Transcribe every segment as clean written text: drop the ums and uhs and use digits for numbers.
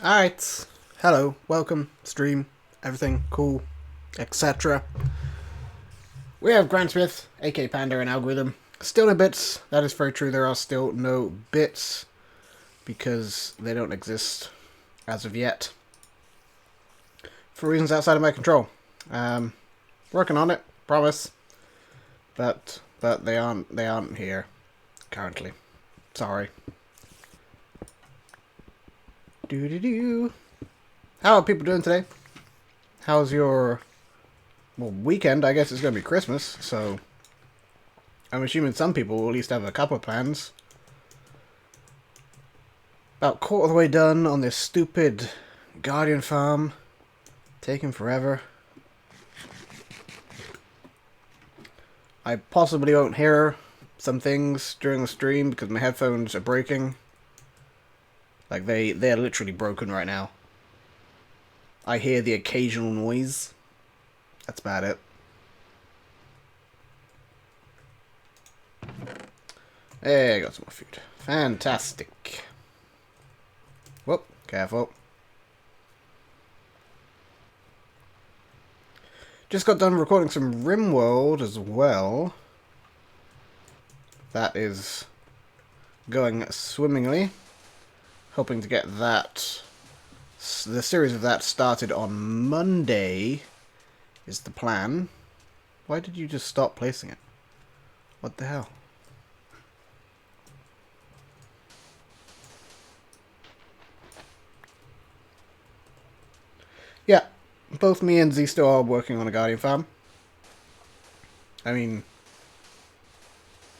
Alright, hello, welcome, stream, everything, cool, etc. We have Grant Smith, aka Panda, and Algorithm. Still no bits, that is very true, there are still no bits, because they don't exist as of yet. For reasons outside of my control. Working on it, promise. But they aren't here, currently. Sorry. Doo-doo-doo. How are people doing today? How's your weekend? I guess it's going to be Christmas, so I'm assuming some people will at least have a couple of plans. About quarter of the way done on this stupid Guardian farm. Taking forever. I possibly won't hear some things during the stream because my headphones are breaking. Like, they're literally broken right now. I hear the occasional noise. That's about it. Hey, got some more food. Fantastic. Whoop, careful. Just got done recording some RimWorld as well. That is going swimmingly. Hoping to get that, the series of that started on Monday, is the plan. Why did you just stop placing it? What the hell? Yeah, both me and Z still are working on a Guardian farm. I mean,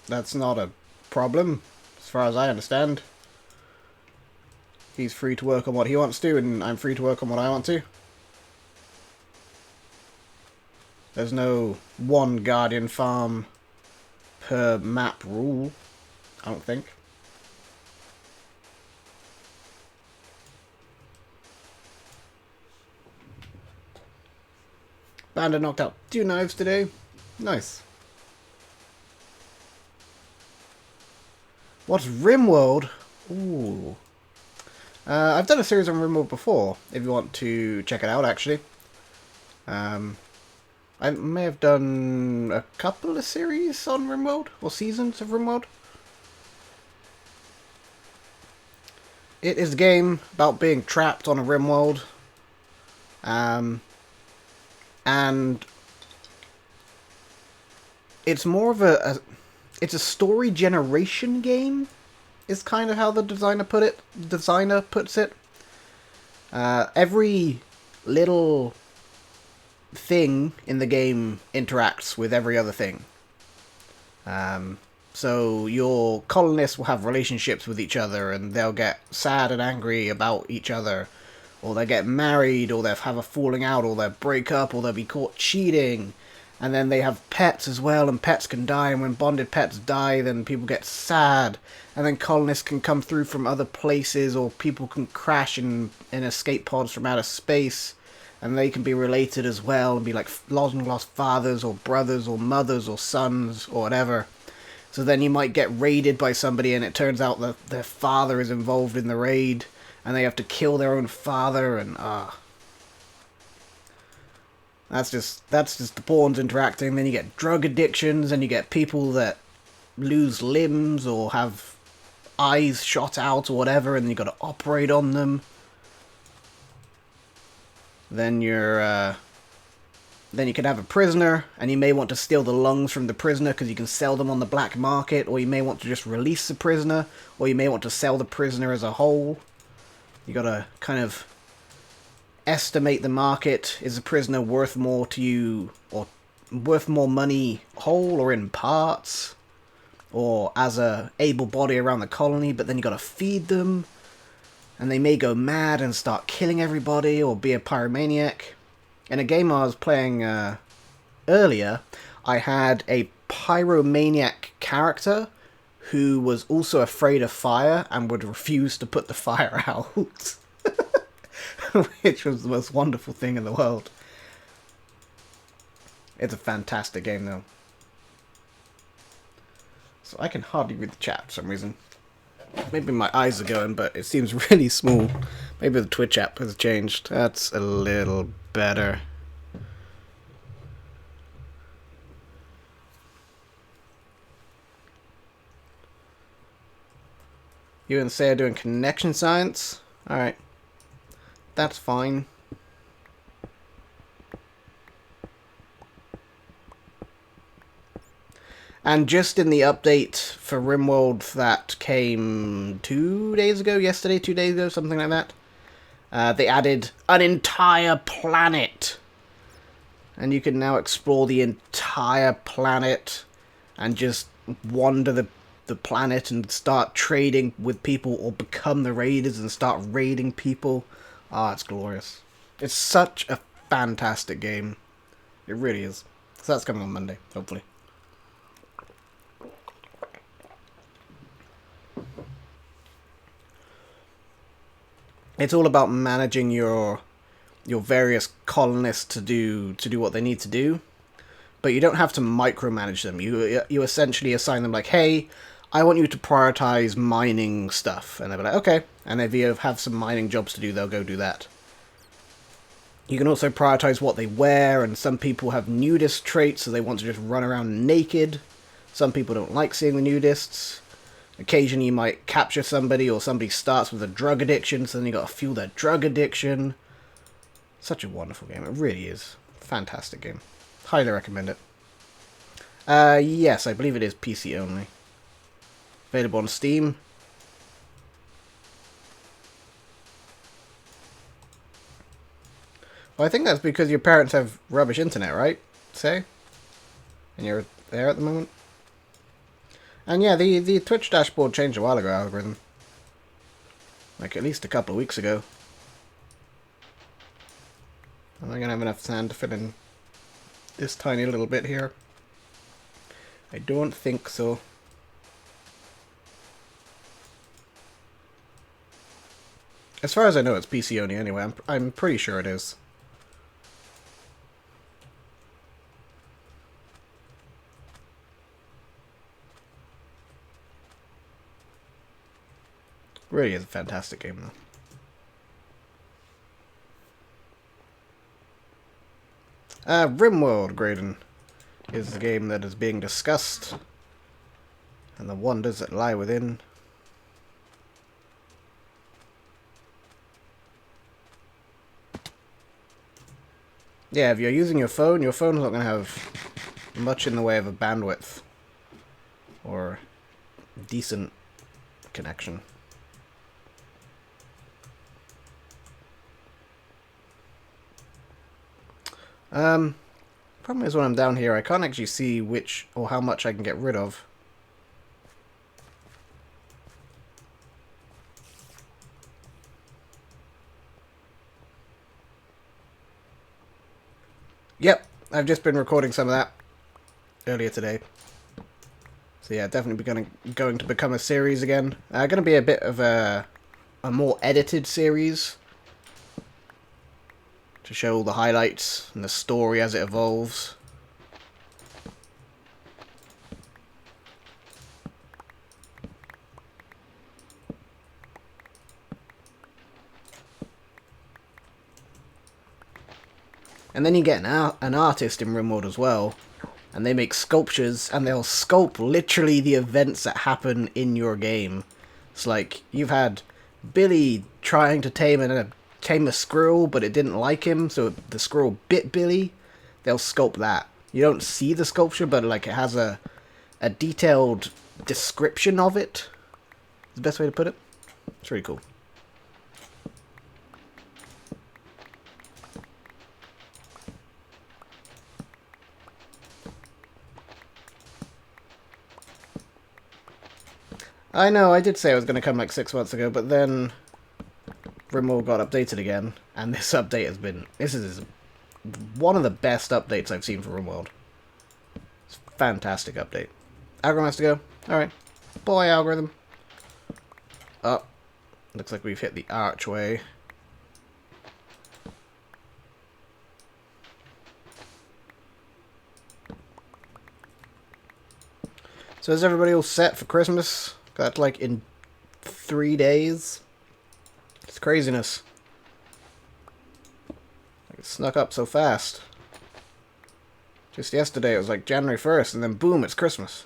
that's not a problem, as far as I understand. He's free to work on what he wants to, and I'm free to work on what I want to. There's no one Guardian farm per map rule, I don't think. Bandit knocked out 2 knives today. Nice. What's RimWorld? Ooh. I've done a series on RimWorld before, if you want to check it out, actually. I may have done a couple of series on RimWorld, or seasons of RimWorld. It is a game about being trapped on a RimWorld. And it's more of it's a story generation game, is kind of how the designer puts it. Every little thing in the game interacts with every other thing. So your colonists will have relationships with each other, and they'll get sad and angry about each other, or they'll get married, or they'll have a falling out, or they'll break up, or they'll be caught cheating. And then they have pets as well, and pets can die, and when bonded pets die, then people get sad. And then colonists can come through from other places, or people can crash in escape pods from outer space, and they can be related as well, and be like long-lost fathers, or brothers, or mothers, or sons, or whatever. So then you might get raided by somebody, and it turns out that their father is involved in the raid, and they have to kill their own father, and That's just the pawns interacting. Then you get drug addictions, and you get people that lose limbs or have eyes shot out or whatever, and you got to operate on them. Then then you can have a prisoner, and you may want to steal the lungs from the prisoner because you can sell them on the black market, or you may want to just release the prisoner, or you may want to sell the prisoner as a whole. You got to kind of estimate the market. Is a prisoner worth more to you, or worth more money whole or in parts, or as a able body around the colony, but then you gotta feed them, and they may go mad and start killing everybody, or be a pyromaniac. In a game I was playing earlier, I had a pyromaniac character who was also afraid of fire and would refuse to put the fire out. Which was the most wonderful thing in the world. It's a fantastic game, though. So I can hardly read the chat for some reason. Maybe my eyes are going, but it seems really small. Maybe the Twitch app has changed. That's a little better. You and Say are doing connection science? Alright. That's fine. And just in the update for RimWorld that came 2 days ago, yesterday, 2 days ago, something like that, they added an entire planet. And you can now explore the entire planet and just wander the planet and start trading with people or become the raiders and start raiding people. Ah, it's glorious. It's such a fantastic game. It really is. So that's coming on Monday, hopefully. It's all about managing your various colonists to do what they need to do, but you don't have to micromanage them. You essentially assign them like, hey, I want you to prioritize mining stuff, and they'll be like, okay. And if you have some mining jobs to do, they'll go do that. You can also prioritize what they wear, and some people have nudist traits, so they want to just run around naked. Some people don't like seeing the nudists. Occasionally you might capture somebody, or somebody starts with a drug addiction, so then you got to fuel their drug addiction. Such a wonderful game. It really is. Fantastic game. Highly recommend it. Yes, I believe it is PC only. Available on Steam. Well, I think that's because your parents have rubbish internet, right? Say? And you're there at the moment? And yeah, the Twitch dashboard changed a while ago, algorithm. Like, at least a couple of weeks ago. Am I going to have enough sand to fit in this tiny little bit here? I don't think so. As far as I know, it's PC only anyway. I'm pretty sure it is. Really is a fantastic game, though. RimWorld, Graydon, is the game that is being discussed, and the wonders that lie within. Yeah, if you're using your phone's not going to have much in the way of a bandwidth or decent connection. Problem is when I'm down here, I can't actually see which or how much I can get rid of. Yep, I've just been recording some of that earlier today. So yeah, definitely going to become a series again. Going to be a bit of a more edited series to show all the highlights and the story as it evolves. And then you get an artist in RimWorld as well, and they make sculptures, and they'll sculpt literally the events that happen in your game. It's like, you've had Billy trying to tame a squirrel, but it didn't like him, so the squirrel bit Billy. They'll sculpt that. You don't see the sculpture, but like it has a detailed description of it. Is the best way to put it. It's really cool. I know, I did say it was going to come like 6 months ago, but then RimWorld got updated again, and this update has been... This is one of the best updates I've seen for RimWorld. It's a fantastic update. Algorithm has to go. Alright. Boy, Algorithm. Oh. Looks like we've hit the archway. So is everybody all set for Christmas? That's like in 3 days. It's craziness. Like, it snuck up so fast. Just yesterday it was like January 1st, and then boom, it's Christmas.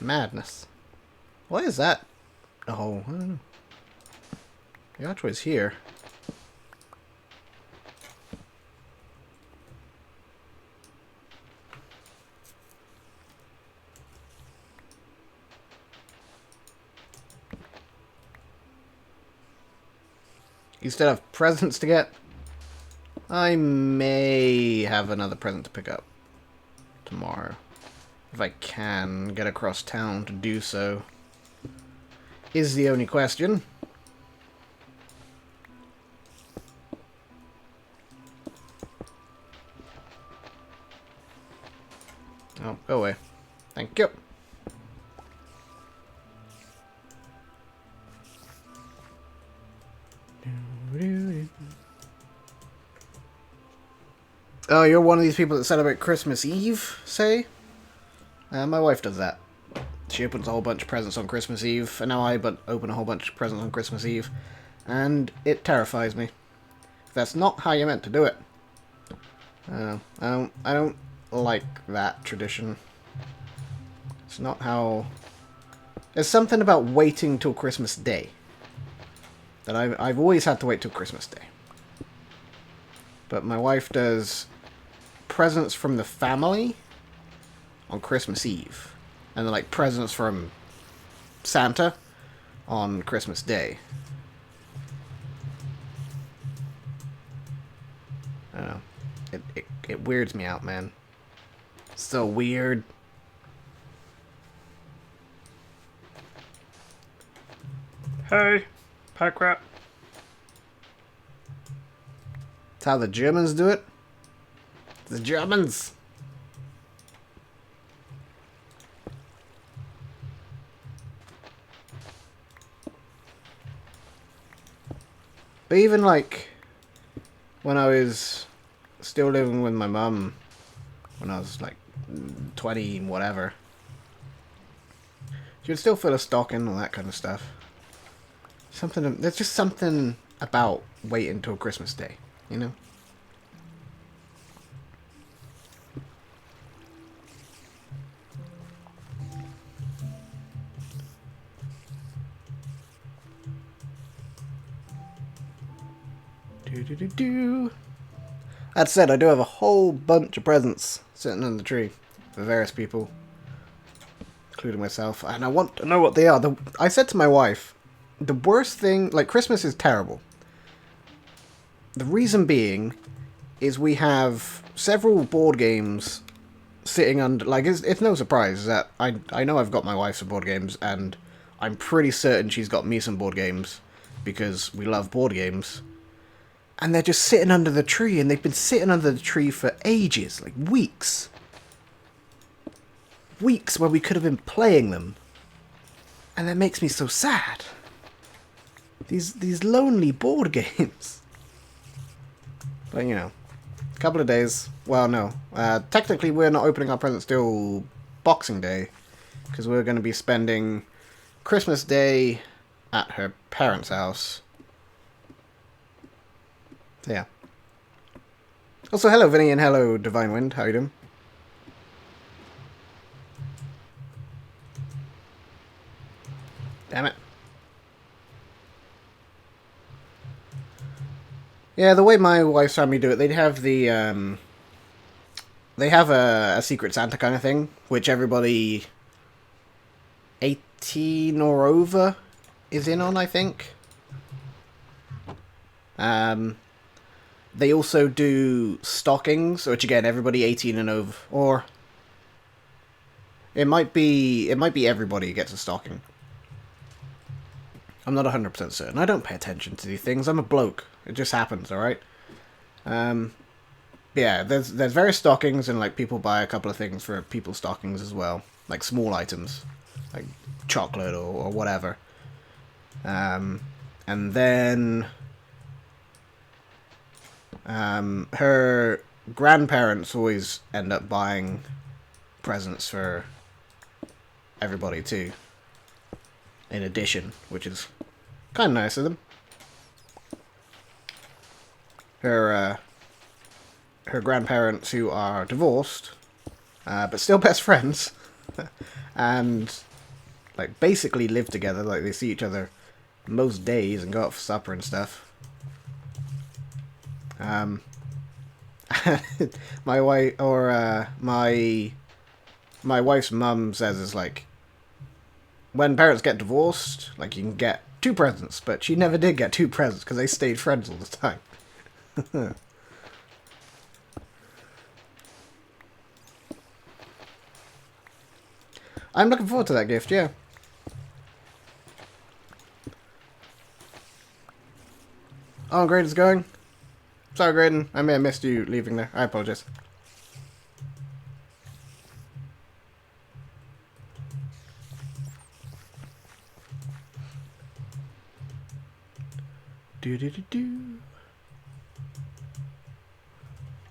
Madness. Why is that? Oh, I don't know. The archway's here. You still have presents to get? I may have another present to pick up tomorrow. If I can get across town to do so. Is the only question. Oh, go away. Thank you. Oh, you're one of these people that celebrate Christmas Eve, say? My wife does that. She opens a whole bunch of presents on Christmas Eve, and now I open a whole bunch of presents on Christmas Eve, and it terrifies me. That's not how you're meant to do it. I don't like that tradition. It's not how... There's something about waiting till Christmas Day. That I've always had to wait till Christmas Day. But my wife does presents from the family on Christmas Eve. And then, like, presents from Santa on Christmas Day. I don't know. It weirds me out, man. So weird. Hey, pack rat. That's how the Germans do it. The Germans. But even, like, when I was still living with my mum, when I was, like, 20, whatever, she would still fill a stocking and all that kind of stuff. There's just something about waiting until Christmas Day, you know? That said, I do have a whole bunch of presents sitting on the tree for various people, including myself, and I want to know what they are. I said to my wife, the worst thing, like, Christmas is terrible. The reason being is we have several board games sitting under, like, it's no surprise that I know I've got my wife some board games, and I'm pretty certain she's got me some board games, because we love board games. And they're just sitting under the tree, and they've been sitting under the tree for ages, like weeks. Weeks where we could have been playing them. And that makes me so sad. These lonely board games. But, you know, a couple of days. Well, no. Technically, we're not opening our presents till Boxing Day, because we're going to be spending Christmas Day at her parents' house. So, yeah. Also, hello, Vinny, and hello, Divine Wind. How you doing? Damn it. Yeah, the way my wife's family do it, they have a Secret Santa kind of thing, which everybody 18 or over is in on, I think. They also do stockings, which again, everybody 18 and over, or it might be everybody gets a stocking. I'm not 100% certain. I don't pay attention to these things. I'm a bloke. It just happens, alright? Yeah, there's various stockings, and, like, people buy a couple of things for people's stockings as well. Like, small items. Like, chocolate or whatever. And then... her grandparents always end up buying presents for everybody, too. in addition, which is kind of nice of them. Her grandparents, who are divorced, but still best friends, and like basically live together. Like they see each other most days and go out for supper and stuff. My wife or my wife's mum says it's like when parents get divorced, like you can get 2 presents, but she never did get 2 presents because they stayed friends all the time. I'm looking forward to that gift, yeah. Oh, Graydon's going. Sorry, Graydon. I may have missed you leaving there. I apologize. Do.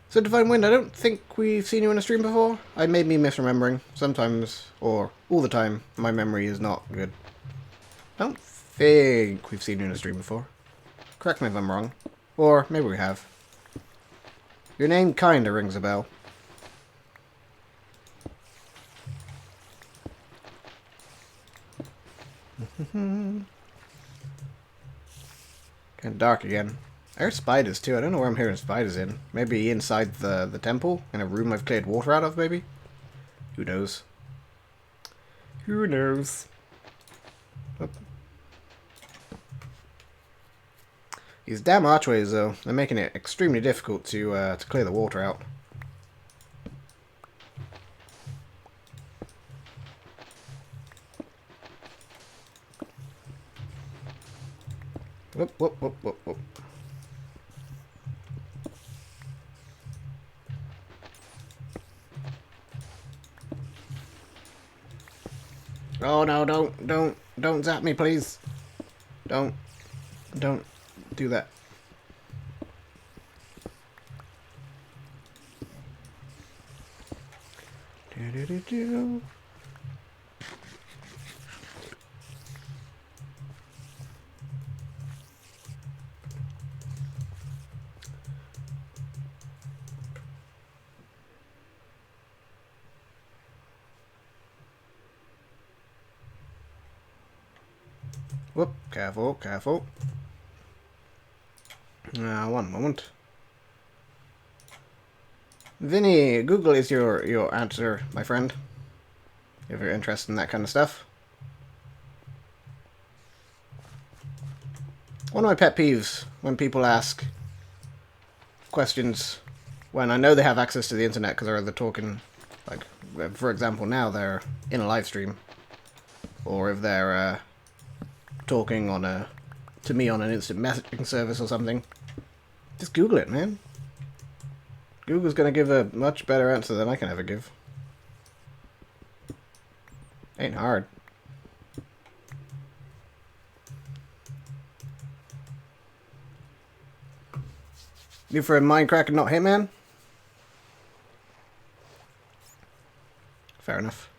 So, Divine Wind, I don't think we've seen you in a stream before. I may be misremembering. Sometimes, or all the time, my memory is not good. I don't think we've seen you in a stream before. Correct me if I'm wrong. Or maybe we have. Your name kinda rings a bell. Kind of dark again. I heard spiders too. I don't know where I'm hearing spiders in. Maybe inside the temple? In a room I've cleared water out of, maybe? Who knows? Who knows? Oh. These damn archways, though, they're making it extremely difficult to clear the water out. Whoop, whoop, whoop, whoop, whoop. Oh no, don't zap me, please. Don't do that. Do. Whoop, careful, careful. 1 moment. Vinny, Google is your answer, my friend. If you're interested in that kind of stuff. One of my pet peeves when people ask questions when I know they have access to the internet because they're either talking, like, for example, now they're in a live stream, or if they're talking to me on an instant messaging service or something. Just Google it, man. Google's gonna give a much better answer than I can ever give. Ain't hard. You for Mindcrack and not Hitman? Fair enough.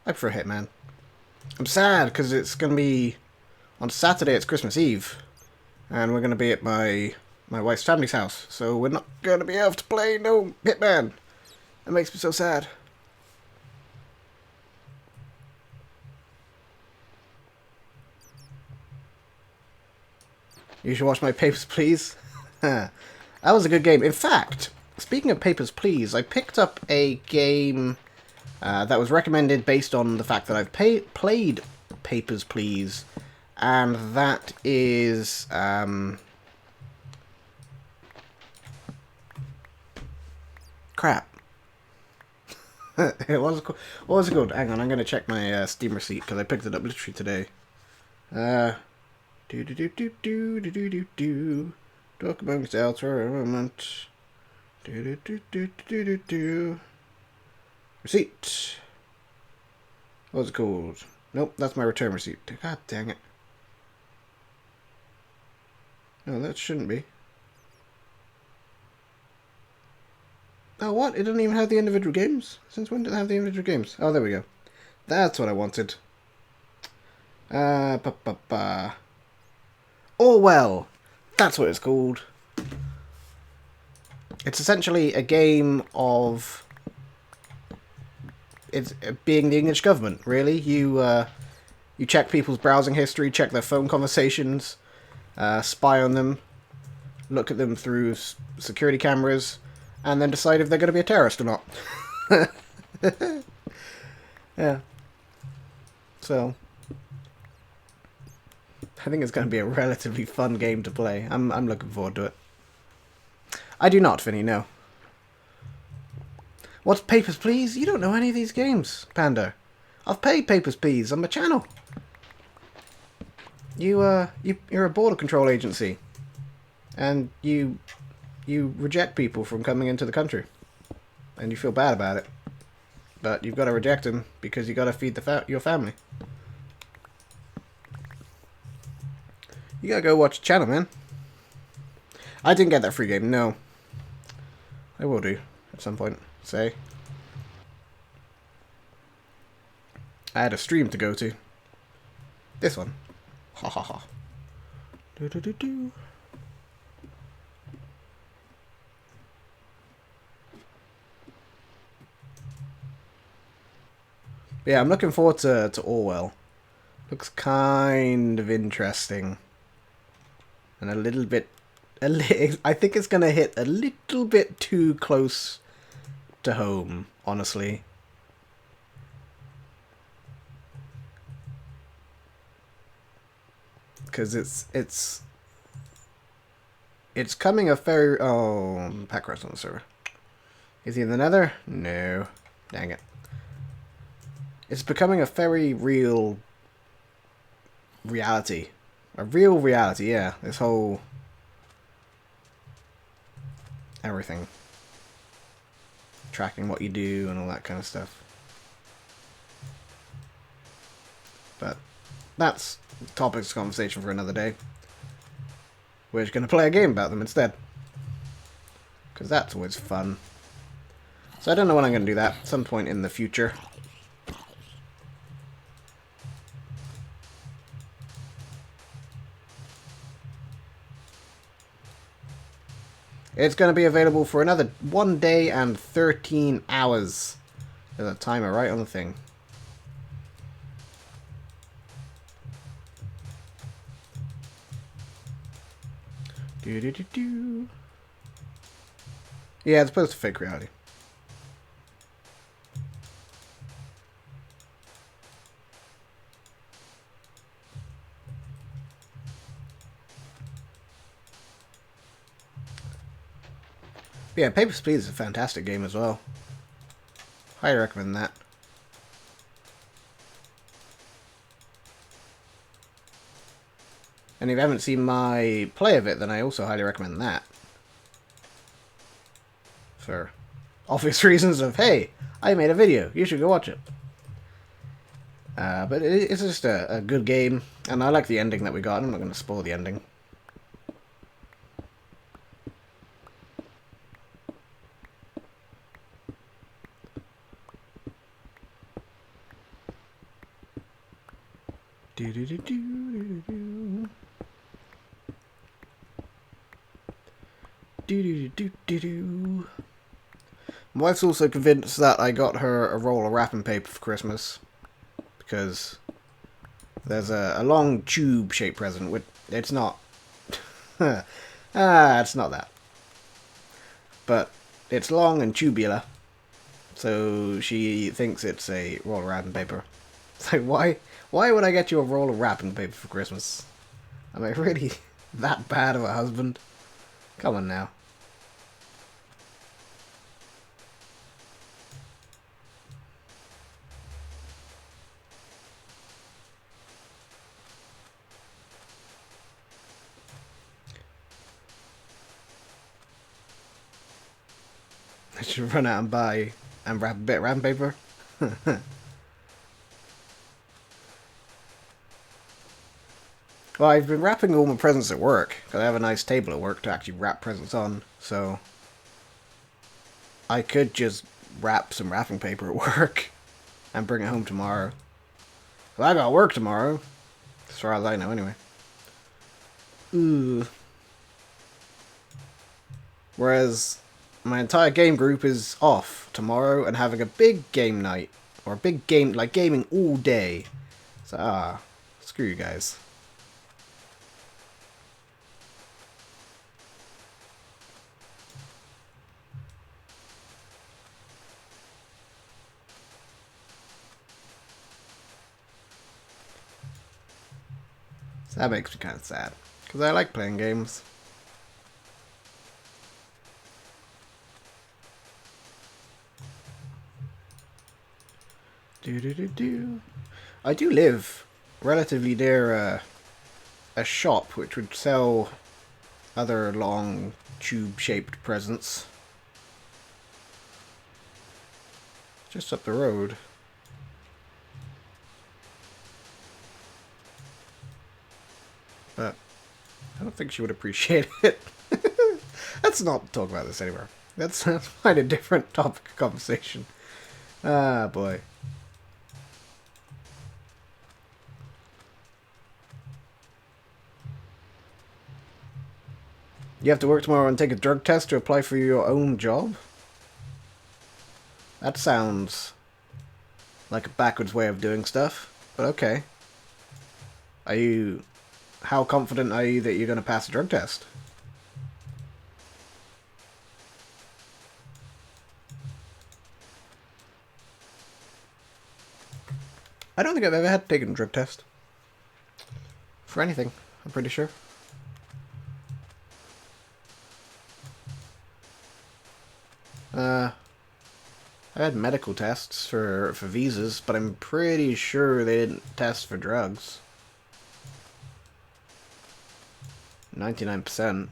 I prefer Hitman. I'm sad because it's going to be on Saturday. It's Christmas Eve, and we're going to be at my wife's family's house, so we're not going to be able to play no Hitman. That makes me so sad. You should watch my Papers, Please. That was a good game. In fact, speaking of Papers, Please, I picked up a game that was recommended based on the fact that I've played Papers, Please, and that is crap. What was it called? Hang on, I'm going to check my Steam receipt because I picked it up literally today. Talk amongst else for a moment. Receipt. What's it called? Nope, that's my return receipt. God dang it. No, that shouldn't be. Oh, what? It doesn't even have the individual games? Since when did it have the individual games? Oh, there we go. That's what I wanted. Ba, ba, ba. Orwell! That's what it's called. It's essentially a game of... It's being the English government, really. You check people's browsing history, check their phone conversations, spy on them, look at them through security cameras, and then decide if they're going to be a terrorist or not. Yeah. So, I think it's going to be a relatively fun game to play. I'm looking forward to it. I do not, Vinny, no. What's Papers, Please? You don't know any of these games, Panda. I've played Papers, Please on my channel. You're a border control agency. And you reject people from coming into the country. And you feel bad about it. But you've got to reject them because you've got to feed your family. You gotta go watch the channel, man. I didn't get that free game, no. I will do at some point, say. I had a stream to go to. This one. Ha ha ha. Do do do do. Yeah, I'm looking forward to Orwell. Looks kind of interesting. And a little bit... I think it's going to hit a little bit too close to home, honestly. Because it's coming a very... Oh, Packrow's on the server. Is he in the nether? No. Dang it. It's becoming a very real reality. A real reality, yeah. This whole... everything. Tracking what you do and all that kind of stuff. But that's topics of conversation for another day. We're just going to play a game about them instead. Because that's always fun. So I don't know when I'm going to do that. At some point in the future. It's going to be available for another 1 day and 13 hours. There's a timer right on the thing. Do do do do. Yeah, it's supposed to fake reality. But yeah, Papers, Please is a fantastic game as well. Highly recommend that. And if you haven't seen my play of it, then I also highly recommend that. For obvious reasons of, hey, I made a video, you should go watch it. But it's just a good game, and I like the ending that we got. I'm not going to spoil the ending. Do do do do do do. Do do do do do. My wife's also convinced that I got her a roll of wrapping paper for Christmas because there's a long tube-shaped present. Which it's not. It's not that. But it's long and tubular, so she thinks it's a roll of wrapping paper. It's like, why would I get you a roll of wrapping paper for Christmas? Am I really that bad of a husband? Come on now. I should run out and buy and wrap a bit of wrapping paper. Well, I've been wrapping all my presents at work, because I have a nice table at work to actually wrap presents on, so I could just wrap some wrapping paper at work. and bring it home tomorrow. Well, I got work tomorrow. As far as I know, anyway. Ooh. Whereas my entire game group is off tomorrow and having a big game night. Or a big game, like gaming all day. So, screw you guys. So that makes me kind of sad. Because I like playing games. I do live relatively near a shop which would sell other long tube-shaped presents. Just up the road. But I don't think she would appreciate it. Let's not talk about this anymore. That's quite a different topic of conversation. Ah, boy. You have to work tomorrow and take a drug test to apply for your own job? That sounds like a backwards way of doing stuff, but okay. Are you... How confident are you that you're going to pass a drug test? I don't think I've ever had to take a drug test. For anything, I'm pretty sure. I had medical tests for visas, but I'm pretty sure they didn't test for drugs. 99%.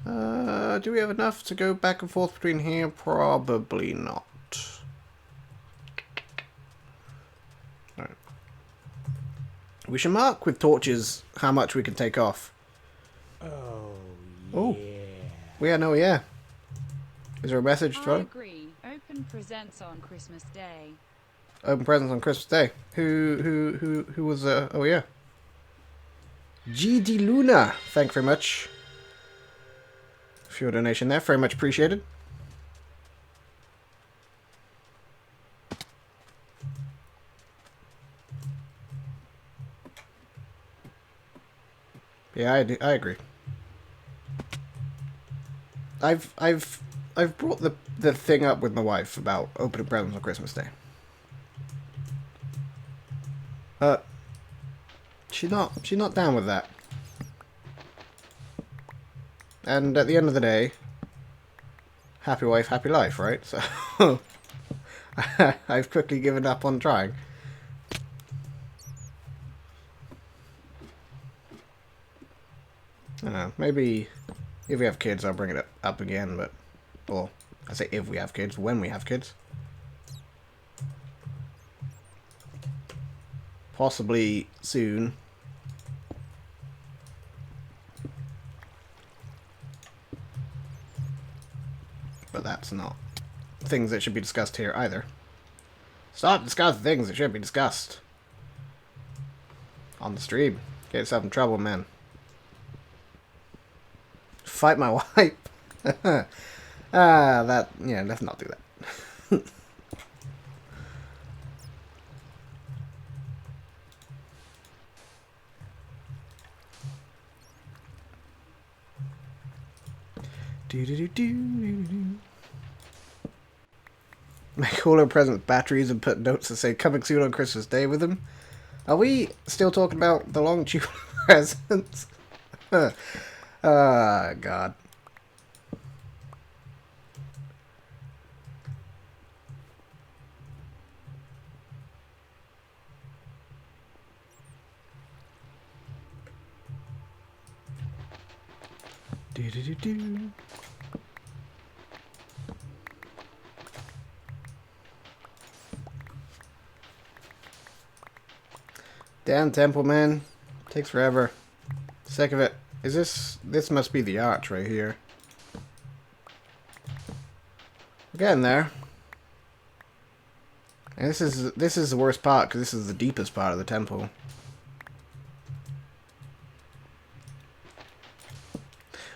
Do we have enough to go back and forth between here? Probably not. Alright. We should mark with torches how much we can take off. Oh, Yeah, no, yeah. Is there a message, I Flo? agree. Open presents on Christmas Day. Open presents on Christmas Day. Who was, oh yeah. GD Luna. Thank you very much for your donation there. Very much appreciated. Yeah, I agree. I've brought the thing up with my wife about opening presents on Christmas Day. She's not down with that. And at the end of the day, happy wife, happy life, right? So I've quickly given up on trying. I don't know, maybe if we have kids I'll bring it up again, but... Well, I say if we have kids, when we have kids. Possibly soon. But that's not things that should be discussed here either. Stop discussing things that shouldn't be discussed. On the stream. Get yourself in trouble, man. Fight my wife. Yeah, let's not do that. Make all our presents batteries and put notes that say coming soon on Christmas Day with them. Are we still talking about the long tube presents? Ah, God. Do. Damn temple, man. Takes forever. Sick of it. Is this must be the arch right here. We're getting there. And this is the worst part, because this is the deepest part of the temple.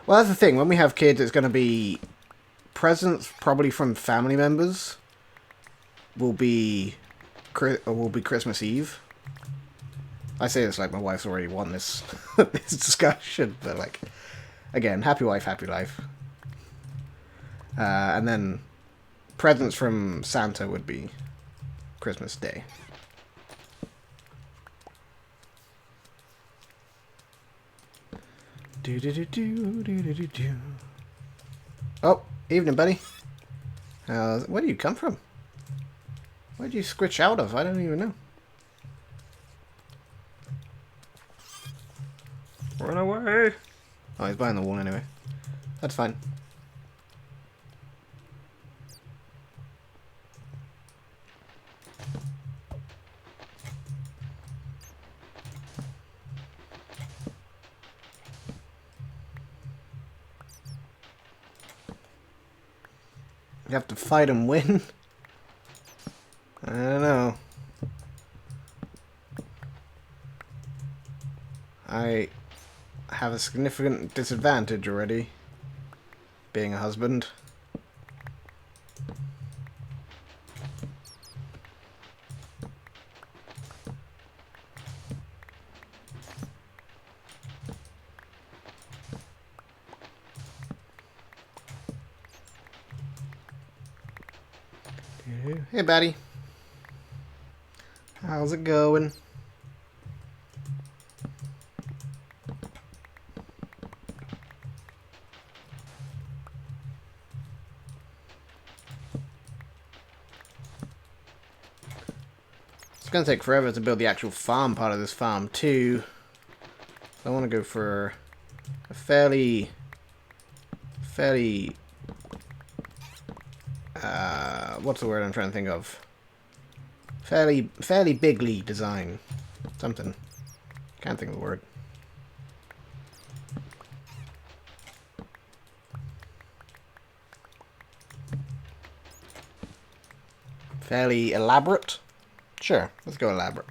Well, that's the thing. When we have kids, it's going to be presents, probably from family members, will be Christmas Eve. I say this like my wife's already won this this discussion, but like, again, happy wife, happy life. And then presents from Santa would be Christmas Day. Do do do do do do do do. Oh, evening, buddy. Where do you come from? Where'd you squitch out of? I don't even know. Run away. Oh, he's behind the wall anyway. That's fine. You have to fight and win? I don't know. I have a significant disadvantage already, being a husband. Hey, buddy. How's it going? It's gonna take forever to build the actual farm part of this farm too. So I want to go for a fairly what's the word I'm trying to think of? Fairly bigly design. Something. Can't think of the word. Fairly elaborate? Sure, let's go elaborate.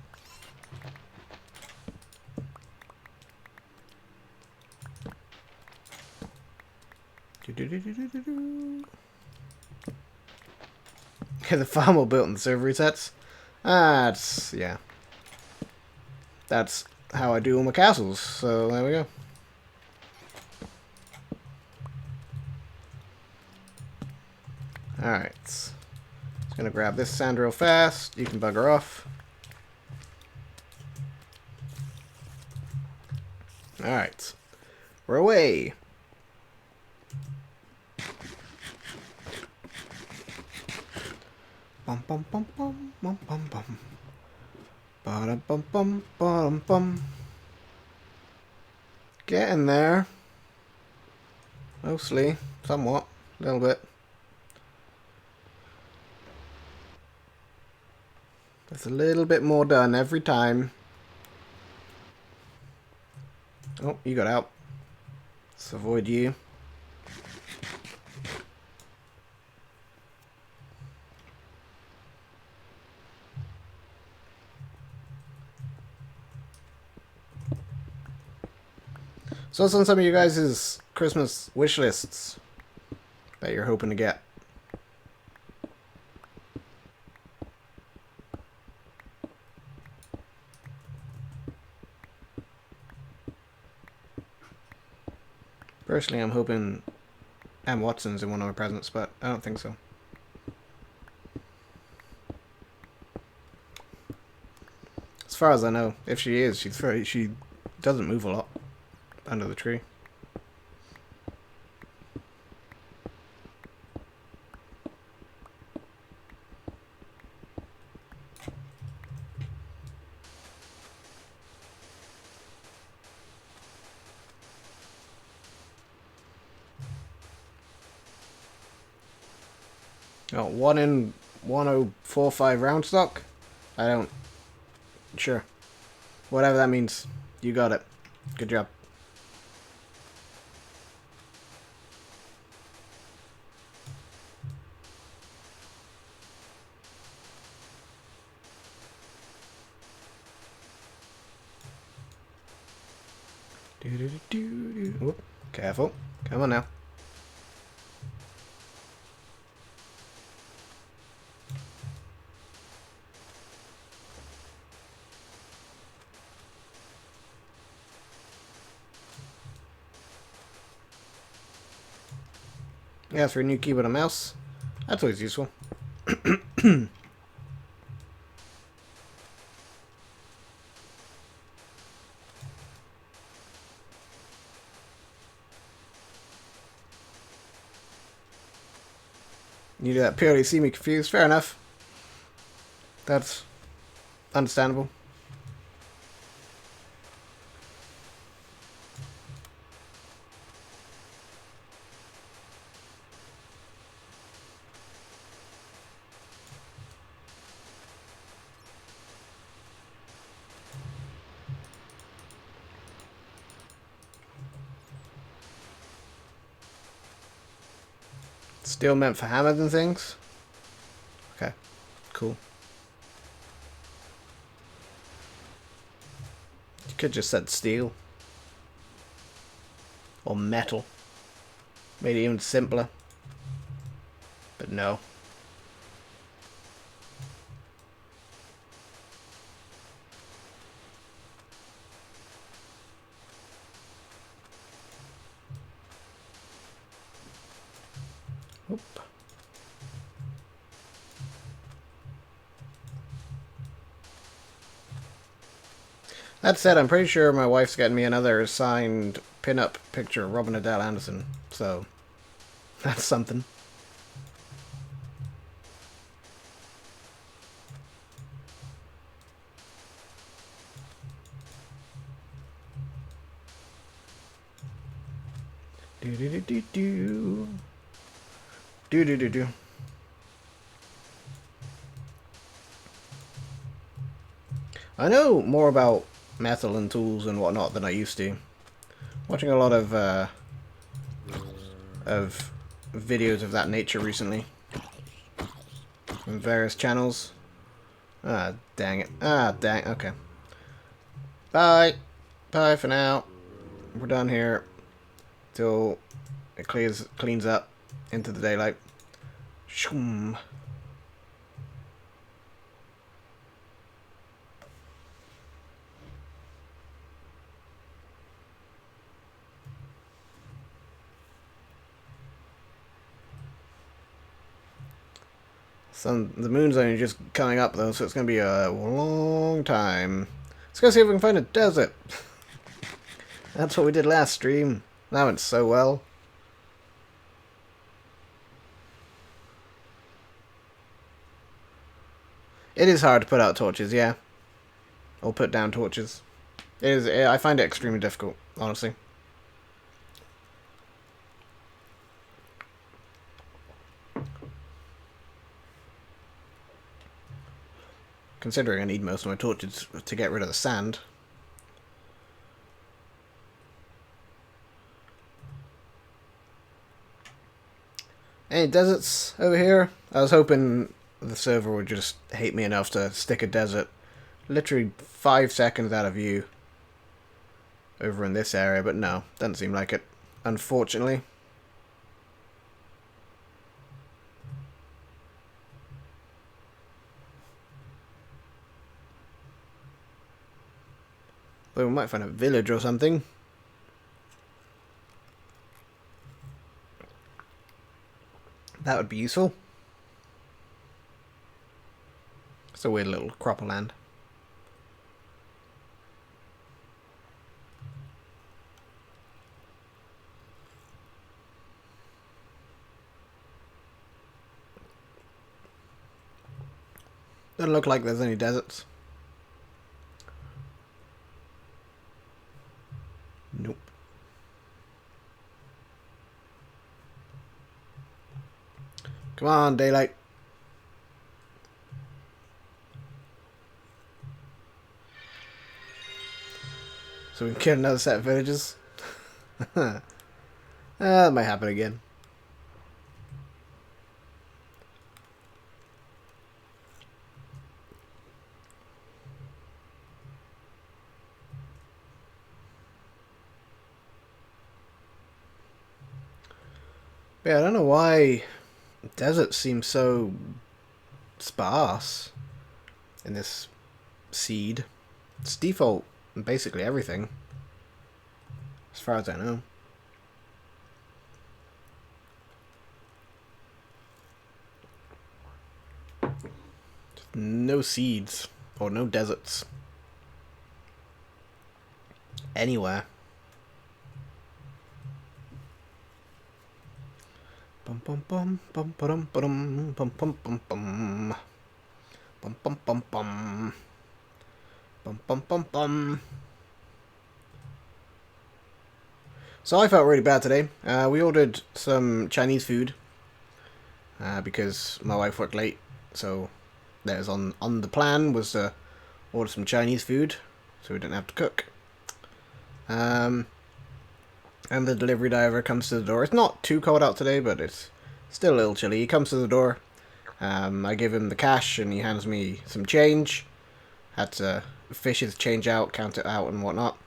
Okay, the farm all built in the server resets. Yeah. That's how I do all my castles, so there we go. Alright. Just gonna grab this sand real fast. You can bugger off. Alright. We're away. Bum bum bum bum bum bum bum. Ba bum bum bum bum. Getting there. Mostly. Somewhat. A little bit. There's a little bit more done every time. Oh, you got out. Let's avoid you. So what's on some of you guys' Christmas wish lists that you're hoping to get? Personally, I'm hoping Em Watson's in one of my presents, but I don't think so. As far as I know, if she is, she doesn't move a lot under the tree. Oh, 1 in 1045 round stock? I don't... Sure. Whatever that means. You got it. Good job. Whoop. Careful. Come on now. Yeah, for a new keyboard and mouse. That's always useful. You do that purely see me confused. Fair enough. That's understandable. Steel meant for hammers and things? Okay, cool. You could just said steel. Or metal. Made it even simpler. But no. Oop. That said, I'm pretty sure my wife's getting me another signed pin-up picture of Robin Adele Anderson, so that's something. Do do do do do. Do do do do. I know more about metal and tools and whatnot than I used to. Watching a lot of videos of that nature recently on various channels. Ah, dang it. Ah, dang. Okay. Bye. Bye for now. We're done here till it cleans up into the daylight. Shoom. The moon's only just coming up though, so it's gonna be a long time. Let's go see if we can find a desert. That's what we did last stream. That went so well. It is hard to put out torches, yeah. Or put down torches. It is. I find it extremely difficult, honestly. Considering I need most of my torches to get rid of the sand. Any deserts over here? I was hoping the server would just hate me enough to stick a desert literally 5 seconds out of view over in this area, but no, doesn't seem like it, unfortunately. Though we might find a village or something. That would be useful. It's a weird little crop of land. Doesn't look like there's any deserts. Nope. Come on, daylight. So we can get another set of villages. That might happen again. But yeah, I don't know why deserts seem so sparse in this seed. It's default in basically everything, as far as I know. No seeds or no deserts anywhere. Bum bum bum bum bum bum bum bum bum bum bum bum bum bum bum bum bum bum. So I felt really bad today. We ordered some Chinese food because my wife worked late, so that was on the plan was to order some Chinese food, so we didn't have to cook. And the delivery driver comes to the door. It's not too cold out today, but it's still a little chilly. He comes to the door. I give him the cash, and he hands me some change. Had to fish his change out, count it out, and whatnot.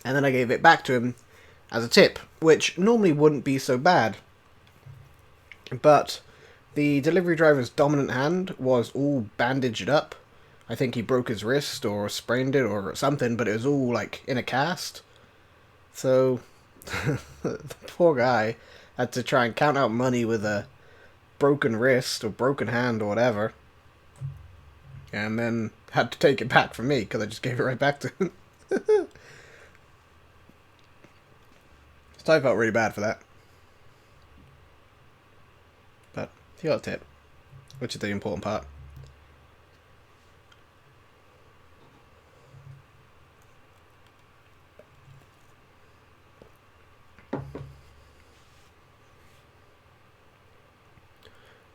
And then I gave it back to him as a tip, which normally wouldn't be so bad. But the delivery driver's dominant hand was all bandaged up. I think he broke his wrist or sprained it or something, but it was all like in a cast. So the poor guy had to try and count out money with a broken wrist or broken hand or whatever. And then had to take it back from me because I just gave it right back to him. So I felt really bad for that. But he got a tip, which is the important part.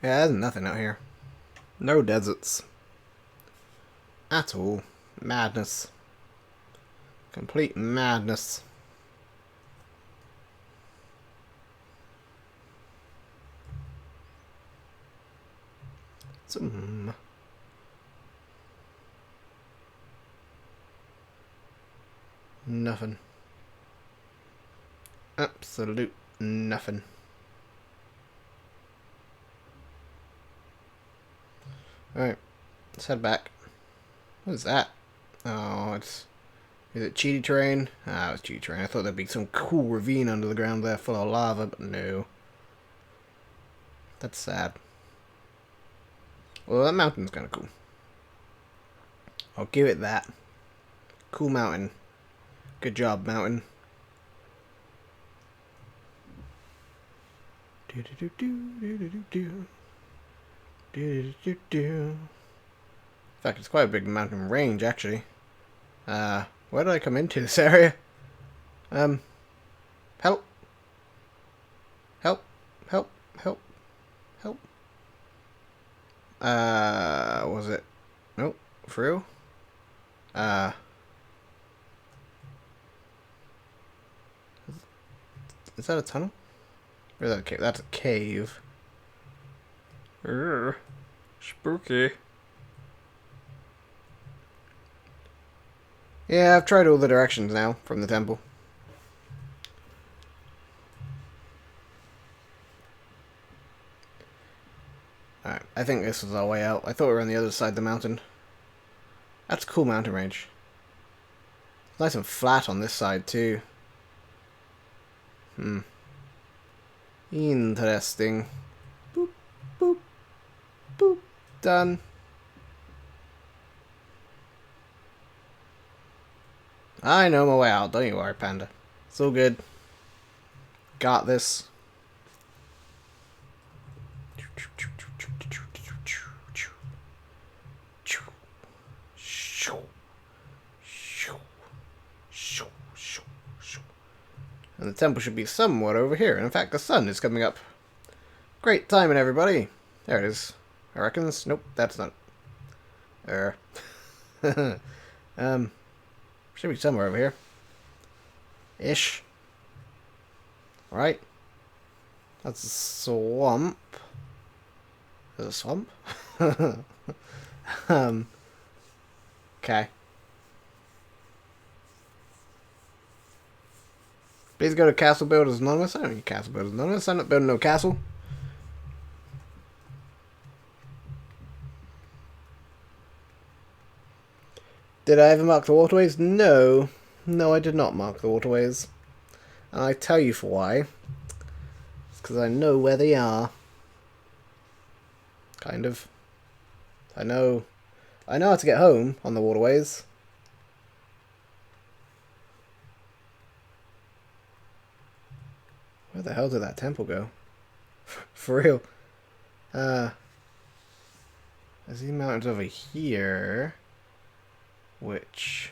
Yeah, there's nothing out here. No deserts. At all. Madness. Complete madness. Nothing. Absolute nothing. Alright, let's head back. What is that? Oh, it's... Is it cheaty terrain? Ah, it's cheaty terrain. I thought there'd be some cool ravine under the ground there full of lava, but no. That's sad. Well, that mountain's kind of cool. I'll give it that. Cool mountain. Good job, mountain. In fact, it's quite a big mountain range, actually. Where did I come into this area? Help. Help. Help. Help. Help. Was it? Nope. For real? Is that a tunnel? Or is that a cave? That's a cave. Spooky. Yeah, I've tried all the directions now from the temple. Alright, I think this was our way out. I thought we were on the other side of the mountain. That's a cool mountain range. It's nice and flat on this side too. Interesting. Boop, boop, boop. Done. I know my way out. Don't you worry, Panda. It's all good. Got this. And the temple should be somewhat over here. And in fact, the sun is coming up. Great timing, everybody. There it is. I reckons. Nope, that's not. Should be somewhere over here. Ish. Right. That's a swamp. There's a swamp? Okay. Please go to Castle Builders Anonymous. I don't need Castle Builders Anonymous. I'm not building no castle. Did I ever mark the waterways? No. No, I did not mark the waterways. And I tell you for why. It's because I know where they are. Kind of. I know how to get home on the waterways. Where the hell did that temple go? For real. There's these mountains over here. Which...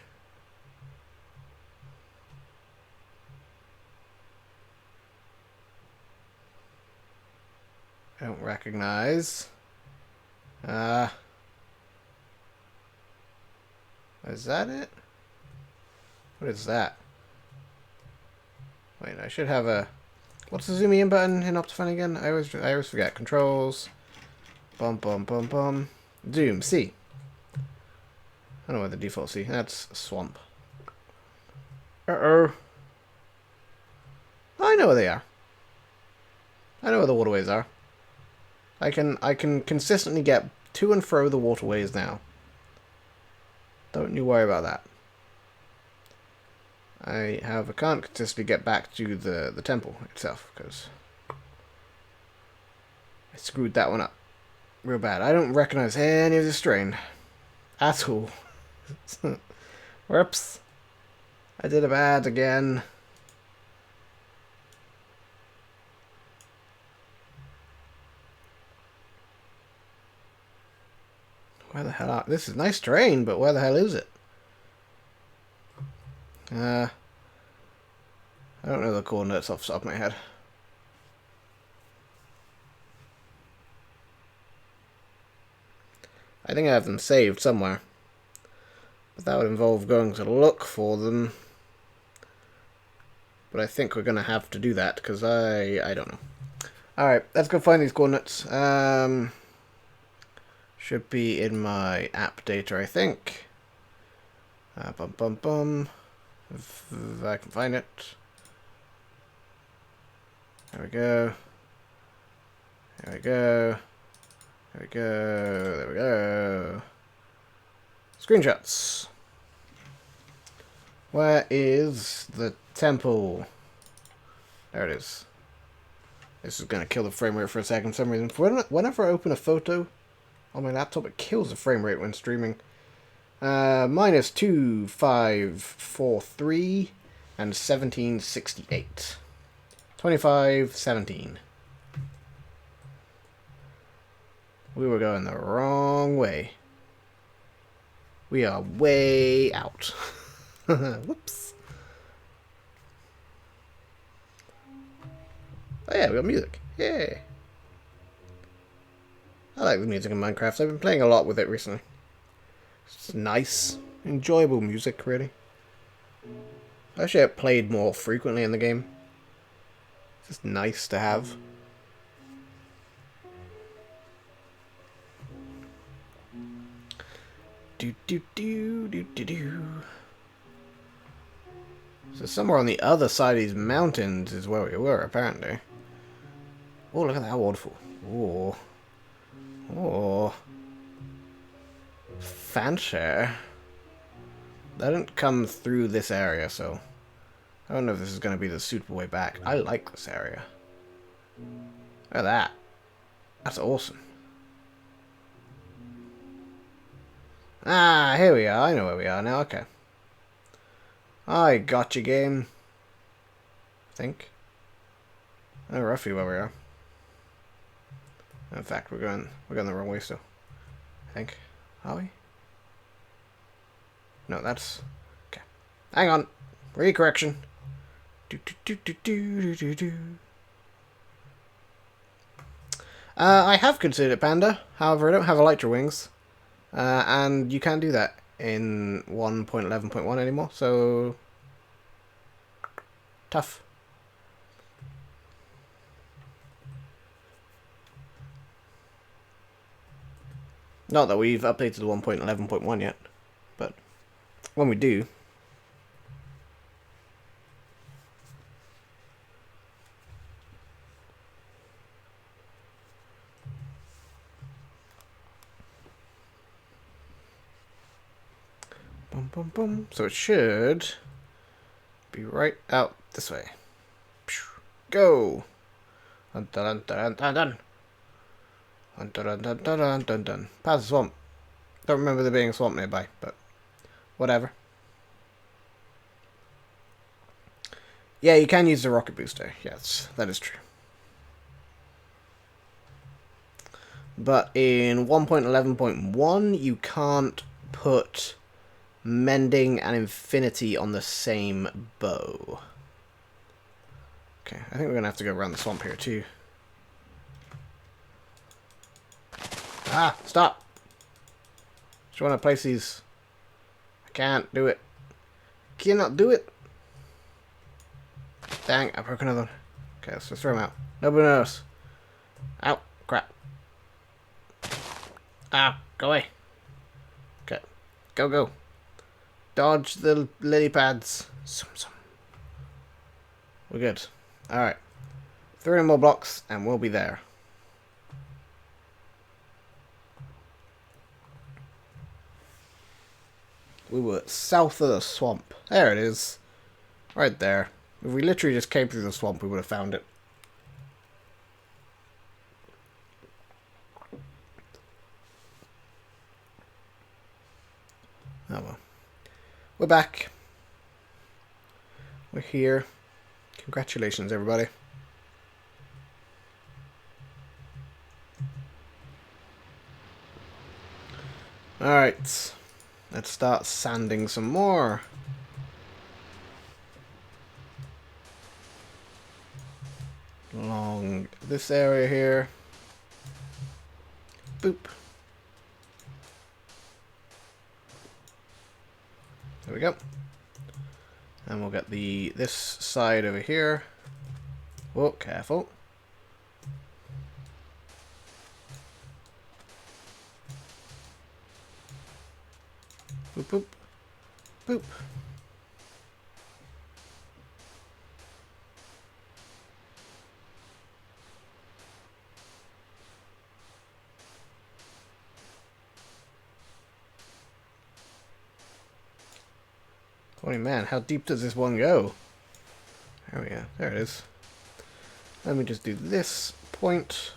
I don't recognize. Is that it? What is that? Wait, I should have a... What's the zoom in button in Optifine again? I always forget. Controls. Bum bum bum bum. Zoom. C. I don't know where the default C. That's swamp. Uh-oh. I know where they are. I know where the waterways are. I can consistently get to and fro the waterways now. Don't you worry about that. I can't consistently get back to the temple itself because I screwed that one up real bad. I don't recognize any of this terrain at all. Whoops. I did it bad again. Where the hell are... This is nice terrain, but where the hell is it? I don't know the coordinates off the top of my head. I think I have them saved somewhere. But that would involve going to look for them. But I think we're going to have to do that, because I don't know. Alright, let's go find these coordinates. Should be in my app data, I think. Bum bum bum. If I can find it. There we go. There we go. There we go. There we go. Screenshots. Where is the temple? There it is. This is going to kill the frame rate for a second for some reason. Whenever I open a photo on my laptop, it kills the frame rate when streaming. Minus 2543 and 1768. 2517. We were going the wrong way. We are way out. Whoops. Oh yeah, we got music. Yay. I like the music in Minecraft. I've been playing a lot with it recently. It's nice, enjoyable music, really. I wish I had played more frequently in the game. It's just nice to have. Do do do do do do. So somewhere on the other side of these mountains is where we were, apparently. Oh, look at that waterfall. Oh. Oh. Fancy. That didn't come through this area, so I don't know if this is going to be the suitable way back. I like this area. Look at that. That's awesome. Ah, here we are. I know where we are now. Okay. I got you, game. I think. I know roughly where we are. In fact, we're going the wrong way still. I think. Are we? No, that's... Okay. Hang on. Recorrection. Do do do do do do do. I have considered it, Panda. However, I don't have Elytra wings. And you can't do that in 1.11.1 anymore, so... Tough. Not that we've updated to 1.11.1 yet, but when we do... Boom, boom, boom. So it should be right out this way. Go! Dun dun dun dun dun. Dun dun dun dun dun dun dun. Past the swamp. Don't remember there being a swamp nearby, but whatever. Yeah, you can use the rocket booster. Yes, that is true. But in 1.11.1, you can't put mending and infinity on the same bow. Okay, I think we're going to have to go around the swamp here too. Ah, stop! Just want to place these. I can't do it. Cannot do it. Dang, I broke another one. Okay, let's just throw them out. Nobody knows. Ow, crap. Ah, go away. Okay, go, go. Dodge the lily pads. We're good. Alright. 3 more blocks and we'll be there. We were south of the swamp. There it is. Right there. If we literally just came through the swamp, we would have found it. Oh well. We're back. We're here. Congratulations, everybody. Alright. Let's start sanding some more. Along this area here. Boop. There we go. And we'll get this side over here. Whoa, careful. Boop, boop. Boop. Holy man, how deep does this one go? There we go. There it is. Let me just do this point.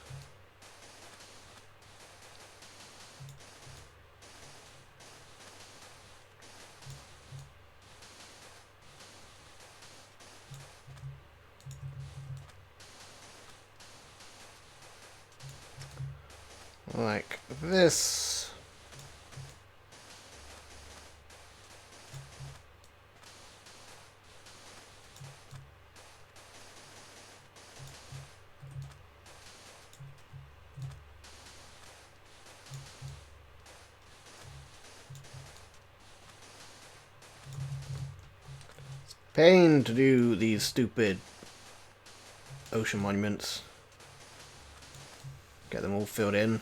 Like this. Pain to do these stupid ocean monuments. Get them all filled in.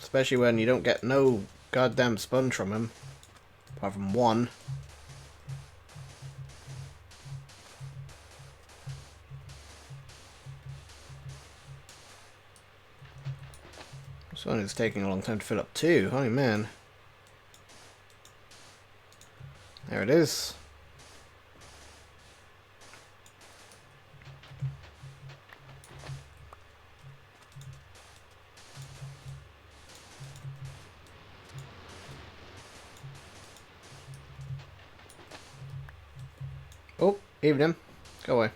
Especially when you don't get no goddamn sponge from them. Apart from one. This one is taking a long time to fill up too. Holy man. There it is. Oh, evening. Go away.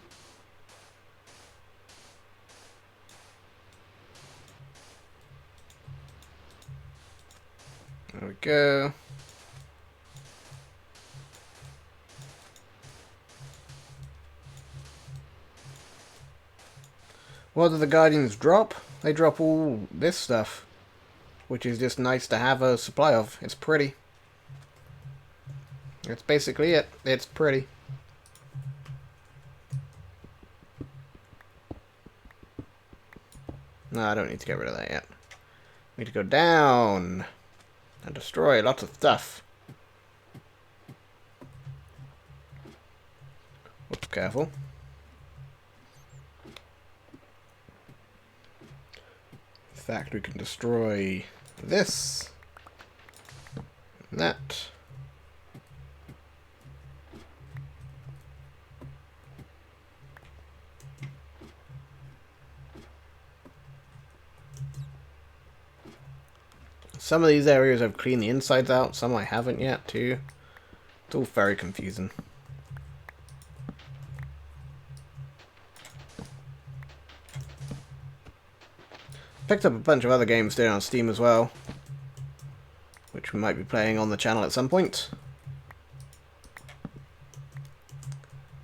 There we go. What do the Guardians drop? They drop all this stuff, which is just nice to have a supply of. It's pretty. That's basically it. It's pretty. No, I don't need to get rid of that yet. I need to go down and destroy lots of stuff. Oops, careful. In fact, we can destroy this, and that, Some of these areas I've cleaned the insides out, some I haven't yet too. It's all very confusing. Picked up a bunch of other games today on Steam as well, which we might be playing on the channel at some point.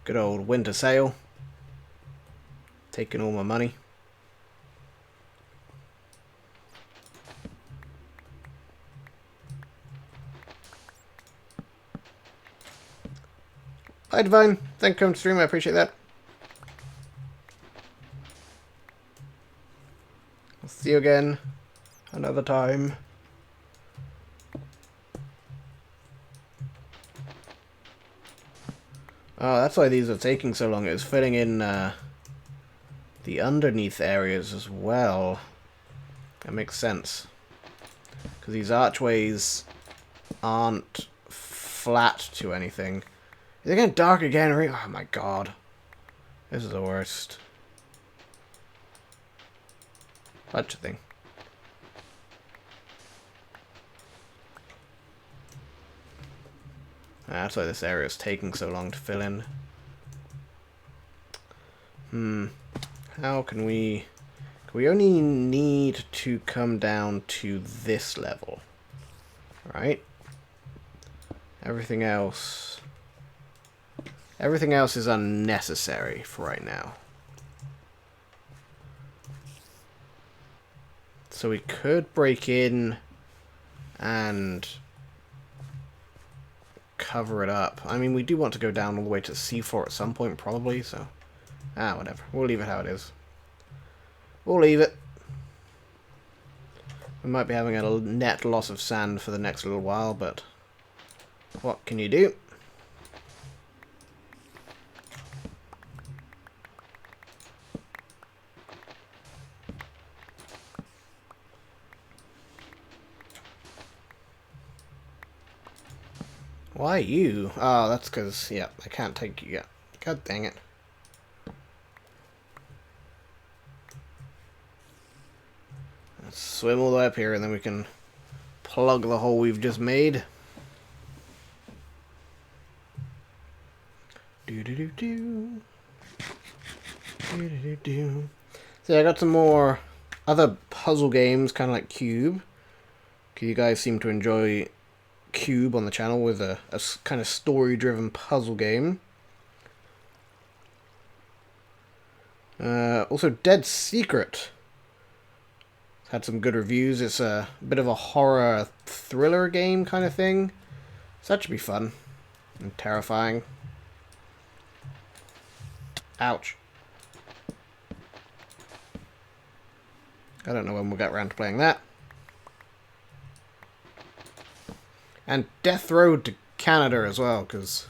Good old winter sale. Taking all my money. Hi Divine, thank you for coming to stream, I appreciate that. I'll see you again another time. Oh, that's why these are taking so long. It's filling in the underneath areas as well. That makes sense. Because these archways aren't flat to anything. Is it getting dark again? Oh my god. This is the worst. Such a thing. That's why this area is taking so long to fill in. How can we... We only need to come down to this level. Right? Everything else is unnecessary for right now. So we could break in and cover it up. I mean, we do want to go down all the way to C4 at some point, probably, so... whatever. We'll leave it how it is. We'll leave it. We might be having a net loss of sand for the next little while, but... what can you do? Why you? Oh, that's because, yeah, I can't take you yet. God dang it. Let's swim all the way up here and then we can plug the hole we've just made. Do-do-do-do. Do-do-do-do. So I got some more other puzzle games, kind of like Cube. You guys seem to enjoy Cube on the channel with a kind of story-driven puzzle game. Also, Dead Secret had some good reviews. It's a bit of a horror thriller game kind of thing. So that should be fun and terrifying. Ouch. I don't know when we'll get around to playing that. And Death Road to Canada as well, because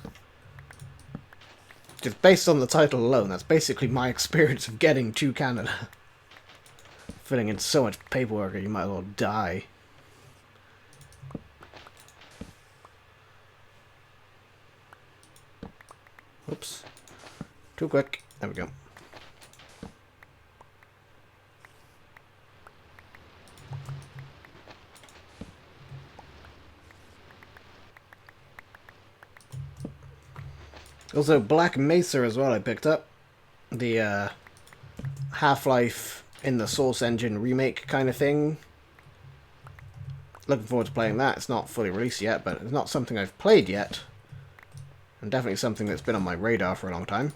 just based on the title alone, that's basically my experience of getting to Canada. Filling in so much paperwork that you might as well die. Oops. Too quick. There we go. Also, Black Mesa as well I picked up. The Half-Life in the Source Engine remake kind of thing. Looking forward to playing that. It's not fully released yet, but it's not something I've played yet. And definitely something that's been on my radar for a long time.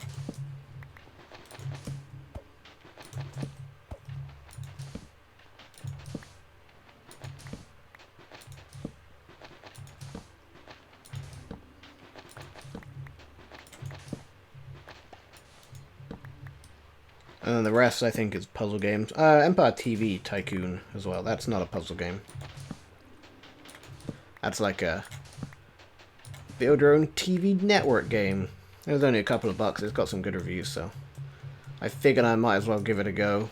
And then the rest, I think, is puzzle games. Empire TV Tycoon as well. That's not a puzzle game. That's like a build your own TV network game. It was only a couple of bucks. It's got some good reviews, so I figured I might as well give it a go.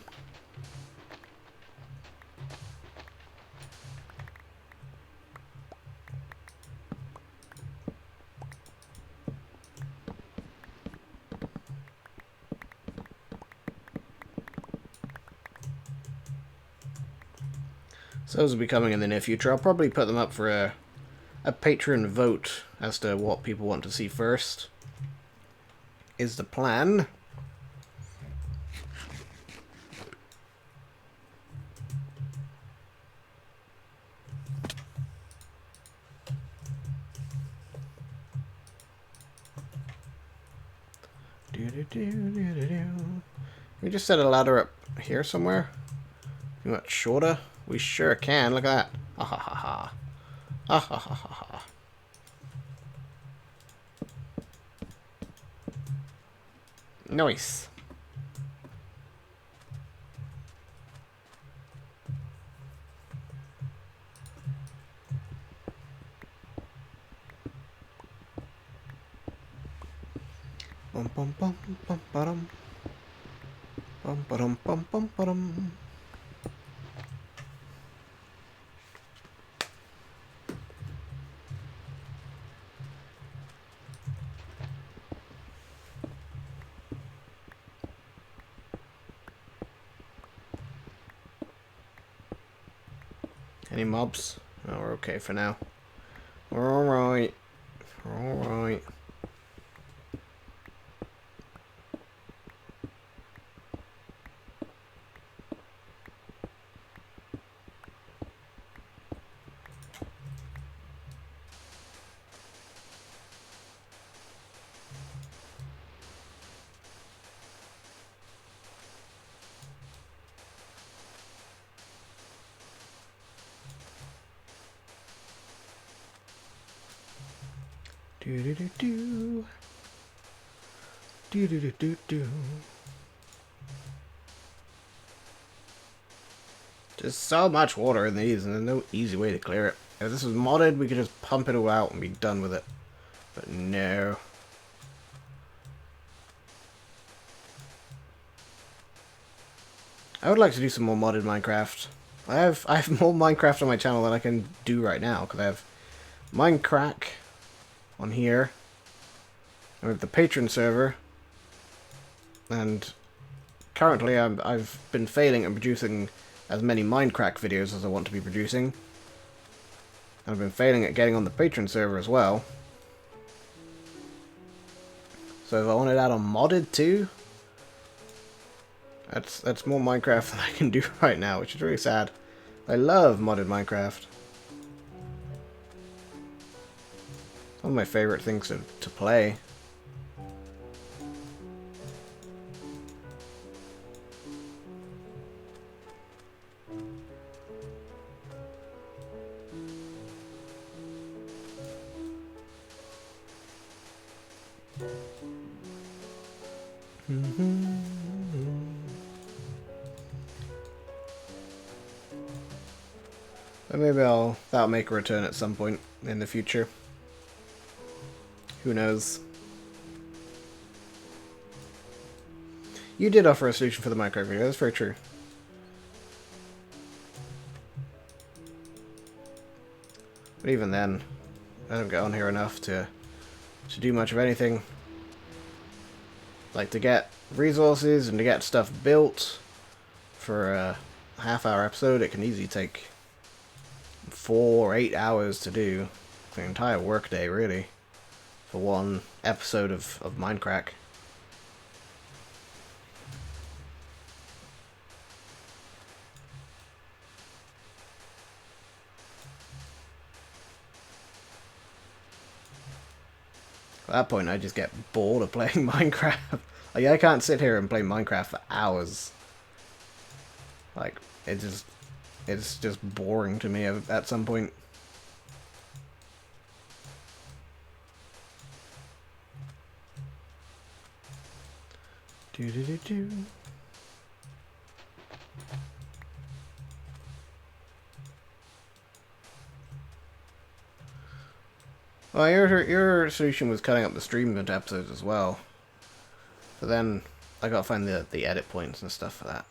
So those will be coming in the near future. I'll probably put them up for a patron vote as to what people want to see first. Is the plan. Can we just set a ladder up here somewhere? Much shorter? We sure can. Look at that. Ah ha ha ha. Ah ha ha ha ha. Nice. Bum bum bum bum ba-dum. Bum ba-dum bum bum ba-dum. Any mobs? Oh, we're okay for now. We're alright. We're alright. Do do do do. Do do do do do. There's so much water in these, and there's no easy way to clear it. If this was modded, we could just pump it all out and be done with it. But no. I would like to do some more modded Minecraft. I have more Minecraft on my channel than I can do right now, because I have Mindcrack on here. And we have the patron server. And currently I've been failing at producing as many Mindcrack videos as I want to be producing. And I've been failing at getting on the patron server as well. So if I wanted that on modded too, that's more Minecraft than I can do right now, which is really sad. I love modded Minecraft. It's one of my favorite things to play. But maybe that'll make a return at some point in the future. Who knows? You did offer a solution for the Minecraft video, that's very true. But even then, I don't get on here enough to do much of anything. Like to get resources and to get stuff built for a half-hour episode, it can easily take 4 or 8 hours to do. The entire workday, really, for one episode of Mindcrack. At that point, I just get bored of playing Minecraft. Like, I can't sit here and play Minecraft for hours. Like, it's just boring to me at some point. Do do do do. Well, your solution was cutting up the stream into episodes as well. But then I gotta find the edit points and stuff for that.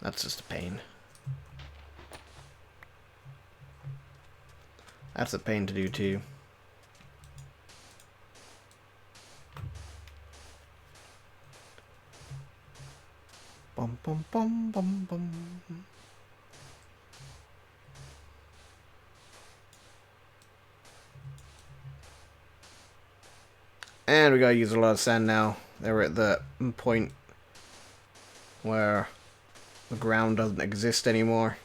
That's just a pain. That's a pain to do too. Bum bum bum bum bum. And we gotta use a lot of sand now. They're at the point where the ground doesn't exist anymore.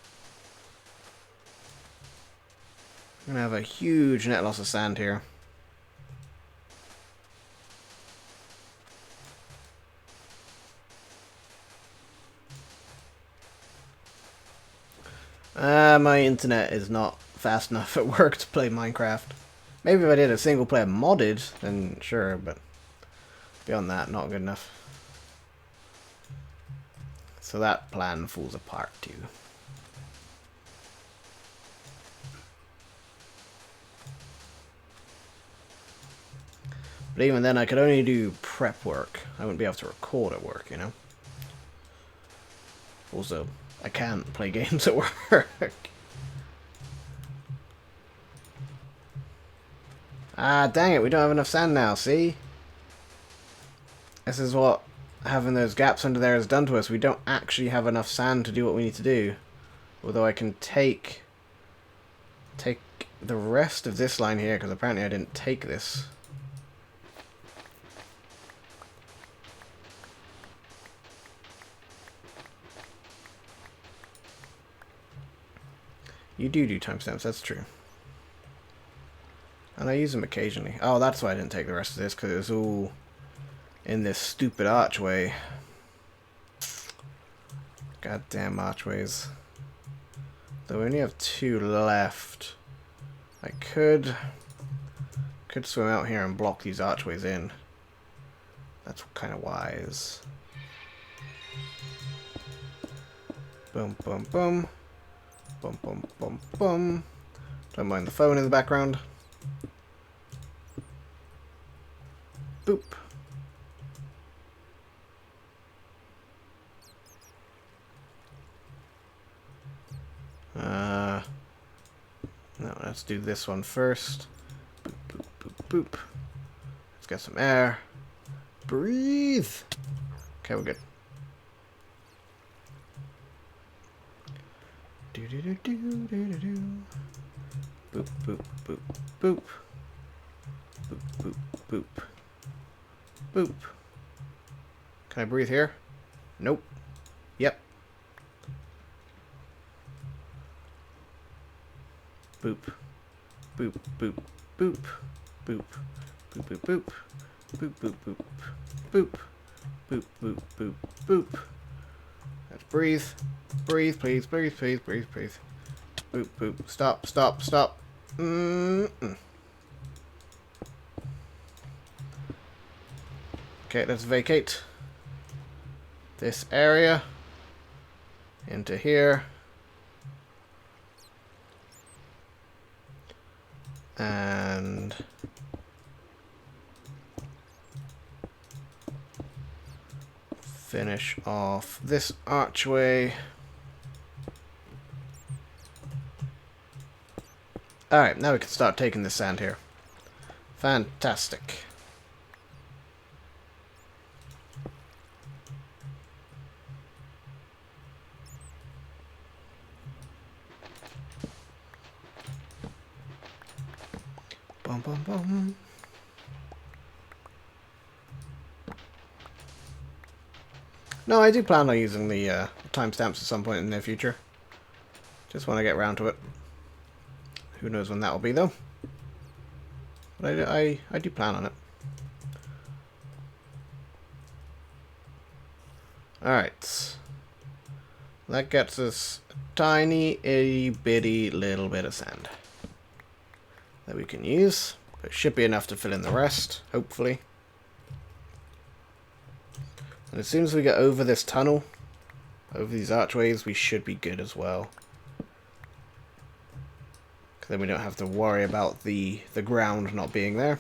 I'm gonna have a huge net loss of sand here. My internet is not fast enough at work to play Minecraft. Maybe if I did a single player modded, then sure, but beyond that, not good enough. So that plan falls apart too. But even then, I could only do prep work. I wouldn't be able to record at work, you know? Also, I can't play games at work. Ah, dang it, we don't have enough sand now, see? This is what having those gaps under there has done to us. We don't actually have enough sand to do what we need to do. Although I can take the rest of this line here, because apparently I didn't take this. You do timestamps, that's true. And I use them occasionally. Oh, that's why I didn't take the rest of this, because it was all in this stupid archway. Goddamn archways. Though we only have 2 left. I could swim out here and block these archways in. That's kind of wise. Boom, boom, boom. Boom, boom, boom, boom. Don't mind the phone in the background. Boop. No, let's do this one first. Boop, boop, boop, boop. Let's get some air. Breathe. Okay, we're good. Do do do do do do do. Boop boop boop boop. Boop boop boop. Boop. Can I breathe here? Nope. Yep. Boop. Boop boop boop. Boop. Boop boop boop. Boop boop boop. Boop. Boop boop boop boop. Let's breathe. Breathe, please. Breathe, please. Breathe, please. Boop boop. Stop, stop, stop. Okay, let's vacate this area into here. And finish off this archway. Alright, now we can start taking the sand here. Fantastic. Bum bum bum. No, I do plan on using the timestamps at some point in the near future. Just want to get around to it. Who knows when that will be, though. But I do plan on it. Alright. That gets us a tiny, itty-bitty little bit of sand that we can use. It should be enough to fill in the rest, hopefully. And as soon as we get over this tunnel, over these archways, we should be good as well. Then we don't have to worry about the ground not being there.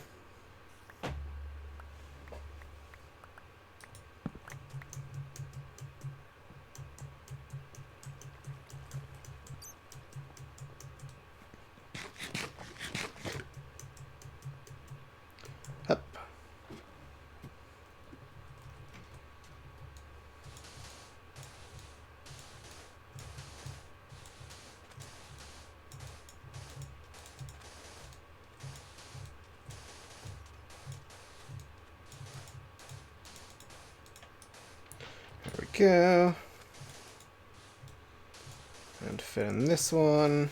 Up. go. And fit in this one.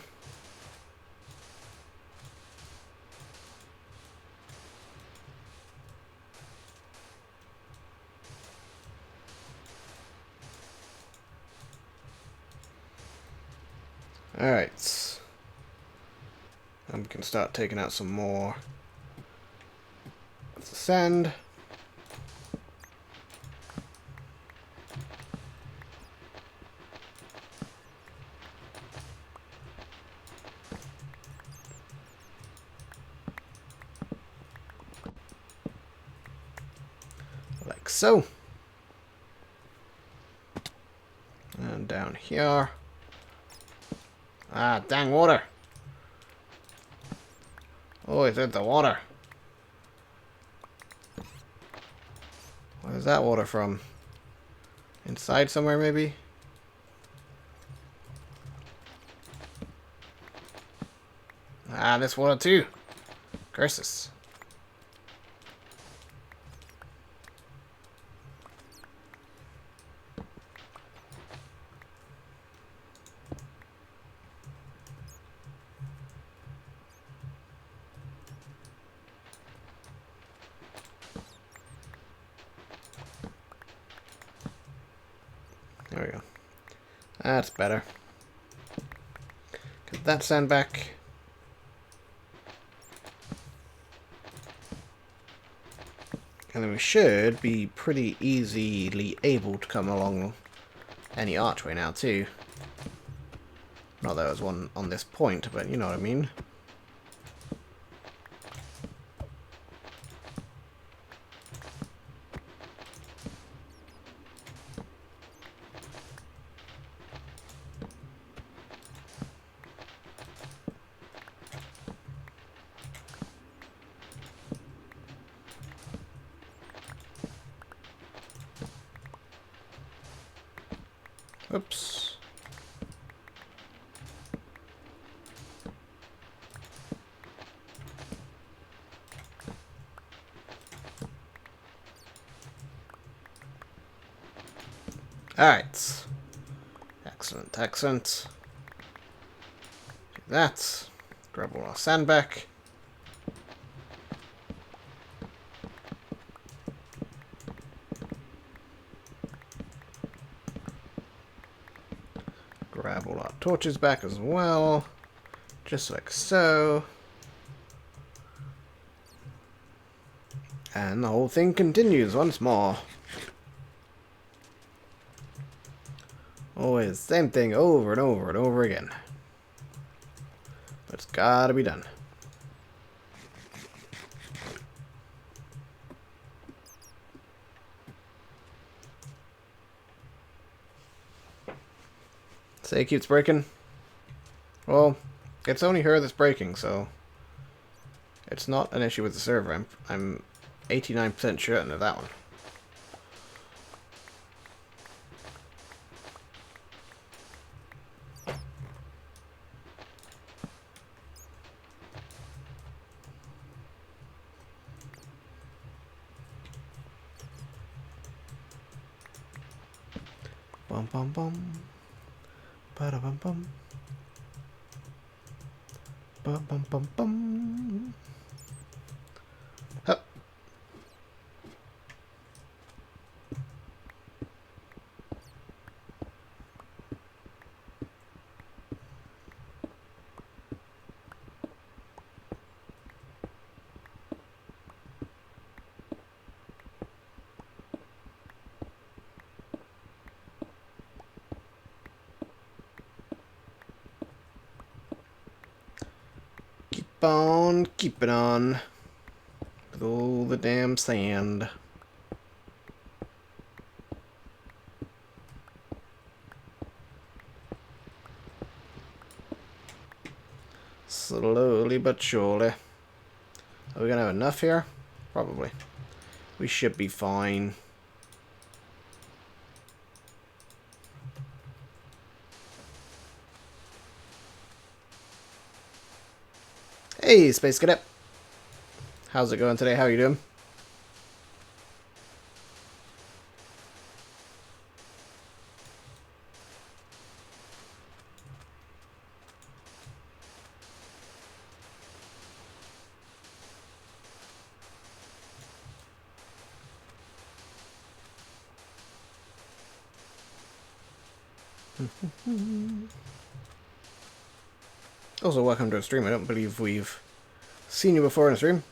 Alright. And we can start taking out some more of the sand. Like so. And down here. Ah, dang water. Oh, it's in the water. Where's that water from? Inside somewhere, maybe? Ah, this water too. Curses. There we go. That's better. Get that sand back. And then we should be pretty easily able to come along any archway now too. Not that there was one on this point, but you know what I mean. Oops. Alright. Excellent, excellent. Do that. Grab all our sand back. Grab all our torches back as well. Just like so. And the whole thing continues once more. Always the same thing over and over and over again. But it's gotta be done. Say it keeps breaking. Well, it's only her that's breaking, so it's not an issue with the server. I'm 89% certain of that one. Bum bum bum. Ba bum bum. Bum bum bum bum. Hup. Keep it on. With all the damn sand. Slowly but surely. Are we gonna have enough here? Probably. We should be fine. Hey, Space Cadet. How's it going today? How are you doing? Also, welcome to a stream. I don't believe we've seen you before in a stream.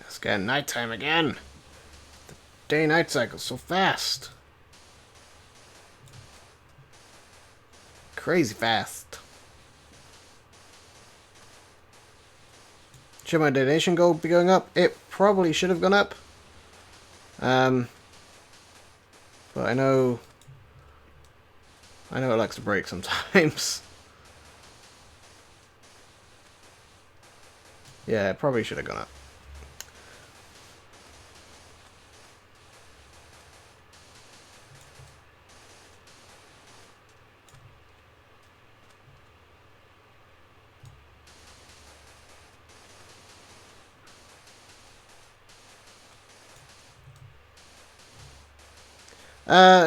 It's getting nighttime again. The day-night cycle's so fast. Crazy fast. Should my donation goal be going up? It probably should have gone up. But I know it likes to break sometimes. Yeah, it probably should have gone up.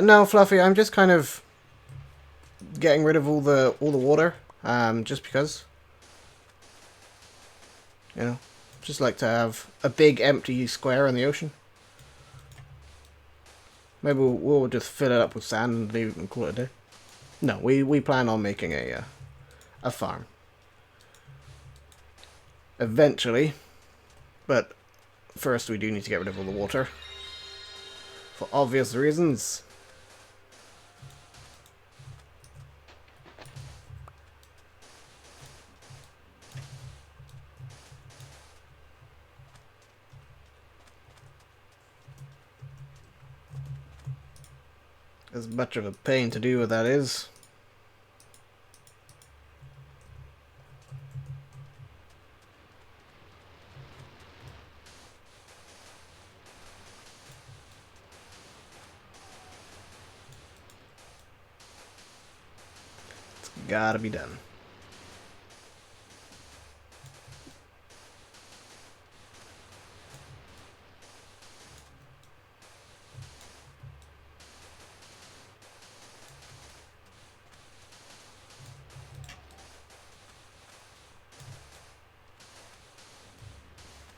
No, Fluffy, I'm just kind of getting rid of all the water, just because. You know, just like to have a big empty square in the ocean. Maybe we'll just fill it up with sand and leave it and call it a day. No, we plan on making a farm. Eventually, but first we do need to get rid of all the water. For obvious reasons. As much of a pain to do what that is. It's gotta be done.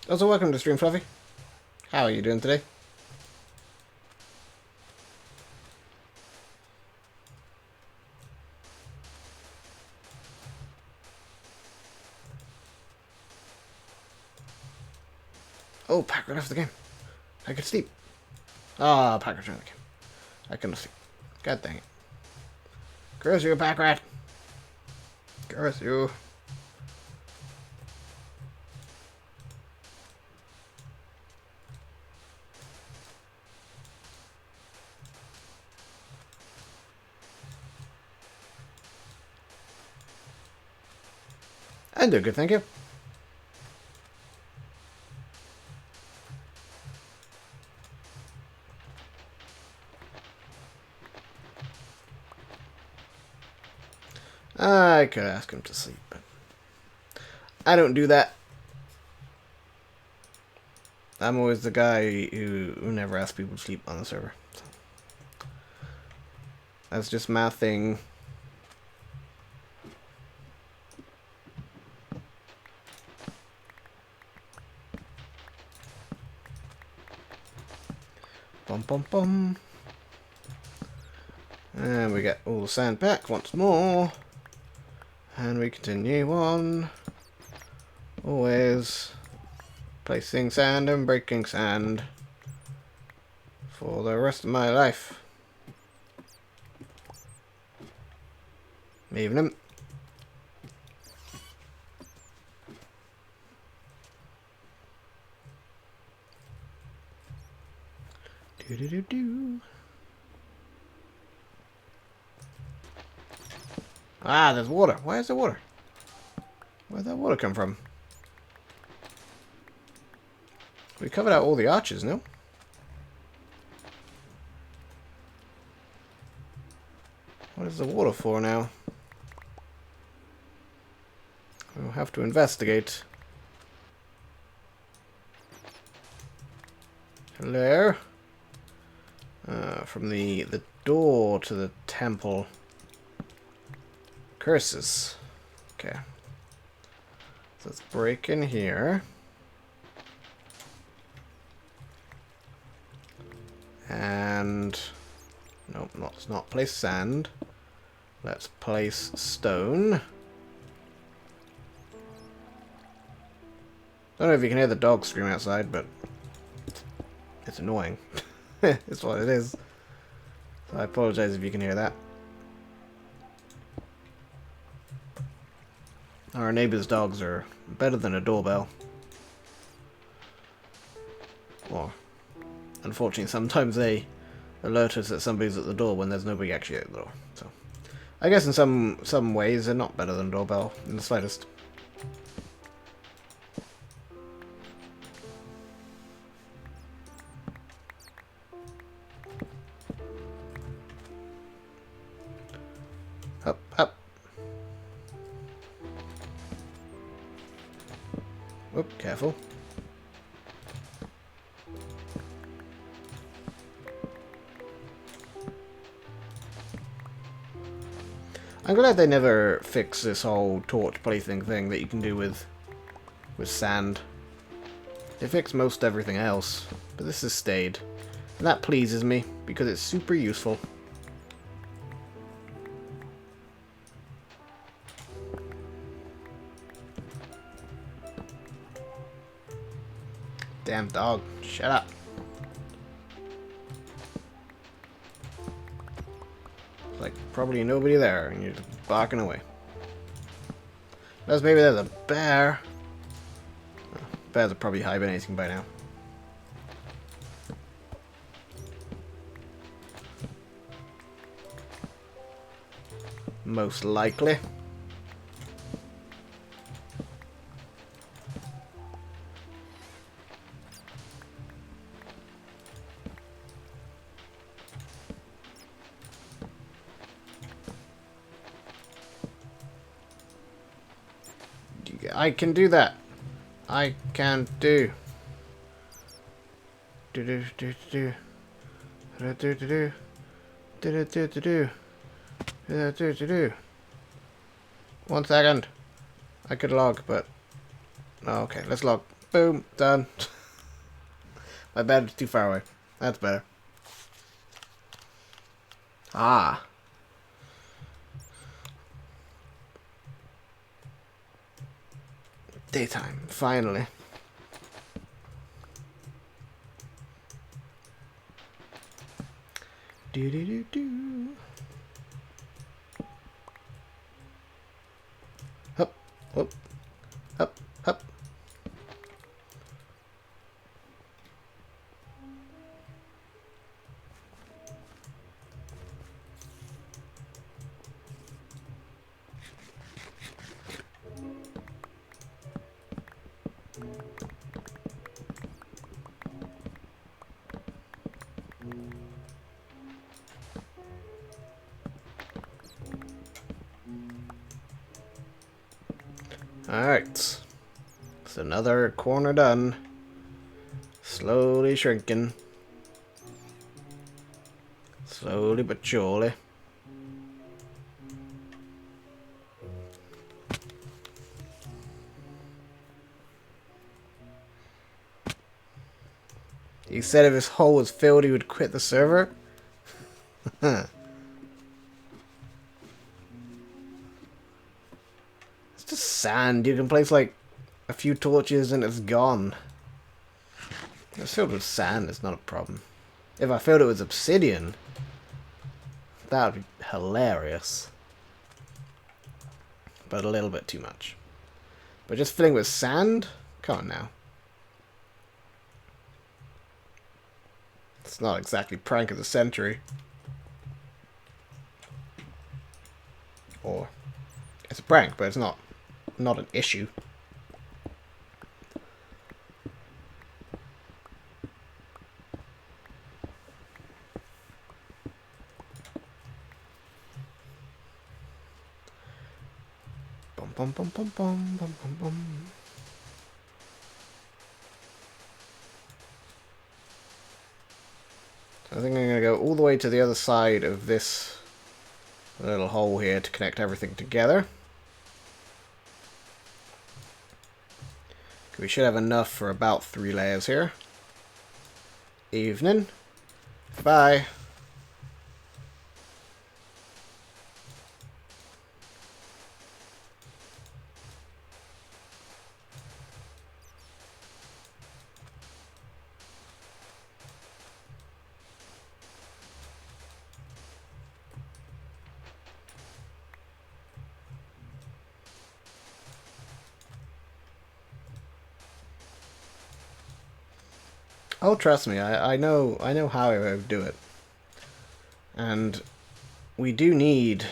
Also, welcome to stream, Fluffy. How are you doing today? Oh, Packer left the game. I could sleep. Ah, Packer joined the game. I couldn't sleep. God dang it. Curse you, Pack Rat. Curse you. I'm doing good, thank you. I could ask him to sleep, but I don't do that. I'm always the guy who never asks people to sleep on the server. So. That's just my thing. Bum bum bum. And we get all the sand back once more. And we continue on. Always placing sand and breaking sand for the rest of my life. Evening. Do do do do. Ah, there's water. Why is there water? Where'd that water come from? We covered out all the arches, no? What is the water for now? We'll have to investigate. Hello? From the door to the temple. Curses. Okay. So let's break in here. And... nope, let's not place sand. Let's place stone. I don't know if you can hear the dog scream outside, but it's annoying. It's what it is. So I apologize if you can hear that. Our neighbor's dogs are better than a doorbell. Or, unfortunately, sometimes they alert us that somebody's at the door when there's nobody actually at the door. So, I guess in some ways they're not better than a doorbell in the slightest. Up, up. Whoop, careful. I'm glad they never fixed this whole torch placing thing that you can do with sand. They fixed most everything else, but this has stayed. And that pleases me, because it's super useful. Damn dog, shut up. Like, probably nobody there, and you're just barking away. Unless maybe there's a bear. Oh, bears are probably hibernating by now. Most likely. I can do that. I can do. Do do do do do do do do do do do do do do do. 1 second. I could log, but oh, okay. Let's log. Boom. Done. My bed is too far away. That's better. Ah. Daytime, finally. Do do do do. Hup, hup, hup, hup. Alright. It's another corner done. Slowly shrinking. Slowly but surely. He said if his hole was filled, he would quit the server? It's just sand. You can place like a few torches and it's gone. It's filled with sand, it's not a problem. If I filled it with obsidian, that would be hilarious. But a little bit too much. But just filling with sand? Come on now. It's not exactly prank of the century. Or it's a prank, but it's not an issue. Bum bum bum bum bum bum bum bum. I think I'm going to go all the way to the other side of this little hole here to connect everything together. We should have enough for about 3 layers here. Evening. Bye. Oh, trust me, I know how I would do it. And we do need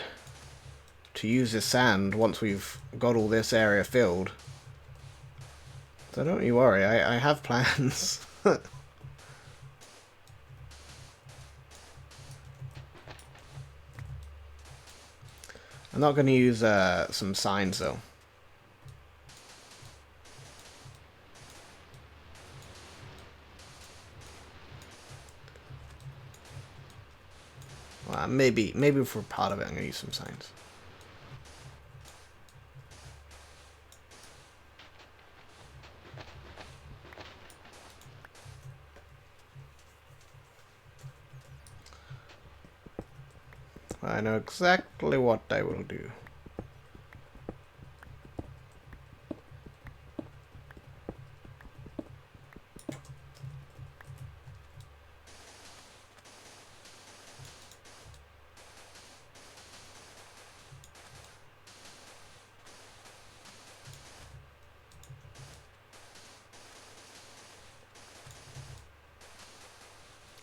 to use this sand once we've got all this area filled. So don't you worry, I have plans. I'm not going to use some signs though. Well, maybe for part of it I'm going to use some signs. I know exactly what I will do.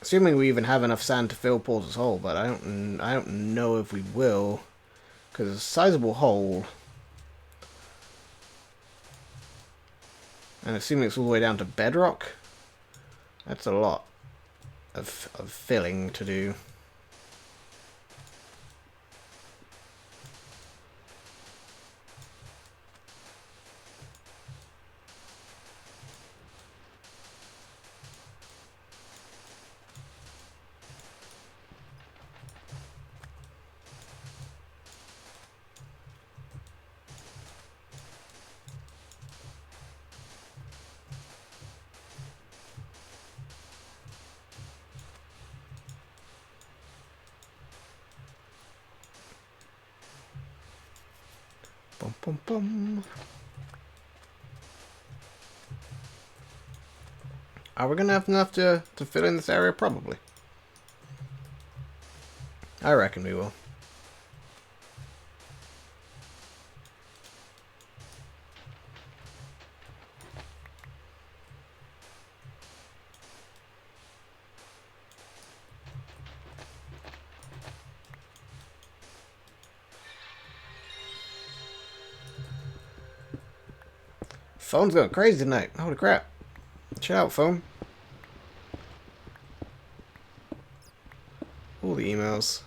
Assuming we even have enough sand to fill Paul's hole, but I don't know if we will, because it's a sizable hole, and assuming it's all the way down to bedrock, that's a lot of filling to do. Bum, bum, bum. Are we gonna have enough to fill in this area? Probably. I reckon we will. Phone's going crazy tonight. Holy crap. Chill out, phone. All the emails.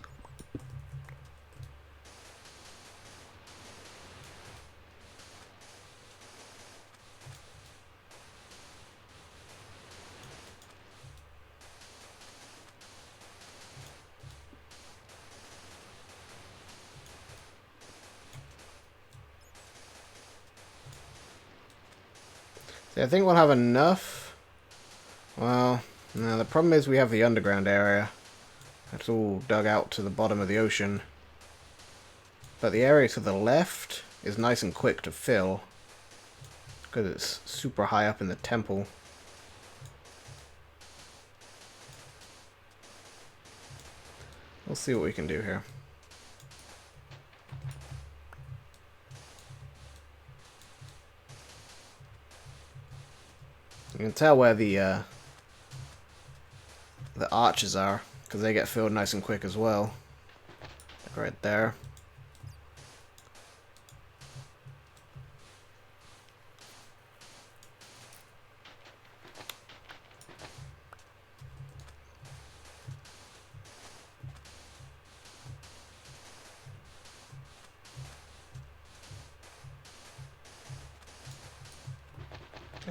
See, I think we'll have enough. Well, no, the problem is we have the underground area. That's all dug out to the bottom of the ocean. But the area to the left is nice and quick to fill, because it's super high up in the temple. We'll see what we can do here. You can tell where the arches are, because they get filled nice and quick as well. Like right there.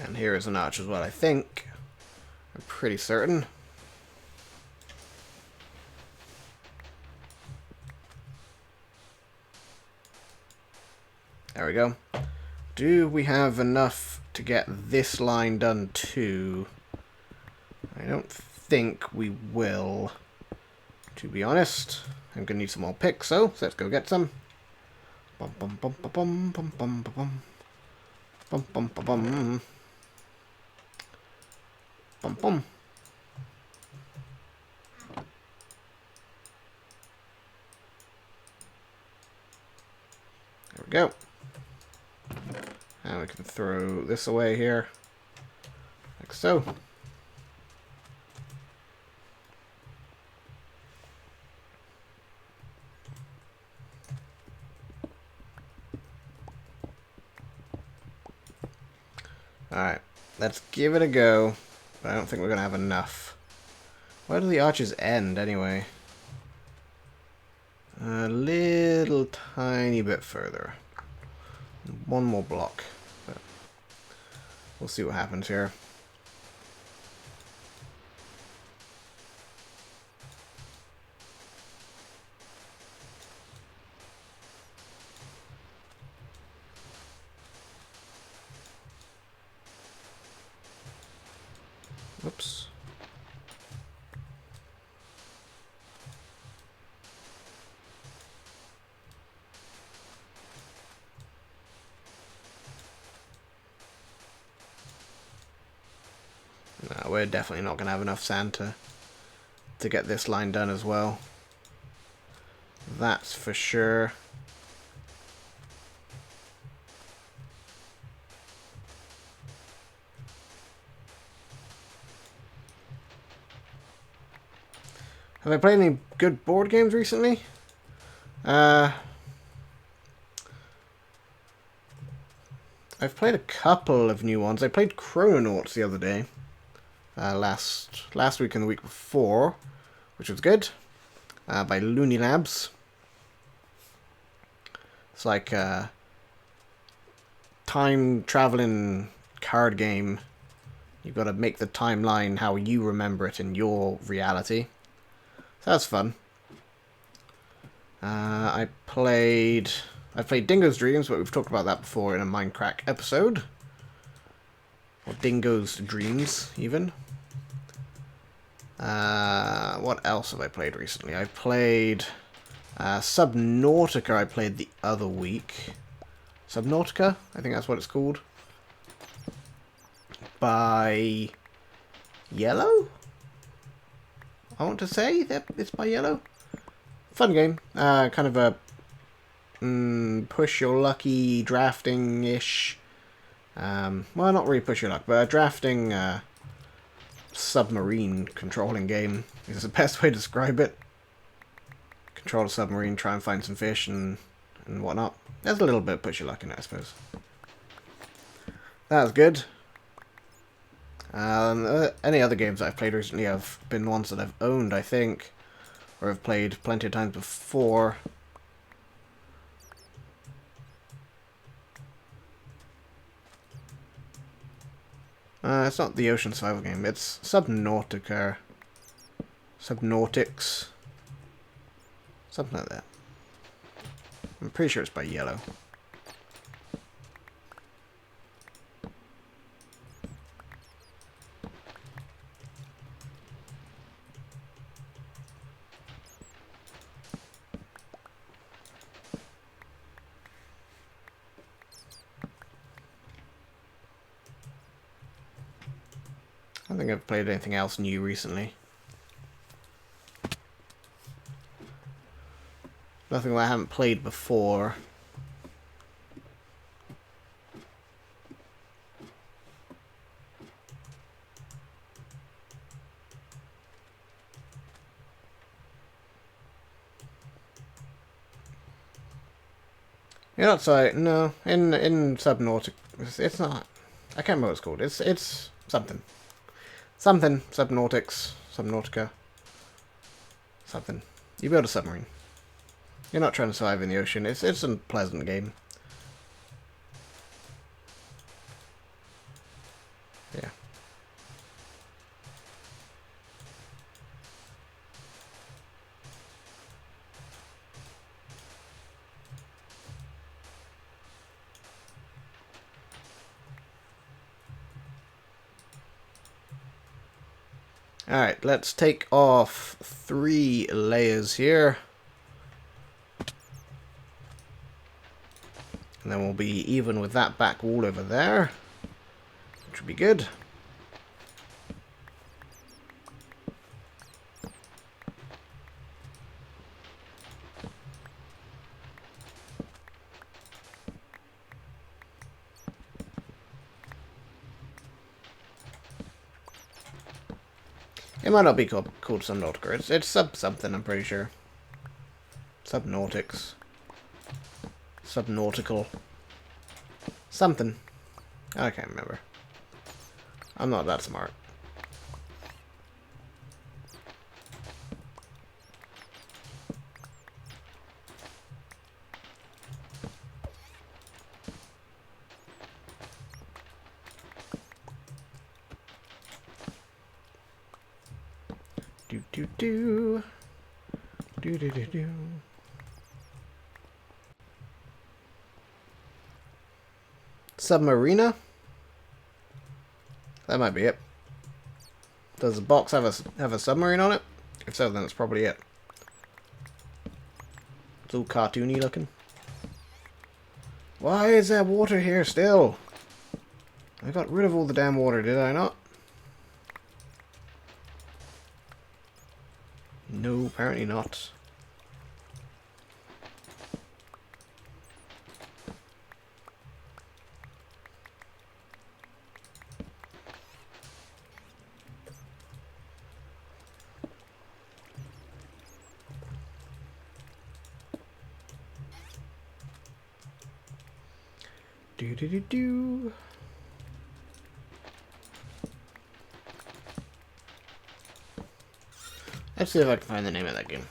And here is an arch as well, I think. I'm pretty certain. There we go. Do we have enough to get this line done too? I don't think we will, to be honest. I'm going to need some more picks, so let's go get some. Bum bum bum bum bum bum bum bum. Bum bum bum bum. Bum bum. There we go. And we can throw this away here. Like so. Alright, let's give it a go. But I don't think we're going to have enough. Where do the arches end, anyway? A little tiny bit further. One more block. But we'll see what happens here. Whoops. No, we're definitely not going to have enough sand to get this line done as well. That's for sure. Have I played any good board games recently? I've played a couple of new ones. I played Chrononauts the other day. Last week and the week before, which was good. By Looney Labs. It's like a time-traveling card game. You've got to make the timeline how you remember it in your reality. So that's fun. I've played Dingo's Dreams, but we've talked about that before in a Mindcrack episode. Or Dingo's Dreams, even. What else have I played recently? I played Subnautica I played the other week. Subnautica? I think that's what it's called. By Yellow? I want to say that it's by Yellow. Fun game. Kind of a push your lucky drafting-ish. Well, not really push your luck, but a drafting submarine controlling game is the best way to describe it. Control a submarine, try and find some fish and whatnot. There's a little bit of push your luck in it, I suppose. That was good. Any other games I've played recently have been ones that I've owned, I think, or have played plenty of times before. It's not the Ocean Survival game, it's Subnautica. Subnautics. Something like that. I'm pretty sure it's by Yellow. I don't think I've played anything else new recently. Nothing that I haven't played before. You're not sorry. No, in Subnautica, it's not. I can't remember what it's called. It's something. Something. Subnautica. Something. You build a submarine. You're not trying to survive in the ocean. It's a pleasant game. Yeah. Alright, let's take off 3 layers here. And then we'll be even with that back wall over there, which would be good. It might not be called Subnautica. It's something, I'm pretty sure. Subnautics. Subnautical. Something. I can't remember. I'm not that smart. Do do do. Do do do do. Submarina? That might be it. Does the box have a submarine on it? If so, then it's probably it. It's all cartoony looking. Why is there water here still? I got rid of all the damn water, did I not? No, apparently not. Do do do do. Let's see if I can find the name of that game.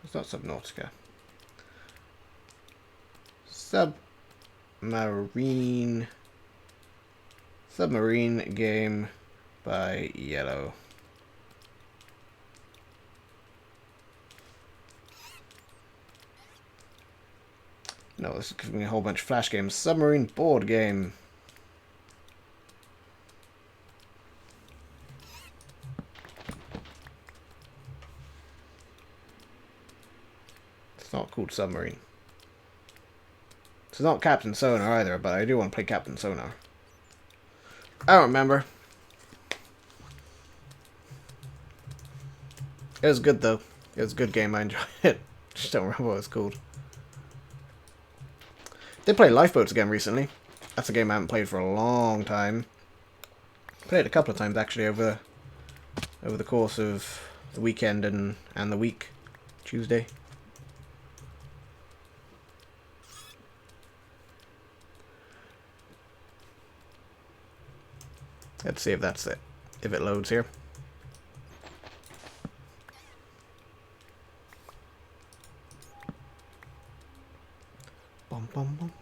It's not Subnautica. Submarine game by Yellow. No, this is giving me a whole bunch of flash games. Submarine board game. It's not called Submarine. It's not Captain Sonar either, but I do want to play Captain Sonar. I don't remember. It was good though. It was a good game. I enjoyed it. Just don't remember what it's called. Did play Lifeboats again recently. That's a game I haven't played for a long time. Played it a couple of times actually over the course of the weekend and the week. Tuesday. Let's see if that's it. If it loads here. Bum, bum, bum.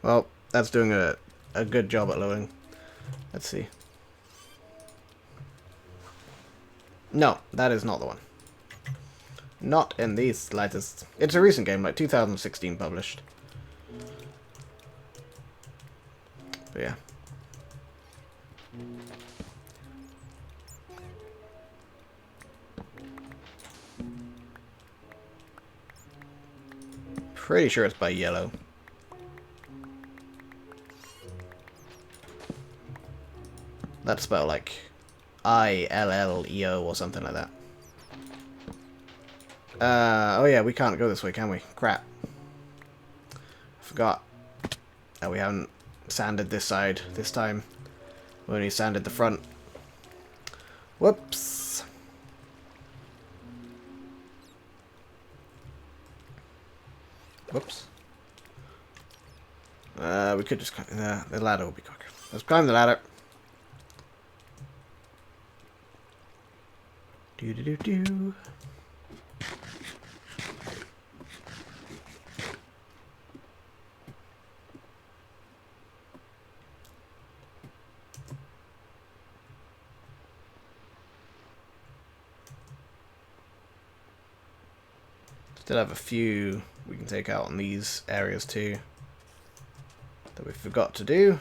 Well, that's doing a good job at loading. Let's see. No, that is not the one. Not in the slightest. It's a recent game, like 2016 published. But yeah. Pretty sure it's by Yellow. That's spelled like ILLEO or something like that. Oh yeah, we can't go this way, can we? Crap. I forgot that we haven't sanded this side this time. We only sanded the front. Whoops. Whoops. We could just climb. The ladder will be quicker. Let's climb the ladder. Do do do do. Still have a few we can take out on these areas too that we forgot to do.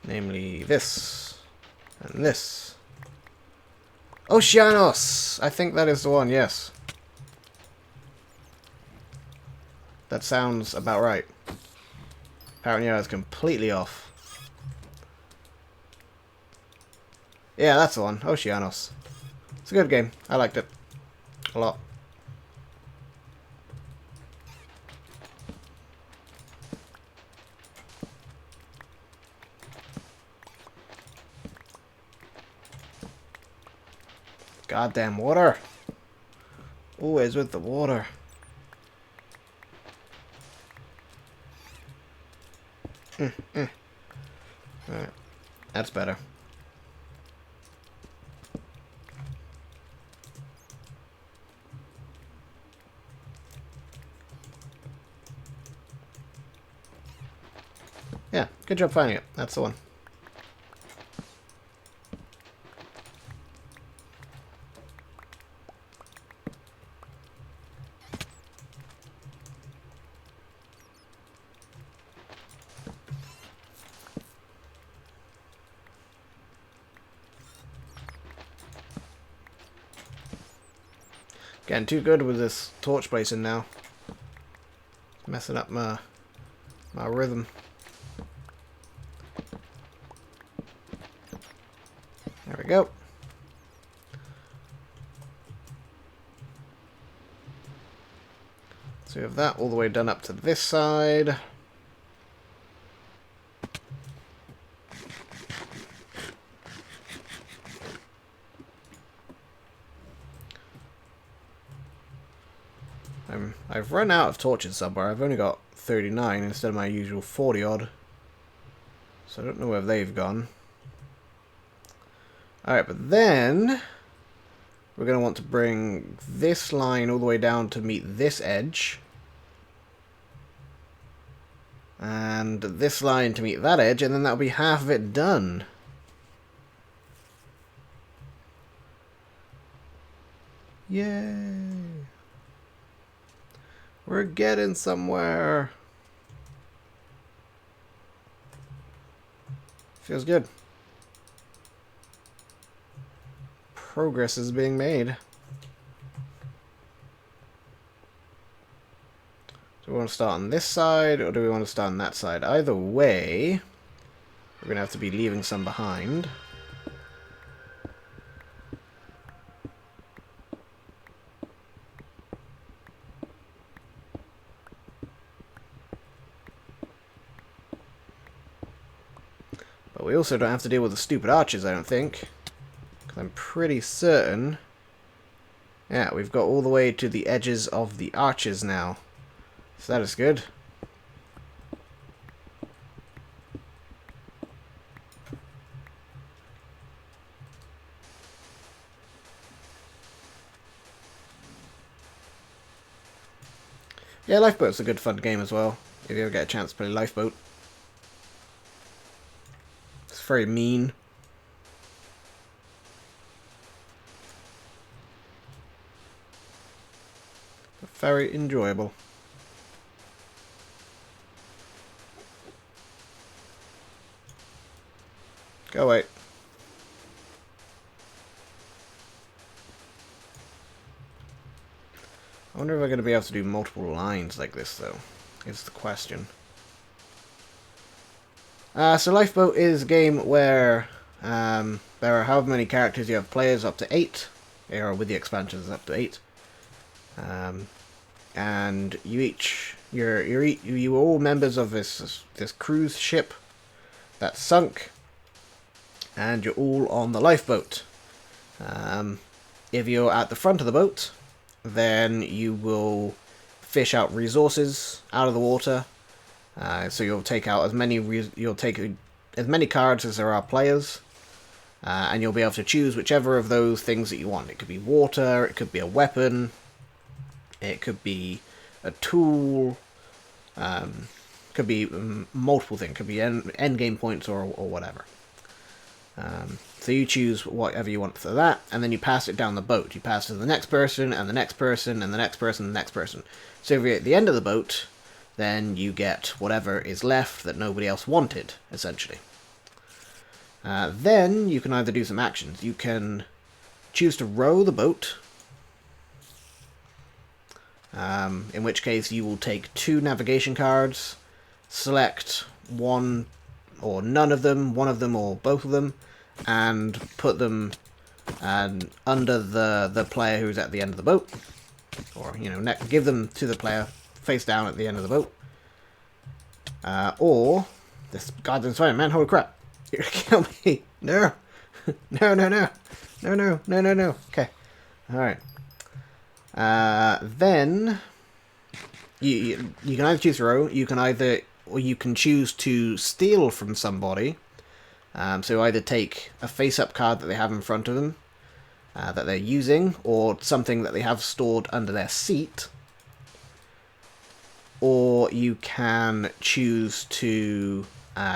Namely this and this. Oceanos! I think that is the one, yes. That sounds about right. Apparently I was completely off. Yeah, that's the one. Oceanos. It's a good game. I liked it. A lot. Goddamn water. Always with the water. Alright. That's better. Yeah, good job finding it. That's the one. Getting too good with this torch placing now. Messing up my rhythm. There we go. So we have that all the way done up to this side. I've run out of torches somewhere. I've only got 39 instead of my usual 40 odd. So I don't know where they've gone. Alright, but then we're going to want to bring this line all the way down to meet this edge. And this line to meet that edge, and then that'll be half of it done. Yay! We're getting somewhere. Feels good. Progress is being made. Do we want to start on this side, or do we want to start on that side? Either way, we're going to have to be leaving some behind. But we also don't have to deal with the stupid arches, I don't think. Because I'm pretty certain... Yeah, we've got all the way to the edges of the arches now. So that is good. Yeah, Lifeboat's a good fun game as well, if you ever get a chance to play Lifeboat. It's very mean. But very enjoyable. Go away. I wonder if I'm going to be able to do multiple lines like this, though, is the question. So Lifeboat is a game where there are however many characters you have players, up to 8, or with the expansions up to 8. And you are all members of this cruise ship that's sunk, and you're all on the lifeboat. If you're at the front of the boat, then you will fish out resources out of the water. So you'll take out as many cards as there are players, and you'll be able to choose whichever of those things that you want. It could be water, it could be a weapon, it could be a tool, could be multiple things, could be end game points or whatever. So you choose whatever you want for that, and then you pass it down the boat. You pass it to the next person, and the next person, and the next person, and the next person. So if you're at the end of the boat, then you get whatever is left that nobody else wanted, essentially. Then you can either do some actions. You can choose to row the boat, in which case you will take 2 navigation cards, select one or none of them, one of them or both of them, and put them under the player who's at the end of the boat. Or, you know, give them to the player face down at the end of the boat. Or, this goddamn Spider-Man, holy crap, you're gonna kill me. No. No, no, no. No, no, no, no, no. Okay. Alright. Then, you can either choose to row, or you can choose to steal from somebody. So either take a face-up card that they have in front of them, that they're using, or something that they have stored under their seat. Or you can choose to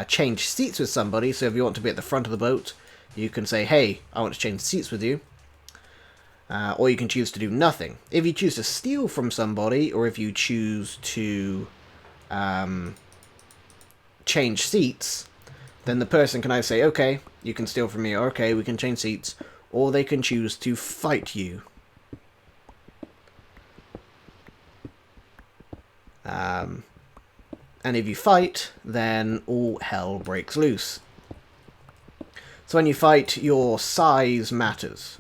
change seats with somebody. So if you want to be at the front of the boat, you can say, hey, I want to change seats with you. Or you can choose to do nothing. If you choose to steal from somebody, or if you choose to change seats, then the person can either say, okay, you can steal from me, or okay, we can change seats, or they can choose to fight you. And if you fight, then all hell breaks loose. So when you fight, your size matters,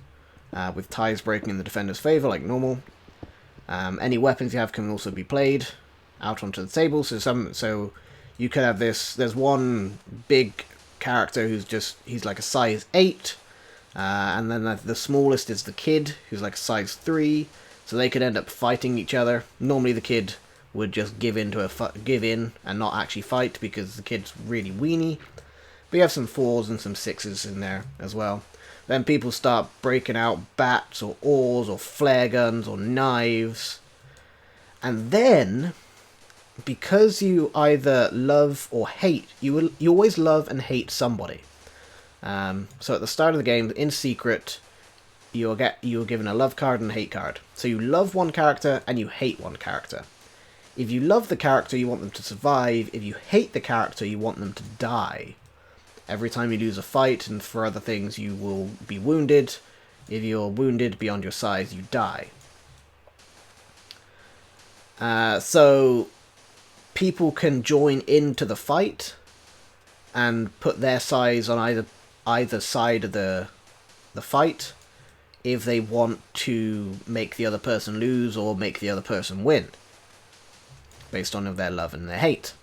with ties breaking in the defender's favour, like normal. Any weapons you have can also be played out onto the table, so you could have this, there's one big character he's like a size 8, and then the smallest is the kid, who's like a size 3, so they could end up fighting each other. Normally the kid would just give in and not actually fight, because the kid's really weenie. But you have some 4s and some 6s in there as well. Then people start breaking out bats or oars or flare guns or knives. And then, because you either love or hate, you always love and hate somebody. So at the start of the game, in secret, you're given a love card and a hate card. So you love one character and you hate one character. If you love the character, you want them to survive. If you hate the character, you want them to die. Every time you lose a fight, and for other things, you will be wounded. If you're wounded beyond your size, you die. So people can join into the fight and put their size on either side of the fight if they want to make the other person lose or make the other person win, based on their love and their hate.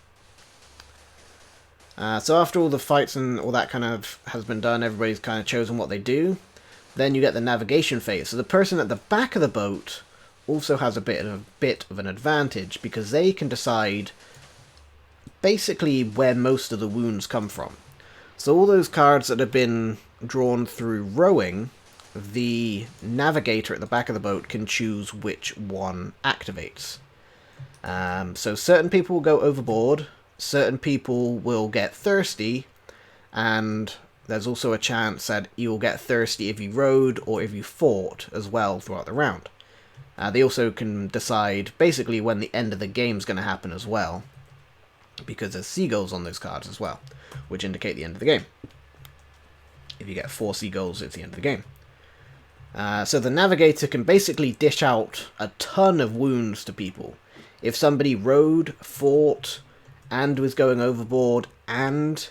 So after all the fights and all that kind of has been done, everybody's kind of chosen what they do, then you get the navigation phase. So the person at the back of the boat also has a bit of an advantage, because they can decide basically where most of the wounds come from. So all those cards that have been drawn through rowing, the navigator at the back of the boat can choose which one activates. So certain people will go overboard, certain people will get thirsty, and there's also a chance that you'll get thirsty if you rowed or if you fought as well throughout the round. They also can decide basically when the end of the game's going to happen as well, because there's seagulls on those cards as well, which indicate the end of the game. If you get 4 seagulls, it's the end of the game. So the navigator can basically dish out a ton of wounds to people. If somebody rowed, fought, and was going overboard, and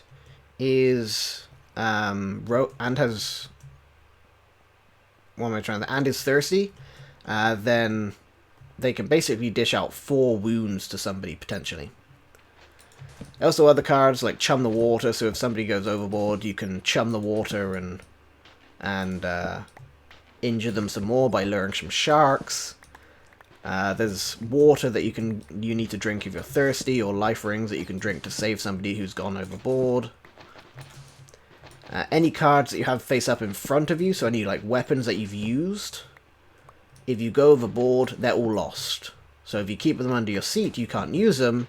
is and is thirsty, then they can basically dish out 4 wounds to somebody potentially. Also, other cards like Chum the Water. So if somebody goes overboard, you can chum the water and injure them some more by luring some sharks. There's water that you need to drink if you're thirsty, or life rings that you can drink to save somebody who's gone overboard. Any cards that you have face up in front of you, so any like weapons that you've used, if you go overboard, they're all lost. So if you keep them under your seat, you can't use them,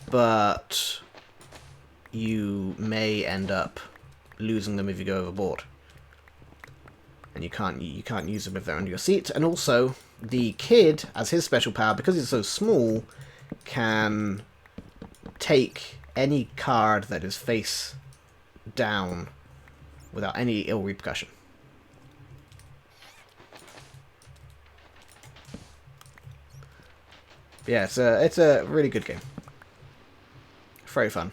but you may end up losing them if you go overboard. and you can't use them if they're under your seat. And also, the kid, as his special power, because he's so small, can take any card that is face down without any ill repercussion. But yeah, it's a really good game. Very fun.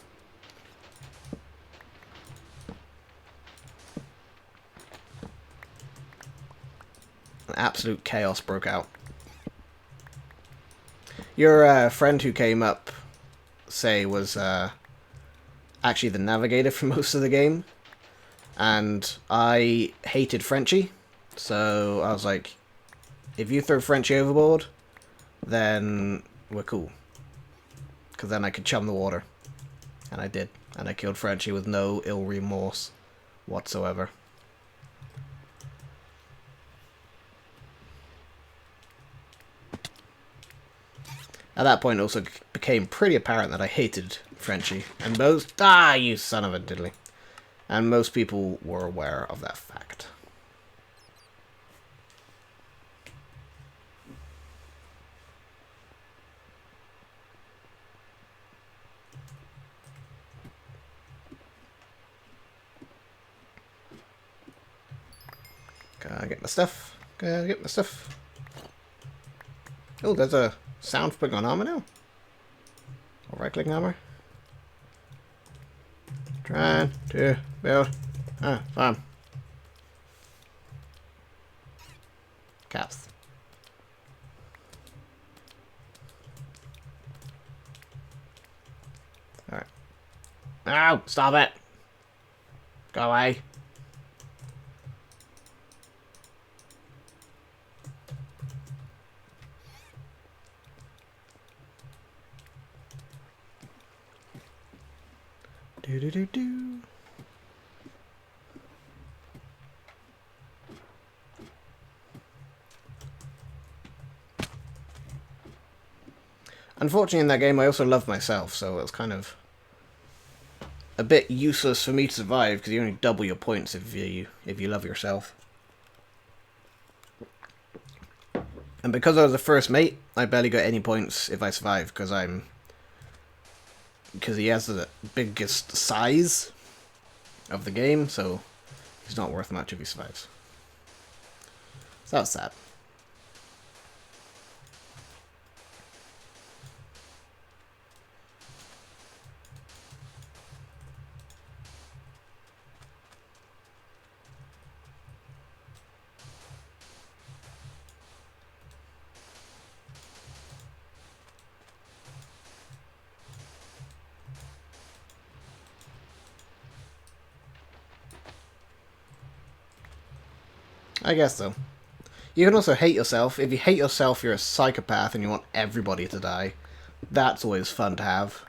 An absolute chaos broke out. Your friend who came up, say, was actually the navigator for most of the game. And I hated Frenchie. So I was like, if you throw Frenchie overboard, then we're cool. Because then I could chum the water. And I did. And I killed Frenchie with no ill remorse whatsoever. At that point, it also became pretty apparent that I hated Frenchie. And most... Ah, you son of a diddly. And most people were aware of that fact. Gotta get my stuff. Gotta get my stuff. Oh, there's a sound for putting on armor now. Or right-click armor. Trying to build a farm. Caps. Alright. No! Stop it! Go away. Do. Unfortunately, in that game, I also love myself, so it's kind of a bit useless for me to survive because you only double your points if you love yourself. And because I was the first mate, I barely got any points if I survive because he has the biggest size of the game, so he's not worth much if he survives. So that was sad. I guess so. You can also hate yourself. If you hate yourself, you're a psychopath and you want everybody to die. That's always fun to have.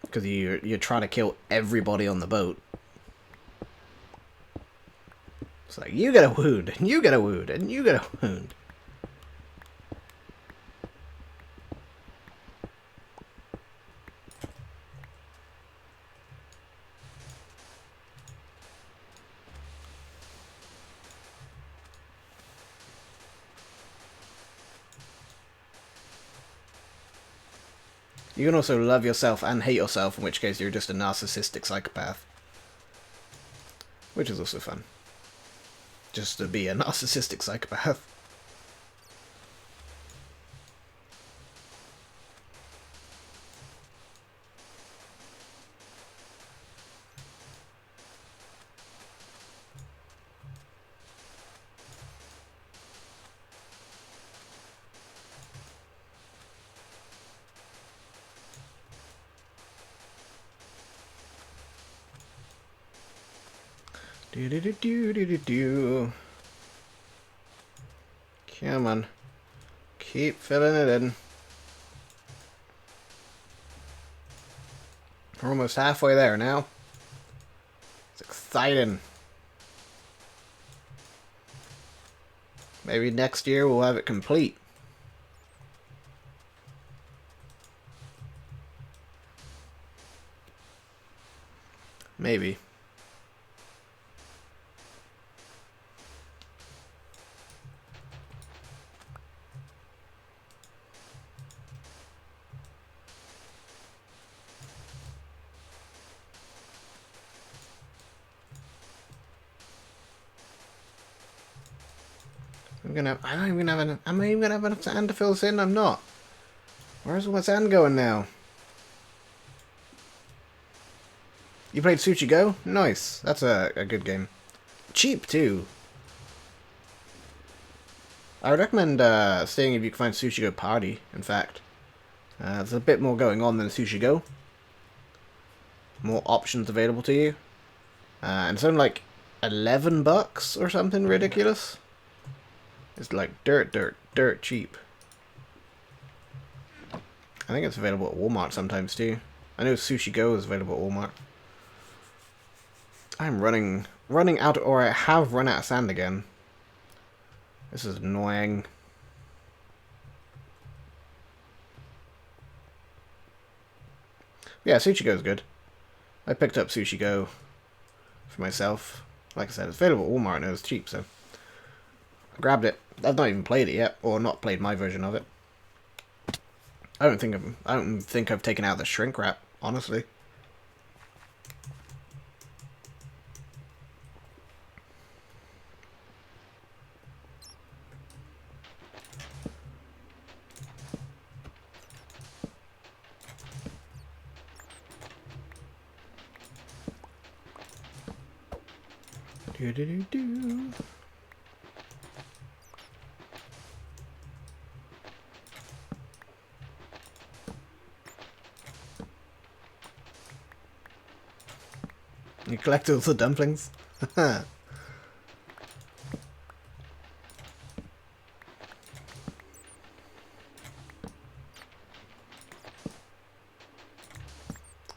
Because you're trying to kill everybody on the boat. It's like, you get a wound, and you get a wound, and you get a wound. You can also love yourself and hate yourself, in which case you're just a narcissistic psychopath. Which is also fun. Just to be a narcissistic psychopath. Do. Come on. Keep filling it in. We're almost halfway there now. It's exciting. Maybe next year we'll have it complete. Maybe. I don't even have enough. Am I even gonna have enough sand to fill this in? I'm not. Where's all my sand going now? You played Sushi Go? Nice. That's a good game. Cheap too. I would recommend seeing if you can find Sushi Go Party, in fact. There's a bit more going on than Sushi Go. More options available to you. And it's only like $11 or something ridiculous. It's like dirt cheap. I think it's available at Walmart sometimes too. I know Sushi Go is available at Walmart. I'm running out, or I have run out of sand again. This is annoying. Yeah, Sushi Go is good. I picked up Sushi Go for myself. Like I said, it's available at Walmart and it was cheap, so I grabbed it. I've not even played it yet, or not played my version of it. I don't think I've taken out the shrink wrap, honestly. Do do do do. You collect all the dumplings?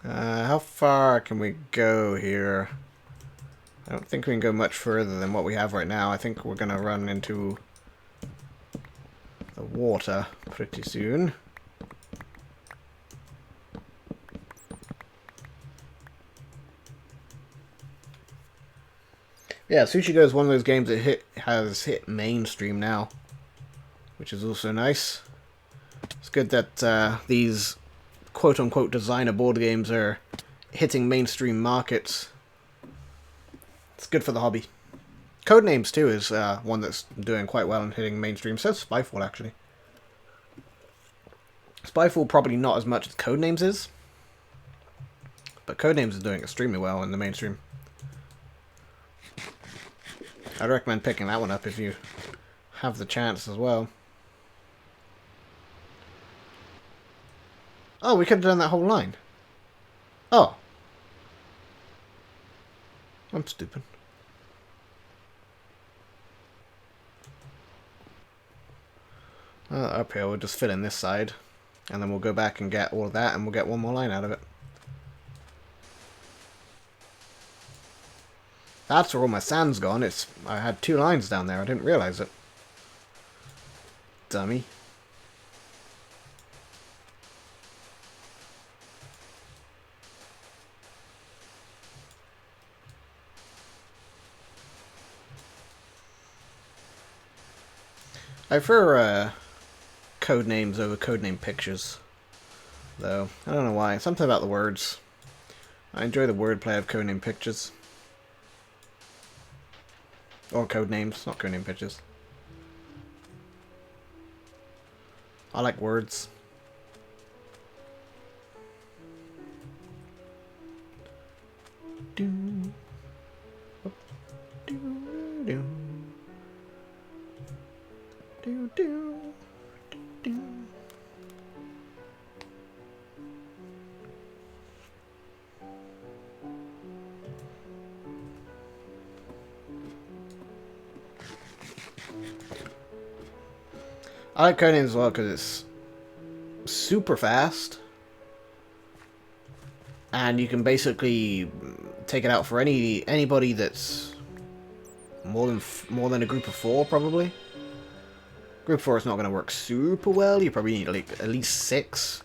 How far can we go here? I don't think we can go much further than what we have right now. I think we're going to run into the water pretty soon. Yeah, Sushi Go is one of those games that has hit mainstream now, which is also nice. It's good that these quote-unquote designer board games are hitting mainstream markets. It's good for the hobby. Codenames too is one that's doing quite well and hitting mainstream. So is Spyfall, actually. Spyfall probably not as much as Codenames is, but Codenames is doing extremely well in the mainstream. I'd recommend picking that one up if you have the chance as well. Oh, we could have done that whole line. Oh. I'm stupid. Up here, we'll just fill in this side. And then we'll go back and get all of that, and we'll get one more line out of it. That's where all my sand's gone. I had 2 lines down there. I didn't realize it. Dummy. I prefer code names over codename pictures, though. I don't know why. Something about the words. I enjoy the wordplay of codename pictures. Or code names, not codename pictures. I like words. Do. Do. Do. Do. Do. Do. I like codenames as well because it's super fast, and you can basically take it out for anybody that's more than a group of 4 probably. Group 4 is not going to work super well. You probably need like at least 6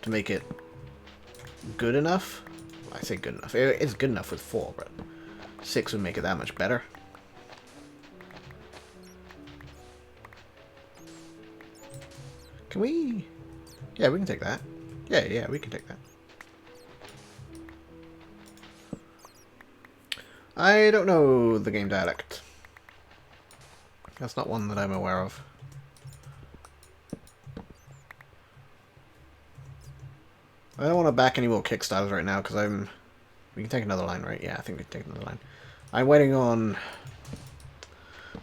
to make it good enough. I say good enough. It's good enough with 4, but 6 would make it that much better. Can we? Yeah, we can take that. Yeah, we can take that. I don't know the game dialect. That's not one that I'm aware of. I don't want to back any more Kickstarters right now because I'm... We can take another line, right? Yeah, I think we can take another line. I'm waiting on...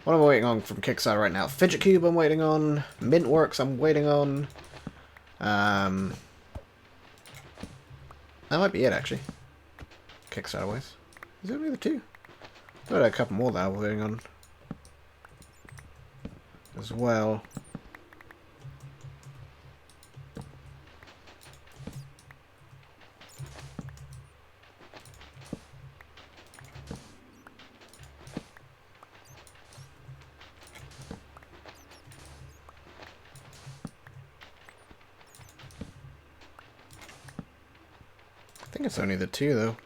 What am I waiting on from Kickstarter right now? Fidget Cube I'm waiting on. Mintworks I'm waiting on. That might be it, actually. Kickstarter-wise. Is it only the two? I've got a couple more that I'm waiting on. As well. I think it's only the two, though.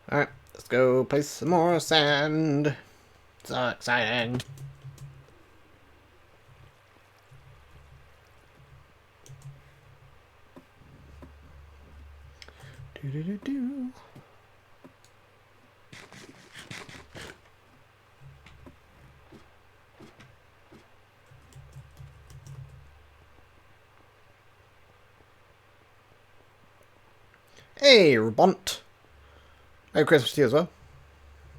Alright, let's go place some more sand. So exciting. Do-do-do-do. Hey, Rebont. Merry Christmas to you as well.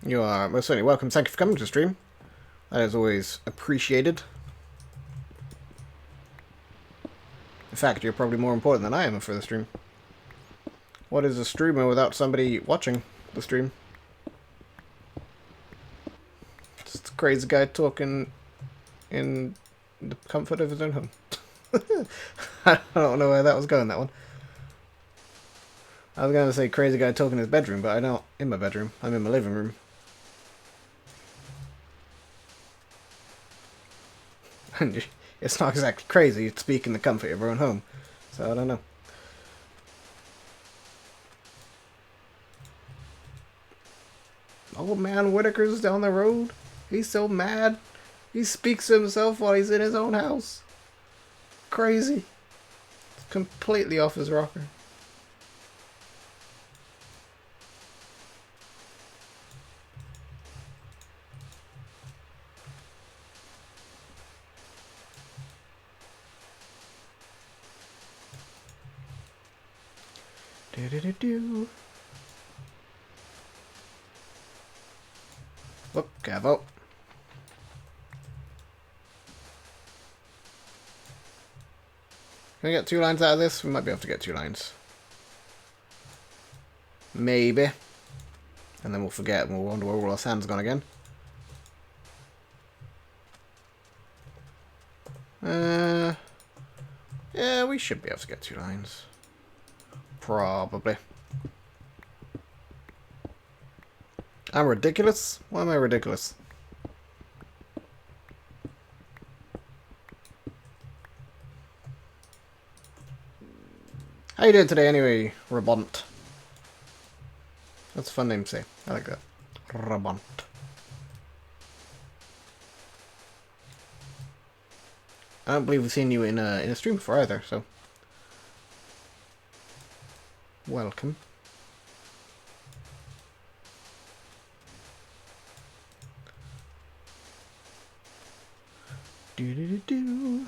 You are most certainly welcome. Thank you for coming to the stream. That is always appreciated. In fact, you're probably more important than I am for the stream. What is a streamer without somebody watching the stream? Just a crazy guy talking in the comfort of his own home. I don't know where that was going, that one. I was going to say crazy guy talking in his bedroom, but I'm not in my bedroom. I'm in my living room. And it's not exactly crazy to speak in the comfort of your own home. So I don't know. Old man Whitaker's down the road. He's so mad. He speaks to himself while he's in his own house. Crazy. It's completely off his rocker. Do-do-do-do. Whoop, careful. Can we get 2 lines out of this? We might be able to get 2 lines. Maybe. And then we'll forget and we'll wonder where all our sand's gone again. Yeah, we should be able to get 2 lines. Probably. I'm ridiculous? Why am I ridiculous? How you doing today anyway, Rabont? That's a fun name to say. I like that. Rabont. I don't believe we've seen you in a stream before either, so welcome. Do-do-do-do.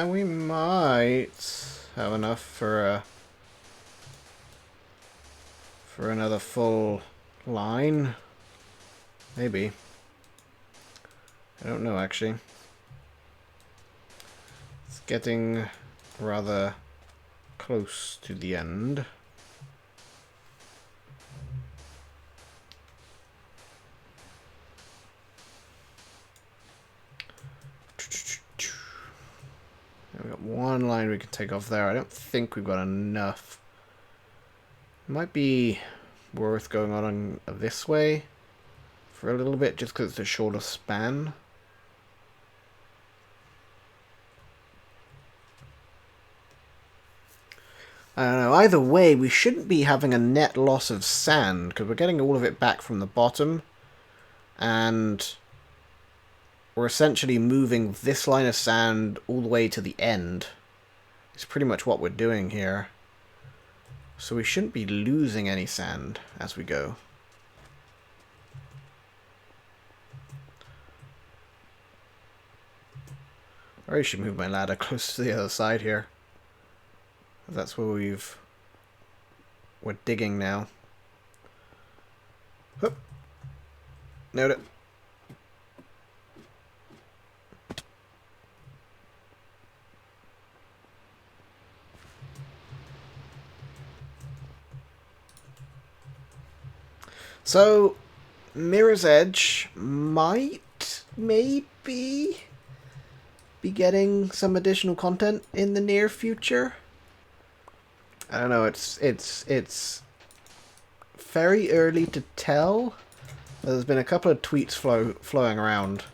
We might have enough for another full line. Maybe. I don't know, actually. It's getting rather close to the end. one line we can take off there. I don't think we've got enough. It might be worth going on this way for a little bit, just because it's a shorter span. I don't know. Either way, we shouldn't be having a net loss of sand, because we're getting all of it back from the bottom. And we're essentially moving this line of sand all the way to the end. It's pretty much what we're doing here. So we shouldn't be losing any sand as we go. Or I should move my ladder close to the other side here. That's where we're digging now. Whoop. Nailed it. So, Mirror's Edge might, maybe, be getting some additional content in the near future. I don't know, it's very early to tell. There's been a couple of tweets flowing around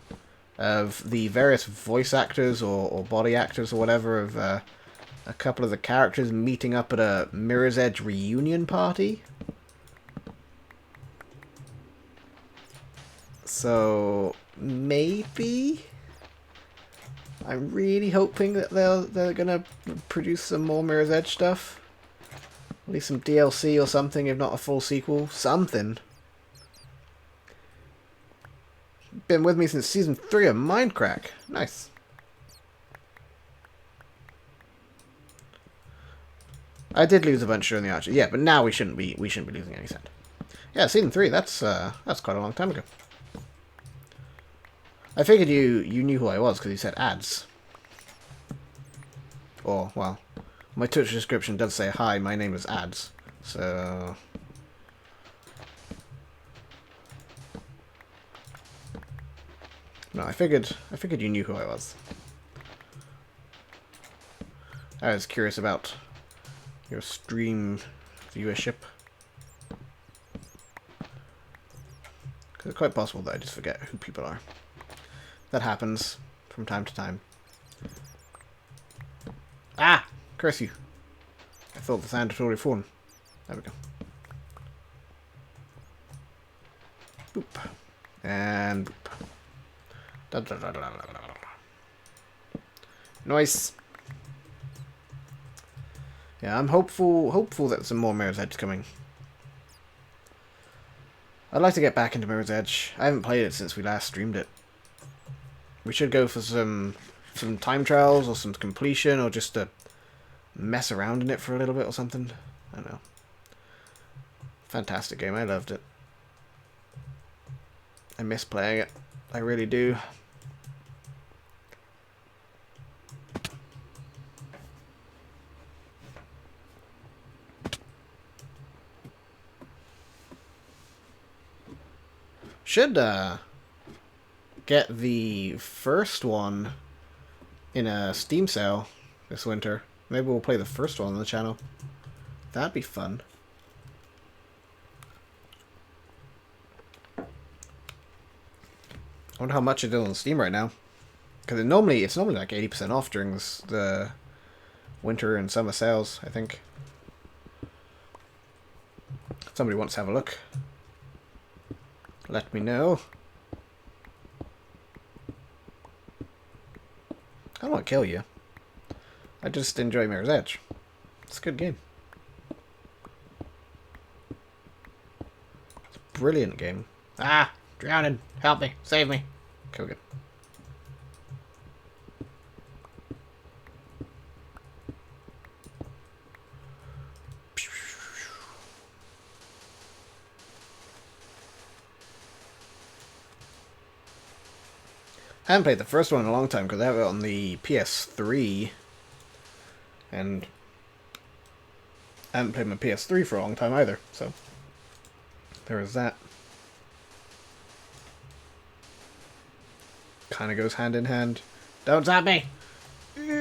of the various voice actors or body actors or whatever of a couple of the characters meeting up at a Mirror's Edge reunion party. So maybe I'm really hoping that they're gonna produce some more Mirror's Edge stuff. At least some DLC or something, if not a full sequel. Something. Been with me since season 3 of Mindcrack. Nice. I did lose a bunch during the Archer. Yeah, but now we shouldn't be losing any sand. Yeah, season 3. That's quite a long time ago. I figured you knew who I was because you said ads. Or, well, my Twitch description does say, hi, my name is Ads. So... No, I figured you knew who I was. I was curious about your stream viewership. Because it's quite possible that I just forget who people are. That happens from time to time. Ah! Curse you. I thought the sand had already fallen. There we go. Boop. And boop. Da, da, da, da, da, da, da. Nice. Yeah, I'm hopeful that some more Mirror's Edge is coming. I'd like to get back into Mirror's Edge. I haven't played it since we last streamed it. We should go for some time trials or some completion or just to mess around in it for a little bit or something. I don't know. Fantastic game. I loved it. I miss playing it. I really do. Should get the first one in a Steam sale this winter. Maybe we'll play the first one on the channel. That'd be fun. I wonder how much it is on Steam right now. Because it's normally like 80% off during the winter and summer sales, I think. If somebody wants to have a look, let me know. I don't want to kill you. I just enjoy Mirror's Edge. It's a good game. It's a brilliant game. Ah! Drowning! Help me! Save me! Okay, we're good. I haven't played the first one in a long time because I have it on the PS3. And I haven't played my PS3 for a long time either, so there is that. Kind of goes hand in hand. Don't zap me!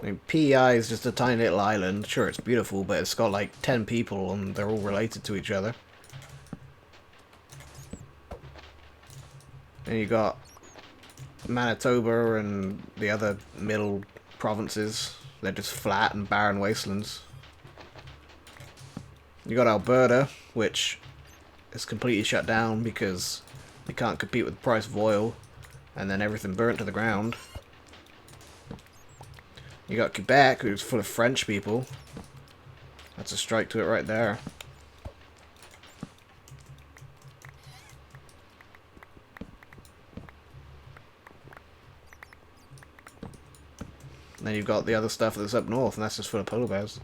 I mean, PEI is just a tiny little island. Sure, it's beautiful, but it's got like 10 people and they're all related to each other. And you got Manitoba and the other middle provinces. They're just flat and barren wastelands. You got Alberta, which is completely shut down because they can't compete with the price of oil, and then everything burnt to the ground. You got Quebec, who's full of French people. That's a strike to it right there. And then you've got the other stuff that's up north, and that's just full of polar bears.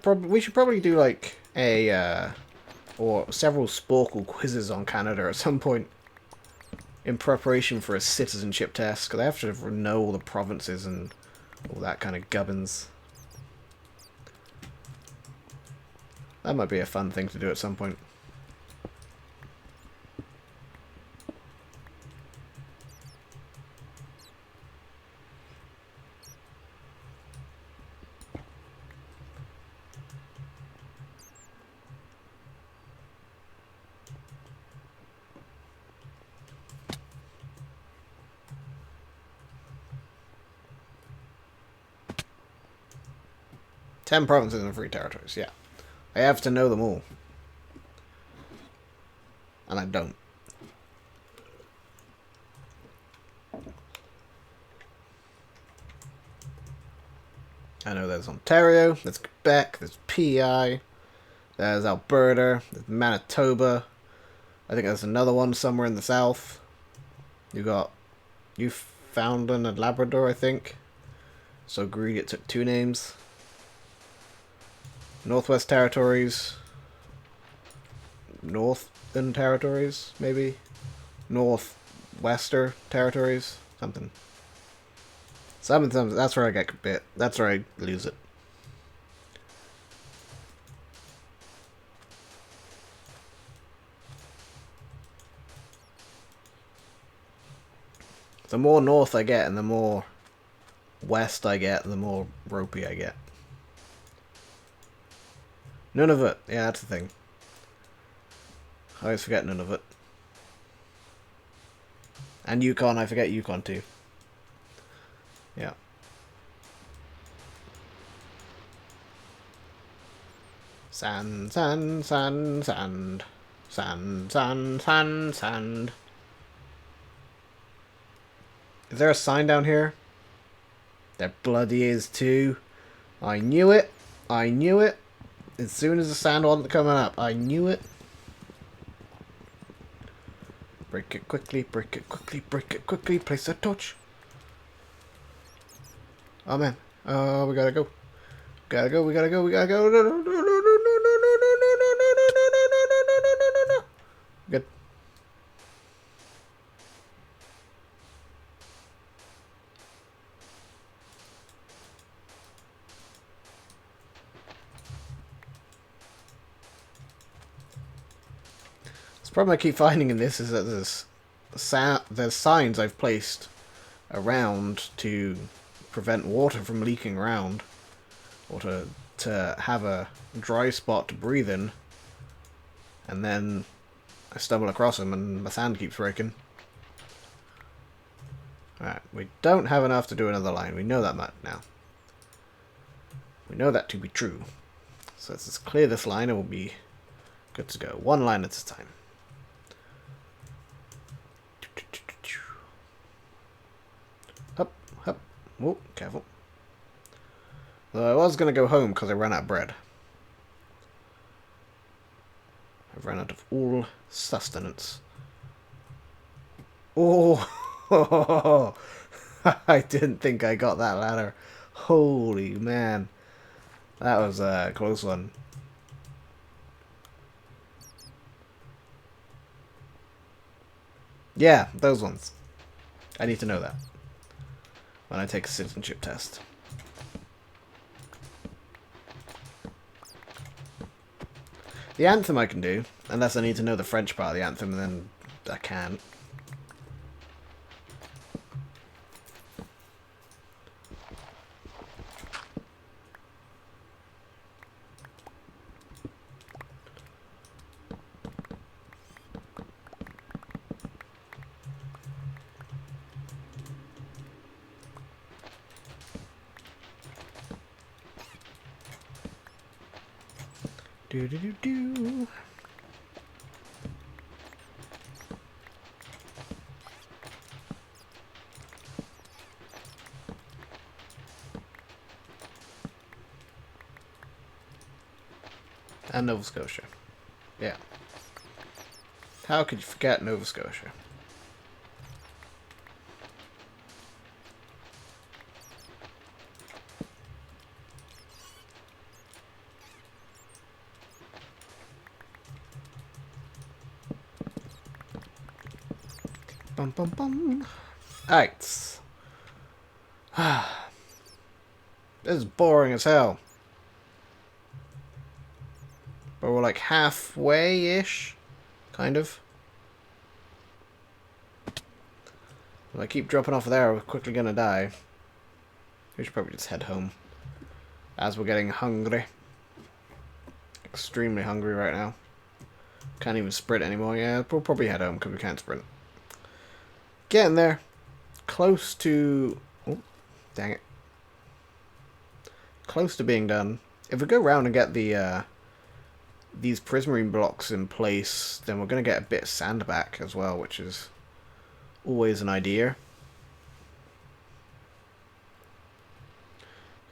We should probably do like a or several Sporkle quizzes on Canada at some point in preparation for a citizenship test, because I have to know all the provinces and all that kind of gubbins. That might be a fun thing to do at some point. Ten provinces and 3 territories, yeah. I have to know them all. And I don't. I know there's Ontario, there's Quebec, there's PEI, there's Alberta, there's Manitoba. I think there's another one somewhere in the south. You got Newfoundland and Labrador, I think. So greedy it took 2 names. Northwest Territories. Northern Territories, maybe? Northwester Territories? Something. Something, that's where I get bit. That's where I lose it. The more north I get and the more west I get, the more ropey I get. Nunavut. Yeah, that's the thing. I always forget Nunavut. And Yukon, I forget Yukon too. Yeah. Sand, sand, sand, sand. Sand, sand, sand, sand. Is there a sign down here? There bloody is too. I knew it. I knew it. As soon as the sand wasn't coming up, I knew it. Break it quickly, break it quickly, break it quickly. Place a torch. Oh man. Oh, we gotta go. Gotta go, we gotta go, we gotta go. No, no, no, no, no, no, no, no, no, no, no, no, no, no, no, no, no. Good. The problem I keep finding in this is that there's signs I've placed around to prevent water from leaking around, or to have a dry spot to breathe in, and then I stumble across them and my sand keeps breaking. Alright, we don't have enough to do another line. We know that much now. We know that to be true. So let's just clear this line and we'll be good to go. One line at a time. Up, up. Oh, careful. Though I was going to go home because I ran out of bread. I've run out of all sustenance. Oh! I didn't think I got that ladder. Holy man. That was a close one. Yeah, those ones. I need to know that when I take a citizenship test. The anthem I can do, unless I need to know the French part of the anthem, and then I can't. Do do do do. And Nova Scotia. Yeah. How could you forget Nova Scotia? Bum bum bum. Alright. This is boring as hell. But we're like halfway-ish. Kind of. If I keep dropping off there, we're quickly gonna die. We should probably just head home. As we're getting hungry. Extremely hungry right now. Can't even sprint anymore. Yeah, we'll probably head home because we can't sprint. Getting there. Close to... Oh, dang it. Close to being done. If we go around and get the these prismarine blocks in place, then we're going to get a bit of sand back as well, which is always an idea.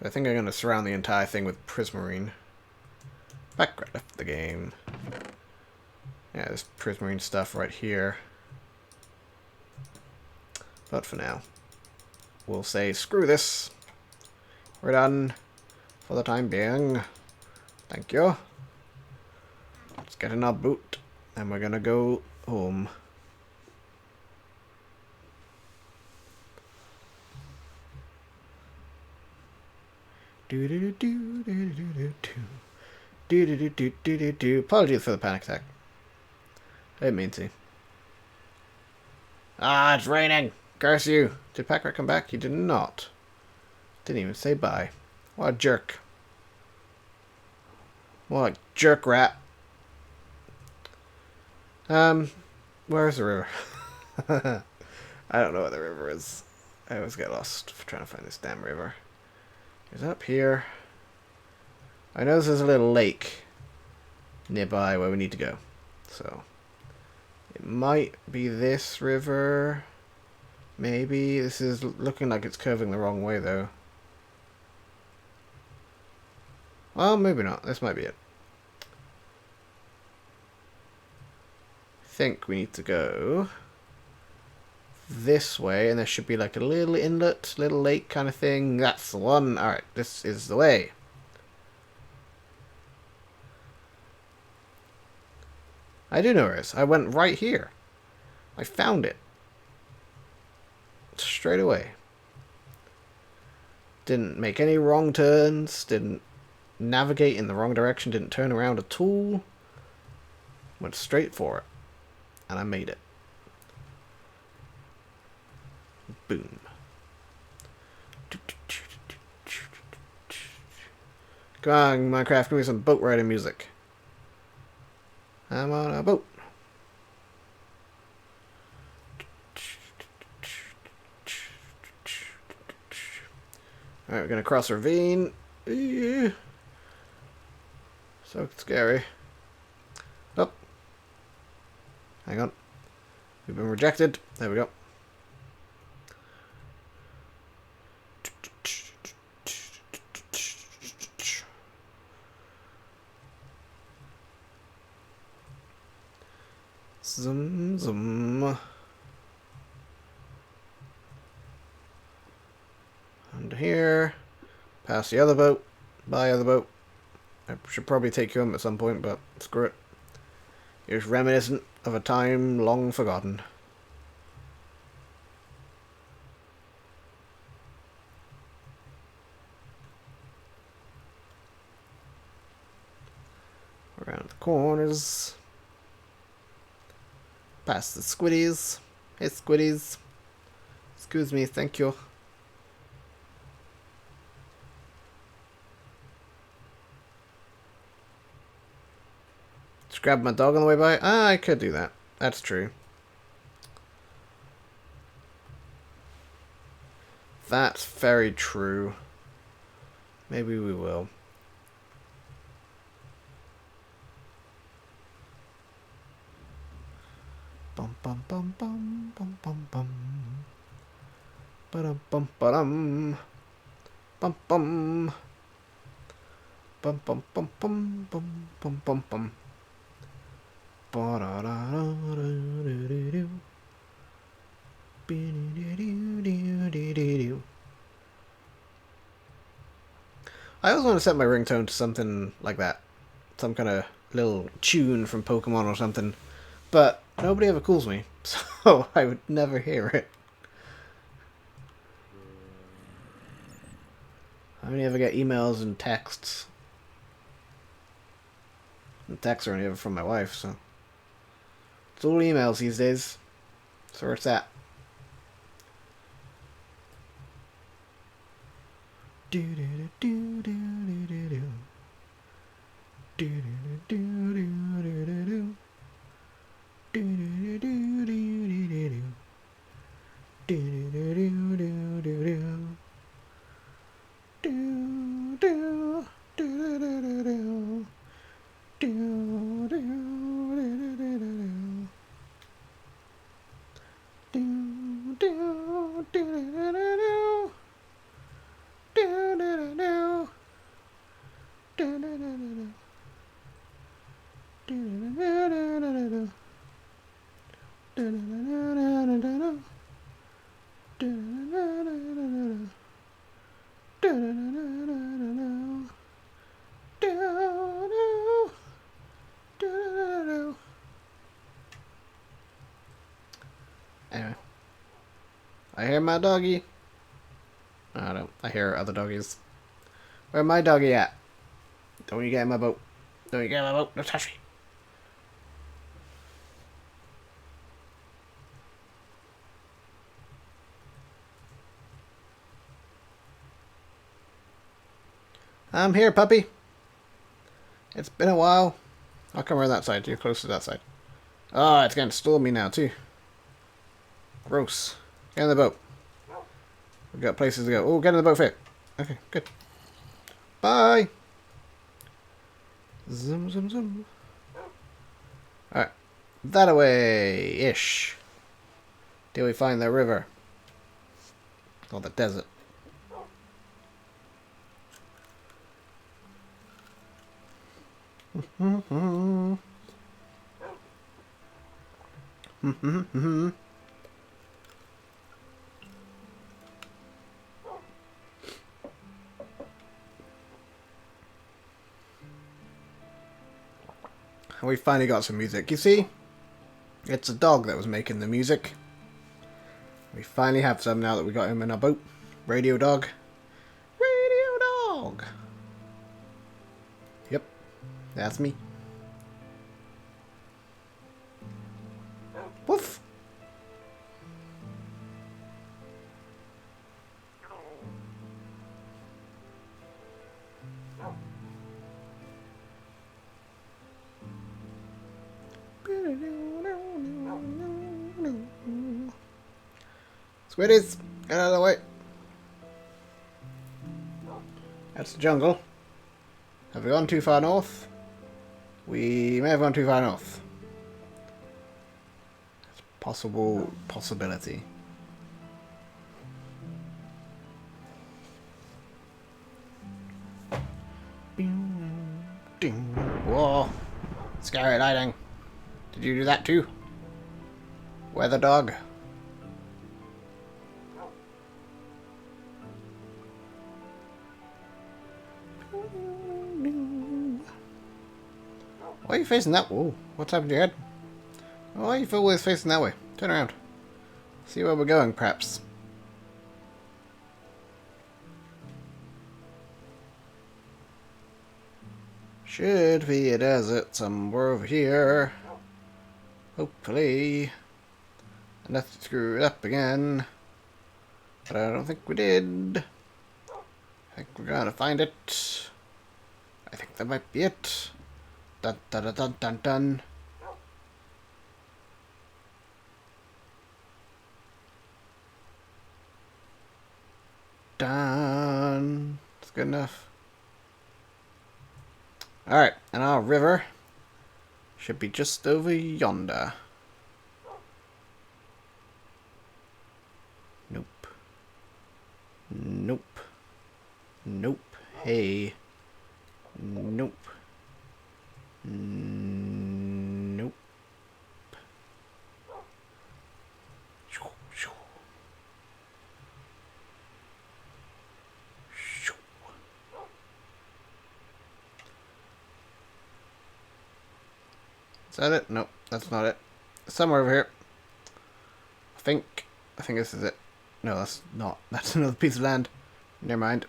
I think I'm going to surround the entire thing with prismarine. Back right left the game. Yeah, there's prismarine stuff right here. But for now, we'll say screw this. We're done for the time being. Thank you. Let's get in our boot, and we're gonna go home. Do do do do do do do do do do do do do do. Apologies for the panic attack. I didn't mean to. Ah, it's raining. Curse you. Did Packrat come back? He did not. Didn't even say bye. What a jerk. What a jerk rat. Where's the river? I don't know what the river is. I always get lost trying to find this damn river. It's up here. I know there's a little lake nearby where we need to go. So, it might be this river. Maybe. This is looking like it's curving the wrong way, though. Well, maybe not. This might be it. I think we need to go this way, and there should be like a little inlet, little lake kind of thing. That's the one. Alright, this is the way. I do know where it is. I went right here. I found it. Straight away. Didn't make any wrong turns, didn't navigate in the wrong direction, didn't turn around at all. Went straight for it. And I made it. Boom. Come on, Minecraft, give me some boat riding music. I'm on a boat. Alright, we're gonna cross a ravine. Yeah. So scary. Oh. Hang on. We've been rejected. There we go. Zoom, zoom. Under here. Past the other boat. By other boat. I should probably take you home at some point, but screw it. You're just reminiscent of a time long forgotten. corners. Past the squiddies. Hey, squiddies. Excuse me, thank you. Just grab my dog on the way by? Ah, I could do that. That's true. That's very true. Maybe we will. Bum bum bum bum bum bum bum. Ba-dum bum ba-dum. Bum bum. Bum bum bum bum bum bum bum bum. Ba-da-da-da-da-da-do. Be-do-do-do-do-do-do. I always want to set my ringtone to something like that. Some kind of little tune from Pokemon or something. But nobody ever calls me, so I would never hear it. I only ever get emails and texts. And texts are only ever from my wife, so... It's all emails these days. So where's that? Do-do-do-do-do-do-do-do. Do-do-do-do-do-do-do. Do-do-do-do-do-do-do. Do-do-do-do-do-do-do. Do-do-do-do-do-do. Anyway, I hear my doggy. I don't. I hear other doggies. Where my doggy at? Don't you get in my boat? Don't you get in my boat? Don't touch me. I'm here, puppy. It's been a while. I'll come around that side. You're close to that side. Oh, it's getting stormy now, too. Gross. Get in the boat. We've got places to go. Oh, get in the boat, Fit. Okay, good. Bye. Zoom, zoom, zoom. Alright. That away-ish. Till we find the river. Or the desert. And we finally got some music. You see? It's a dog that was making the music. We finally have some now that we got him in our boat. Radio dog. Radio dog! Yep. That's me. Woof! Squiddies, get out of the way. That's the jungle. Have we gone too far north? We may have gone too far north. It's a possibility. Whoa. Scary lighting. Did you do that too? Weather dog. Why are you facing that? Whoa, what's happened to your head? Why are you always facing that way? Turn around. See where we're going, perhaps. Should be a desert somewhere over here. Hopefully. Unless it screwed up again. But I don't think we did. I think we're gonna find it. I think that might be it. Dun dun dun dun dun dun. Done. That's good enough. Alright, and our river should be just over yonder. Nope. Nope. Nope. Hey. Nope. Nope. Is that it? Nope, that's not it. Somewhere over here. I think this is it. No, that's not. That's another piece of land. Never mind.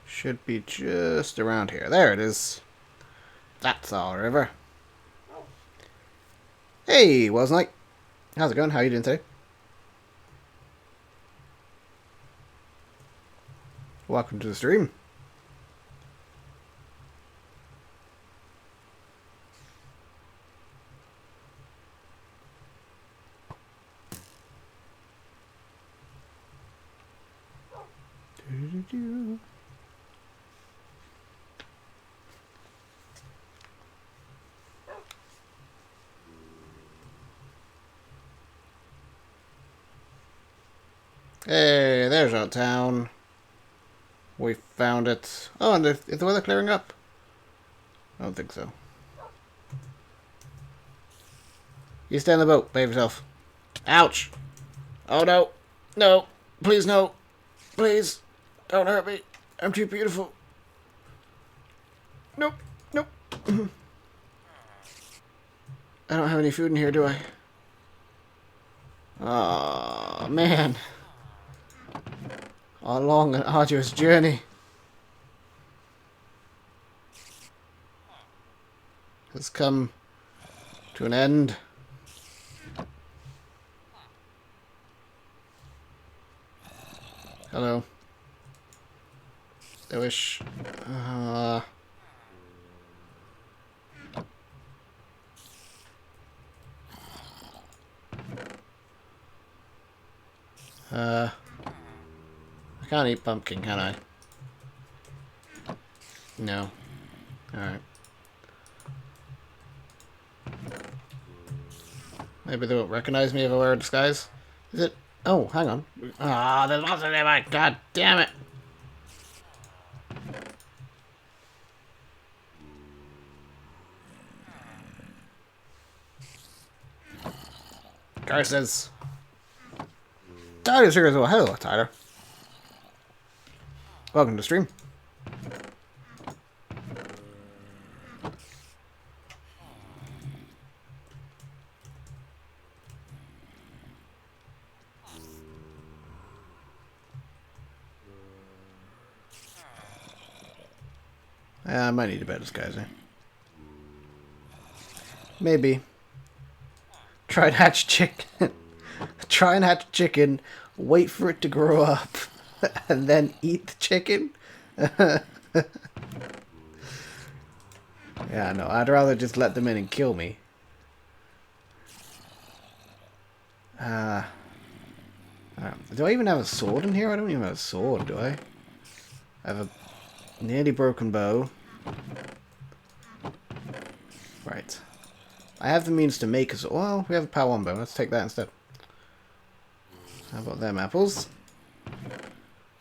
Should be just around here. There it is. That's our river. Hey, Wells Knight. How's it going? How are you doing today? Welcome to the stream. Hey, there's our town. We found it. Oh, and is the weather clearing up? I don't think so. You stay in the boat, behave yourself. Ouch! Oh no! No! Please no! Please! Don't hurt me! I'm too beautiful! Nope! Nope! I don't have any food in here, do I? Oh man! A long and arduous journey has come to an end. Hello. I wish... I can't eat pumpkin, can I? No. Alright. Maybe they won't recognize me if I wear a disguise. Is it? Oh, hang on. Ah, there's lots of them. God damn it. Guy says... Tyler's here as well. Hello, Tyler. Welcome to the stream. I might need a better disguise, eh? Maybe. Try and hatch chicken. Try and hatch chicken, wait for it to grow up, and then eat the chicken? Yeah, no, I'd rather just let them in and kill me. Do I even have a sword in here? I don't even have a sword, do I? I have a nearly broken bow. Right. I have the means to make a sword. Well, we have a power 1 bow. Let's take that instead. How about them apples?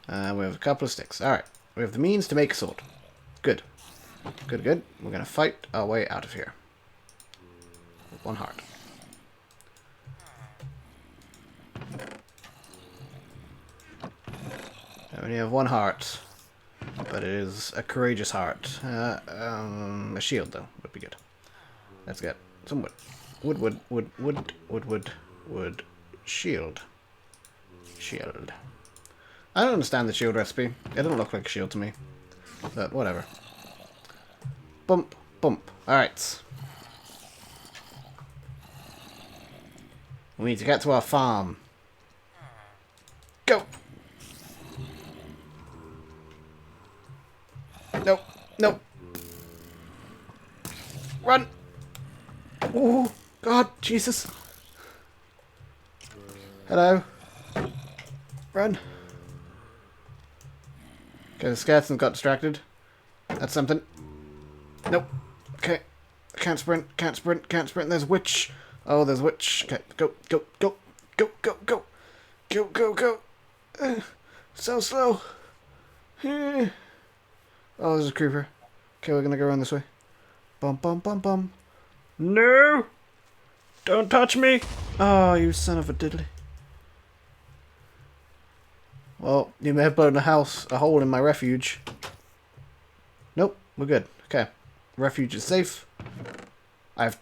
We have a couple of sticks. Alright. We have the means to make a sword. Good. Good, good. We're going to fight our way out of here. With 1 heart. I only have 1 heart. But it is a courageous heart. A shield, though, would be good. Let's get some wood. Wood. Shield. Shield. I don't understand the shield recipe. It doesn't look like a shield to me. But whatever. Bump, bump. Alright. We need to get to our farm. Go! Nope, nope. Run! Oh, God, Jesus. Hello. Run. Okay, the skeleton got distracted. That's something. Nope. Okay. Can't sprint, can't sprint, can't sprint. There's a witch. Oh, there's a witch. Okay, go, go, go. Go, go, go. Go, go, go. So slow. Oh, there's a creeper. Okay, we're gonna go around this way. Bum, bum, bum, bum. No! Don't touch me! Oh, you son of a diddly. Well, you may have blown a hole in my refuge. Nope, we're good. Okay. Refuge is safe. I have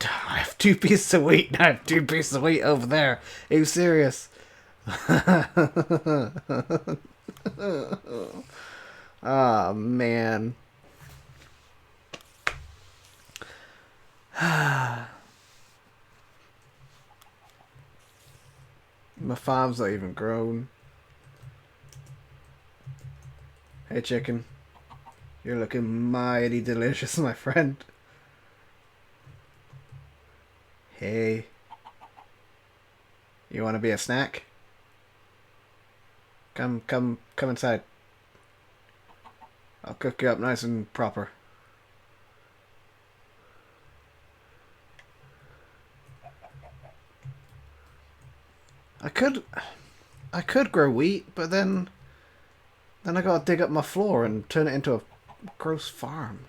2 pieces of wheat. I have 2 pieces of wheat over there. Are you serious? Oh, man. My farm's not even grown. Hey, chicken. You're looking mighty delicious, my friend. Hey. You want to be a snack? Come inside. I'll cook you up nice and proper. I could grow wheat, but then I gotta dig up my floor and turn it into a gross farm.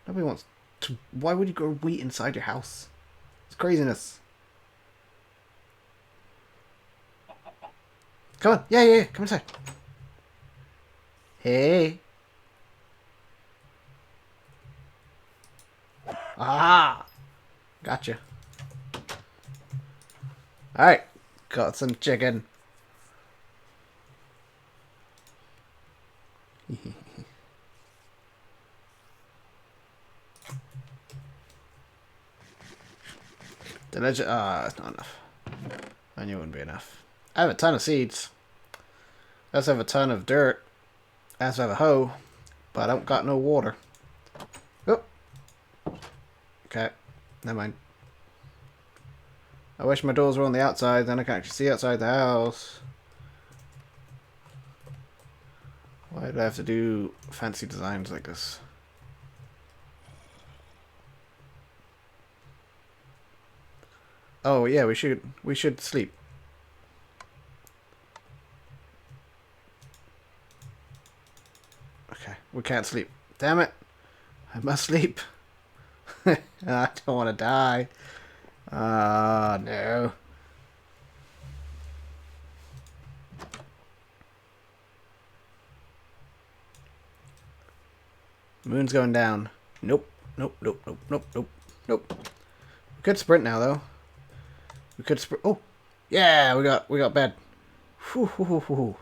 Nobody wants to. Why would you grow wheat inside your house? It's craziness. Come on, yeah, come inside. Hey. Ah, gotcha. All right, got some chicken. Delicious. Ah, it's not enough. I knew it wouldn't be enough. I have a ton of seeds. I also have a ton of dirt. I also have a hoe, but I don't got no water. Oh. Okay, never mind. I wish my doors were on the outside, then I can actually see outside the house. Why do I have to do fancy designs like this? Oh yeah, we should sleep. Okay, we can't sleep. Damn it! I must sleep. I don't want to die. Ah, no. Moon's going down. Nope. Nope. Nope. Nope. Nope. Nope. Nope. We could sprint now, though. We could sprint. Oh, yeah! We got bed. Whew, whew, whew, whew.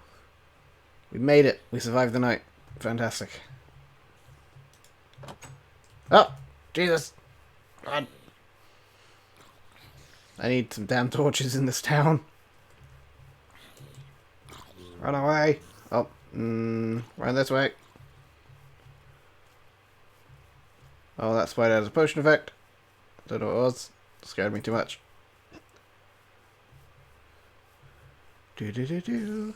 We made it. We survived the night. Fantastic. Oh, Jesus! Run! I need some damn torches in this town. Run away! Oh, run this way. Oh, that spider has a potion effect. Don't know what it was. Scared me too much. Do.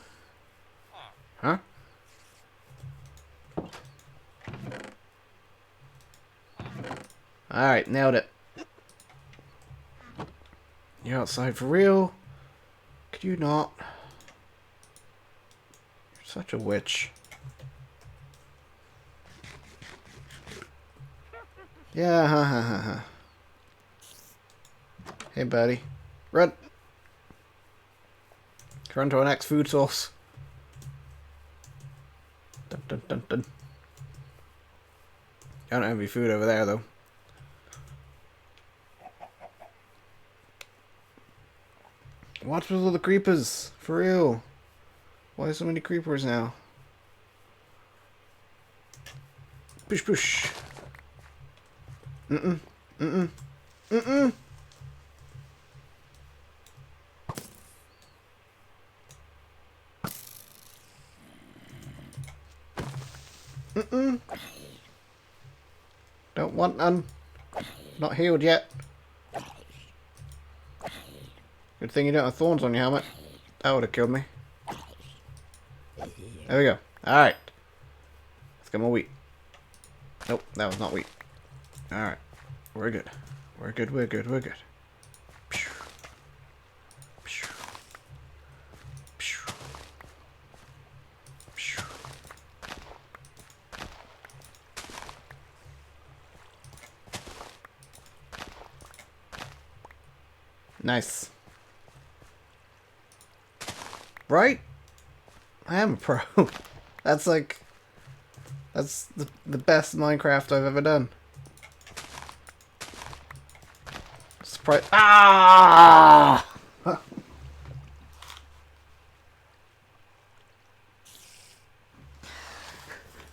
Huh? Alright, nailed it. You're outside for real? Could you not? You're such a witch. Yeah, ha ha ha ha. Hey, buddy. Run! Run to our next food source. Dun dun dun dun. I don't have any food over there, though. What's with all the creepers? For real. Why so many creepers now? Push, push. Mm-mm. Mm-mm. Mm-mm. Mm-mm. Don't want none. Not healed yet. Good thing you don't have thorns on your helmet. That would have killed me. There we go. Alright. Let's get more wheat. Nope, that was not wheat. Alright. We're good. We're good, we're good, we're good. Nice. Right? I am a pro. That's like... That's the best Minecraft I've ever done. Surprise! Ah!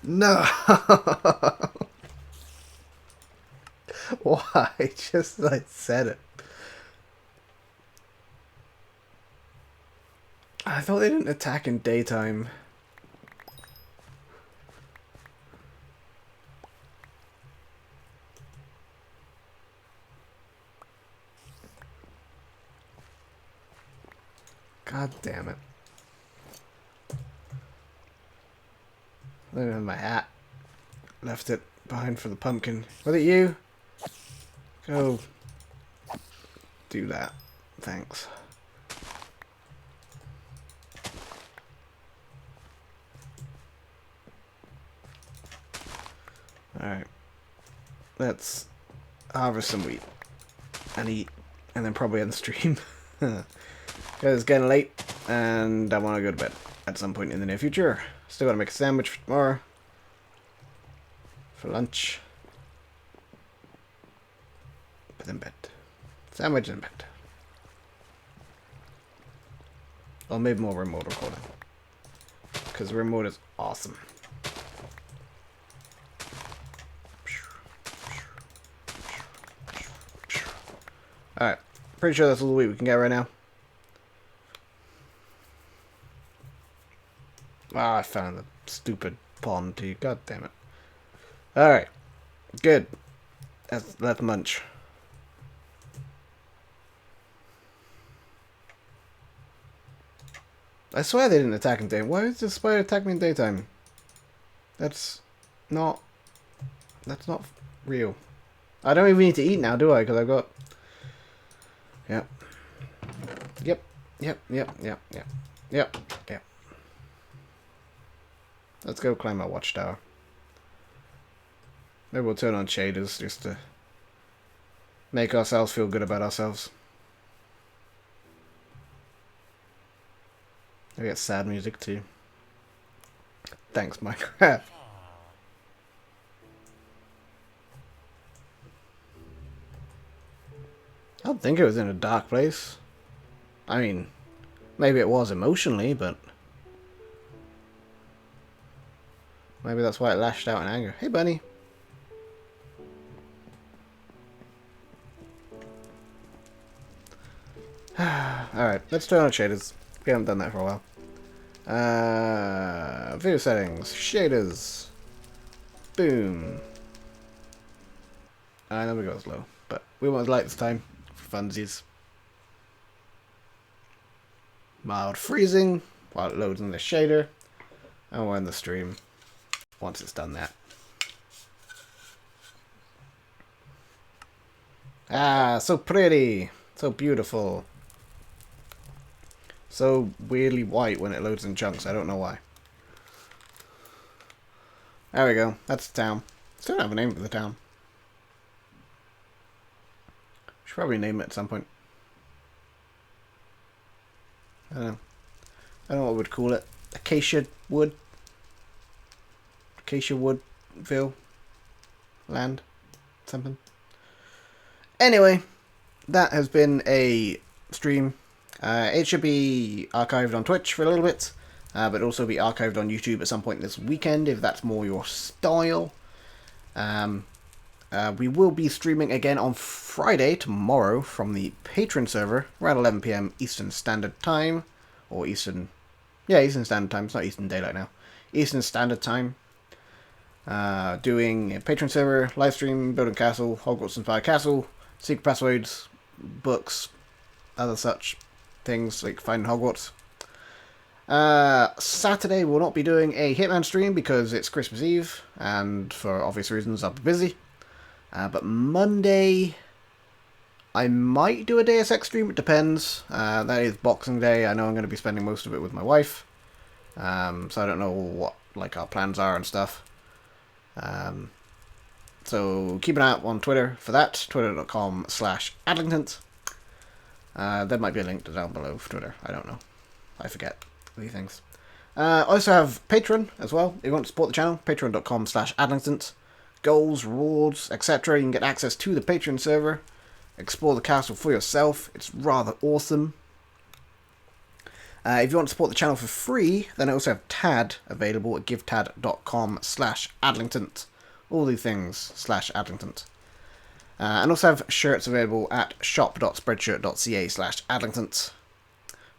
No! Why? Just like said it. I thought they didn't attack in daytime. God damn it. I don't have my hat. Left it behind for the pumpkin. Was it you? Go do that. Thanks. Alright. Let's harvest some wheat. And eat. And then probably end the stream. Because it's getting late. And I want to go to bed at some point in the near future. Still got to make a sandwich for tomorrow. For lunch. But then bed. Sandwich and bed. Or maybe more RimWorld recording. Because RimWorld is awesome. Alright. Pretty sure that's all the wheat we can get right now. Ah, I found the stupid pond too. God damn it. Alright. Good. Let's munch. I swear they didn't attack in daytime. Why does the spider attack me in daytime? That's not real. I don't even need to eat now, do I? Because I've got... Yep. Yep. Yep. Yep. Yep. Yep. Yep. Yep. Let's go climb our watchtower. Maybe we'll turn on shaders just to make ourselves feel good about ourselves. I get sad music too. Thanks, Minecraft. I don't think it was in a dark place. I mean, maybe it was emotionally, but maybe that's why it lashed out in anger. Hey, bunny. Alright, let's turn on shaders. We haven't done that for a while. Video settings. Shaders. Boom. I know we got low, but we want light this time. For funsies. Mild freezing while it loads in the shader. And we'll end the stream once it's done that. Ah, so pretty. So beautiful. So weirdly white when it loads in chunks. I don't know why. There we go. That's the town. Still don't have a name for the town. Should probably name it at some point. I don't know. I don't know what we'd call it. Acacia Wood. Acacia Woodville. Land. Something. Anyway. That has been a stream. It should be archived on Twitch for a little bit. but it'll also be archived on YouTube at some point this weekend if that's more your style. We will be streaming again on Friday, tomorrow, from the Patreon server, around 11 PM Eastern Standard Time, or Eastern Standard Time, it's not Eastern Daylight now, Eastern Standard Time, doing a Patreon server, live stream, building castle, Hogwarts Inspired Castle, secret passwords, books, other such things like finding Hogwarts. Saturday we'll not be doing a Hitman stream because it's Christmas Eve, and for obvious reasons I'll be busy. But Monday, I might do a Deus Ex stream, it depends. That is Boxing Day, I know I'm going to be spending most of it with my wife. So I don't know what our plans are and stuff. So keep an eye out on Twitter for that, twitter.com/Adlington. There might be a link down below for Twitter, I don't know. I forget these things. I also have Patreon as well, if you want to support the channel, patreon.com/Adlington. Goals, rewards, etc. You can get access to the Patreon server, explore the castle for yourself. It's rather awesome. If you want to support the channel for free, then I also have TAD available at givetad.com/Adlington. All these things /Adlington. And also have shirts available at shop.spreadshirt.ca/Adlington.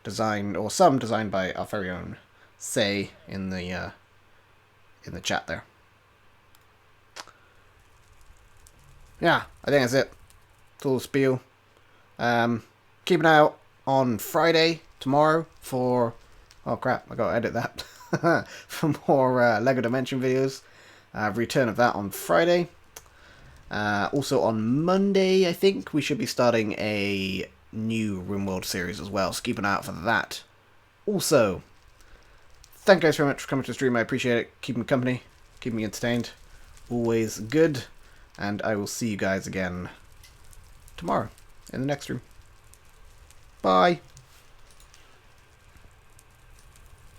Designed, or some designed by our very own Say in the chat there. Yeah, I think that's it. It's all the spiel. Keep an eye out on Friday, tomorrow, for... Oh crap, I gotta edit that. For more LEGO Dimension videos. Return of that on Friday. Also on Monday, I think, we should be starting a new RimWorld series as well, so keep an eye out for that. Also, thank you guys very much for coming to the stream, I appreciate it. Keep me company, keep me entertained. Always good. And I will see you guys again tomorrow in the next stream. Bye.